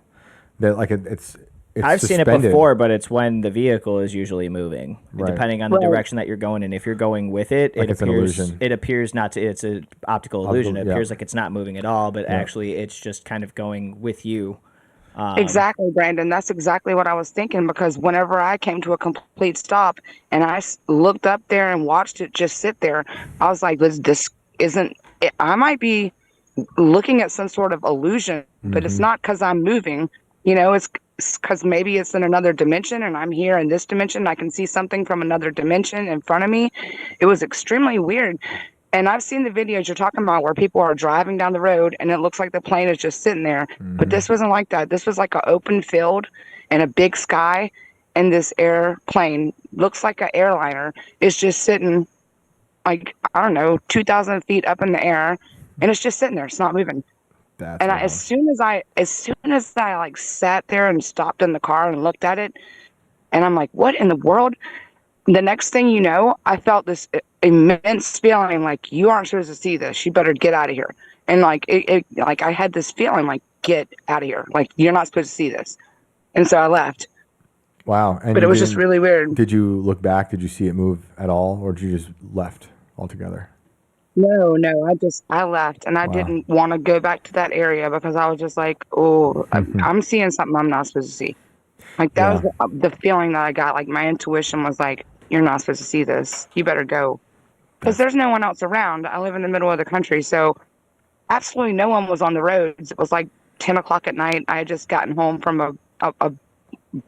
That like it's I've seen it suspended. before, but it's when the vehicle is usually moving, Right. depending on the direction that you're going in. If you're going with it, Like it's an illusion. it appears not to. It's an optical illusion. It yeah. appears like it's not moving at all, but actually, it's just kind of going with you. Exactly, Brandon. That's exactly what I was thinking, because whenever I came to a complete stop and I looked up there and watched it just sit there, I was like, this isn't. I might be looking at some sort of illusion, but it's not because I'm moving. You know, it's because maybe it's in another dimension and I'm here in this dimension. I can see something from another dimension in front of me. It was extremely weird. And I've seen the videos you're talking about where people are driving down the road and it looks like the plane is just sitting there. But this wasn't like that. This was like an open field and a big sky, and this airplane looks like an airliner is just sitting like, I don't know, 2,000 feet up in the air, and it's just sitting there. It's not moving. And as soon as I like sat there and stopped in the car and looked at it, and I'm like, what in the world? The next thing you know, I felt this immense feeling like, you aren't supposed to see this. You better get out of here. And like like I had this feeling like, get out of here. Like, you're not supposed to see this. And so I left. Wow. But it was just really weird. Did you look back? Did you see it move at all, or did you just left altogether? No, I left, and I didn't want to go back to that area because I was just like, oh, I'm seeing something I'm not supposed to see. Like, that was the feeling that I got. Like, my intuition was like, you're not supposed to see this. You better go. Because there's no one else around. I live in the middle of the country, so absolutely no one was on the roads. It was like 10 o'clock at night. I had just gotten home from a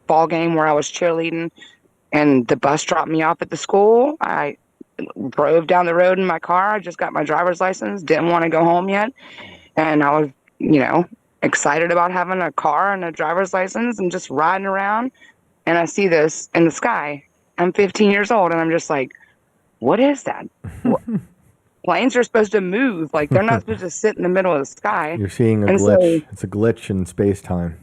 ball game where I was cheerleading, and the bus dropped me off at the school. I drove down the road in my car. I just got my driver's license, didn't want to go home yet. And I was, excited about having a car and a driver's license and just riding around. And I see this in the sky. I'm 15 years old, and I'm just like, what is that? Planes are supposed to move. Like, they're not supposed to sit in the middle of the sky. You're seeing a glitch. It's a glitch in space-time.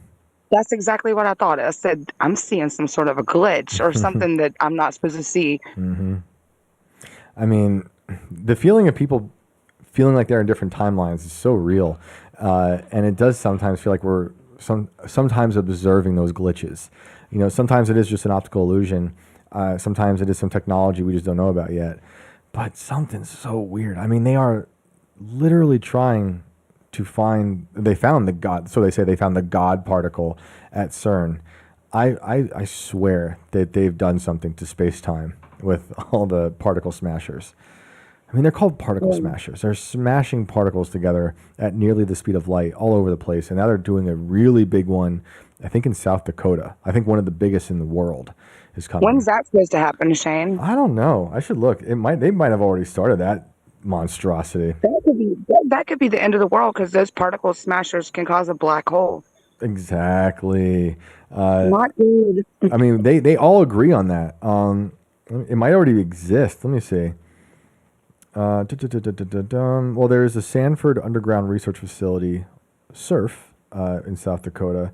That's exactly what I thought. I said, I'm seeing some sort of a glitch or something that I'm not supposed to see. I mean, the feeling of people feeling like they're in different timelines is so real. And it does sometimes feel like we're sometimes observing those glitches. Sometimes it is just an optical illusion. Sometimes it is some technology we just don't know about yet. But something's so weird. I mean, they are literally trying to they found the God. So they say they found the God particle at CERN. I swear that they've done something to space-time with all the particle smashers. I mean, they're called particle smashers. They're smashing particles together at nearly the speed of light all over the place. And now they're doing a really big one, I think in South Dakota. I think one of the biggest in the world is coming. When's that supposed to happen, Shane? I don't know. I should look. They might have already started that monstrosity. That could be the end of the world, because those particle smashers can cause a black hole. Exactly. Not good. I mean, they all agree on that. It might already exist. Let me see. Well, there is a Sanford Underground Research Facility, SURF, in South Dakota,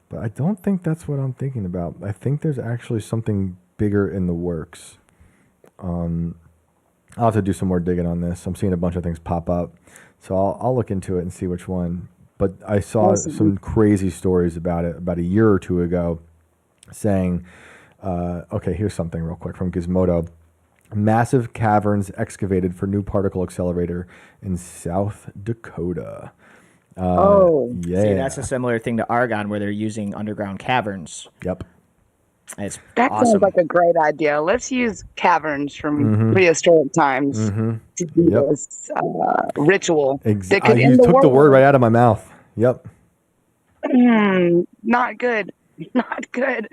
but I don't think that's what I'm thinking about. I think there's actually something bigger in the works. I'll have to do some more digging on this. I'm seeing a bunch of things pop up, so I'll look into it and see which one. But I saw some crazy stories about it about a year or two ago, saying, okay, here's something real quick from Gizmodo. Massive caverns excavated for new particle accelerator in South Dakota. Yeah. See, that's a similar thing to Argon, where they're using underground caverns. Yep. It's that awesome. Sounds like a great idea. Let's use caverns from prehistoric times to do this You ritual. took the word right out of my mouth. Yep. Not good. Not good.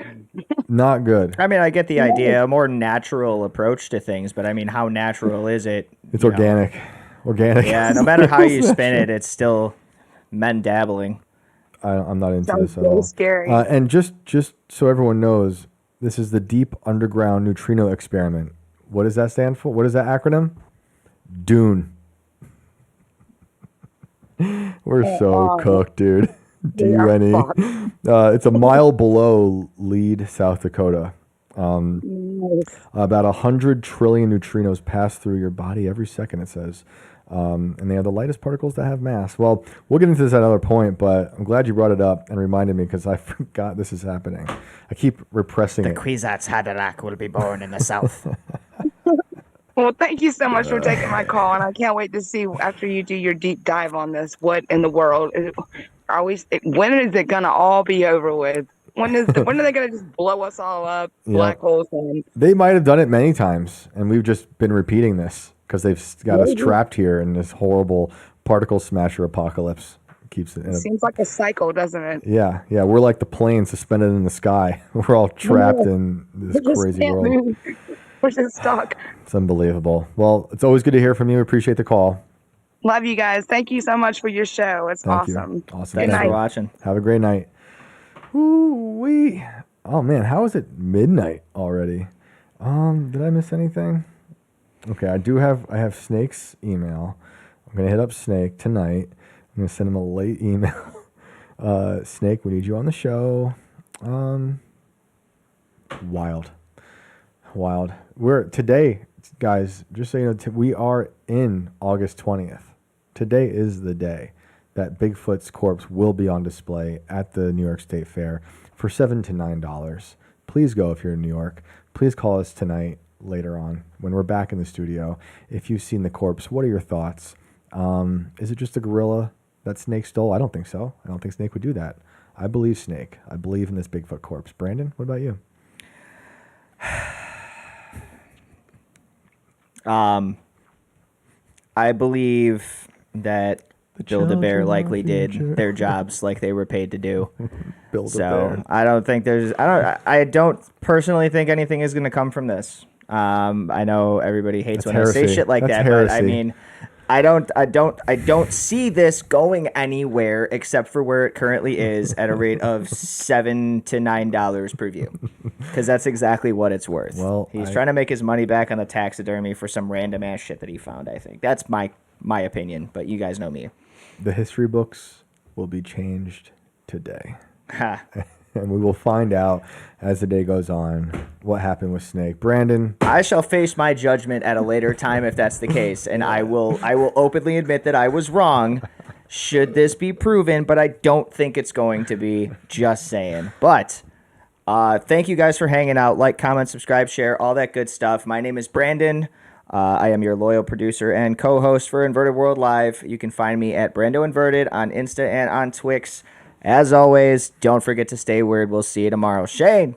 Not good. I mean, I get the idea, a more natural approach to things, but I mean, how natural is it? It's organic. Organic. Yeah, no matter how you spin it, it's still men dabbling. I'm not into Sounds this at all. scary. And just so everyone knows, this is the Deep Underground Neutrino Experiment. What does that stand for? What is that acronym? DUNE. We're so cooked, dude. DUNE. It's a mile below Lead, South Dakota. About 100 trillion neutrinos pass through your body every second, it says. And they are the lightest particles that have mass. Well, we'll get into this at another point, but I'm glad you brought it up and reminded me because I forgot this is happening. I keep repressing it. The Kwisatz Haderach will be born in the south. Well, thank you so much for taking my call, and I can't wait to see after you do your deep dive on this. What in the world when is it gonna all be over with? When are they gonna just blow us all up? Black holes. They might have done it many times, and we've just been repeating this because they've got us trapped here in this horrible particle smasher apocalypse. Keeps it. Seems like a cycle, doesn't it? Yeah. We're like the plane suspended in the sky. We're all trapped in this crazy world. We're just stuck. It's unbelievable. Well, it's always good to hear from you. Appreciate the call. Love you guys. Thank you so much for your show. It's awesome. Awesome. Thanks for watching. Have a great night. Ooh-wee. Oh man, how is it midnight already? Did I miss anything? Okay, I have Snake's email. I'm gonna hit up Snake tonight. I'm gonna send him a late email. Snake, we need you on the show. Wild. We're today, guys. Just so you know, we are in August 20th. Today is the day that Bigfoot's corpse will be on display at the New York State Fair for $7 to $9. Please go if you're in New York. Please call us tonight later on when we're back in the studio. If you've seen the corpse, what are your thoughts? Is it just a gorilla that Snake stole? I don't think so. I don't think Snake would do that. I believe Snake. I believe in this Bigfoot corpse. Brandon, what about you? I believe that Build-A-Bear likely did their jobs like they were paid to do. So I don't think I don't personally think anything is going to come from this. I know everybody hates when I say shit like that, but I mean, I don't see this going anywhere except for where it currently is at a rate of $7 to $9 per view, because that's exactly what it's worth. Well, he's trying to make his money back on the taxidermy for some random ass shit that he found. I think that's my opinion, but you guys know me. The history books will be changed today. Ha. And we will find out as the day goes on what happened with Snake. Brandon, I shall face my judgment at a later time if that's the case, and I will openly admit that I was wrong should this be proven, but I don't think it's going to be. Just saying. But thank you guys for hanging out. Like, comment, subscribe, share, all that good stuff. My name is Brandon. I am your loyal producer and co-host for Inverted World Live. You can find me at Brando Inverted on Insta and on Twix. As always, don't forget to stay weird. We'll see you tomorrow. Shane.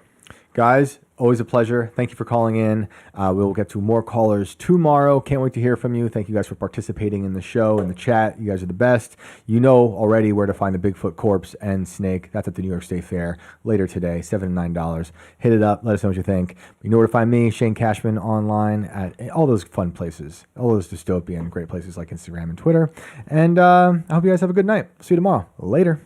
Guys, always a pleasure. Thank you for calling in. We will get to more callers tomorrow. Can't wait to hear from you. Thank you guys for participating in the show, in the chat. You guys are the best. You know already where to find the Bigfoot corpse and Snake. That's at the New York State Fair later today, $7 to $9. Hit it up. Let us know what you think. You know where to find me, Shane Cashman, online at all those fun places, all those dystopian great places like Instagram and Twitter. And I hope you guys have a good night. See you tomorrow. Later.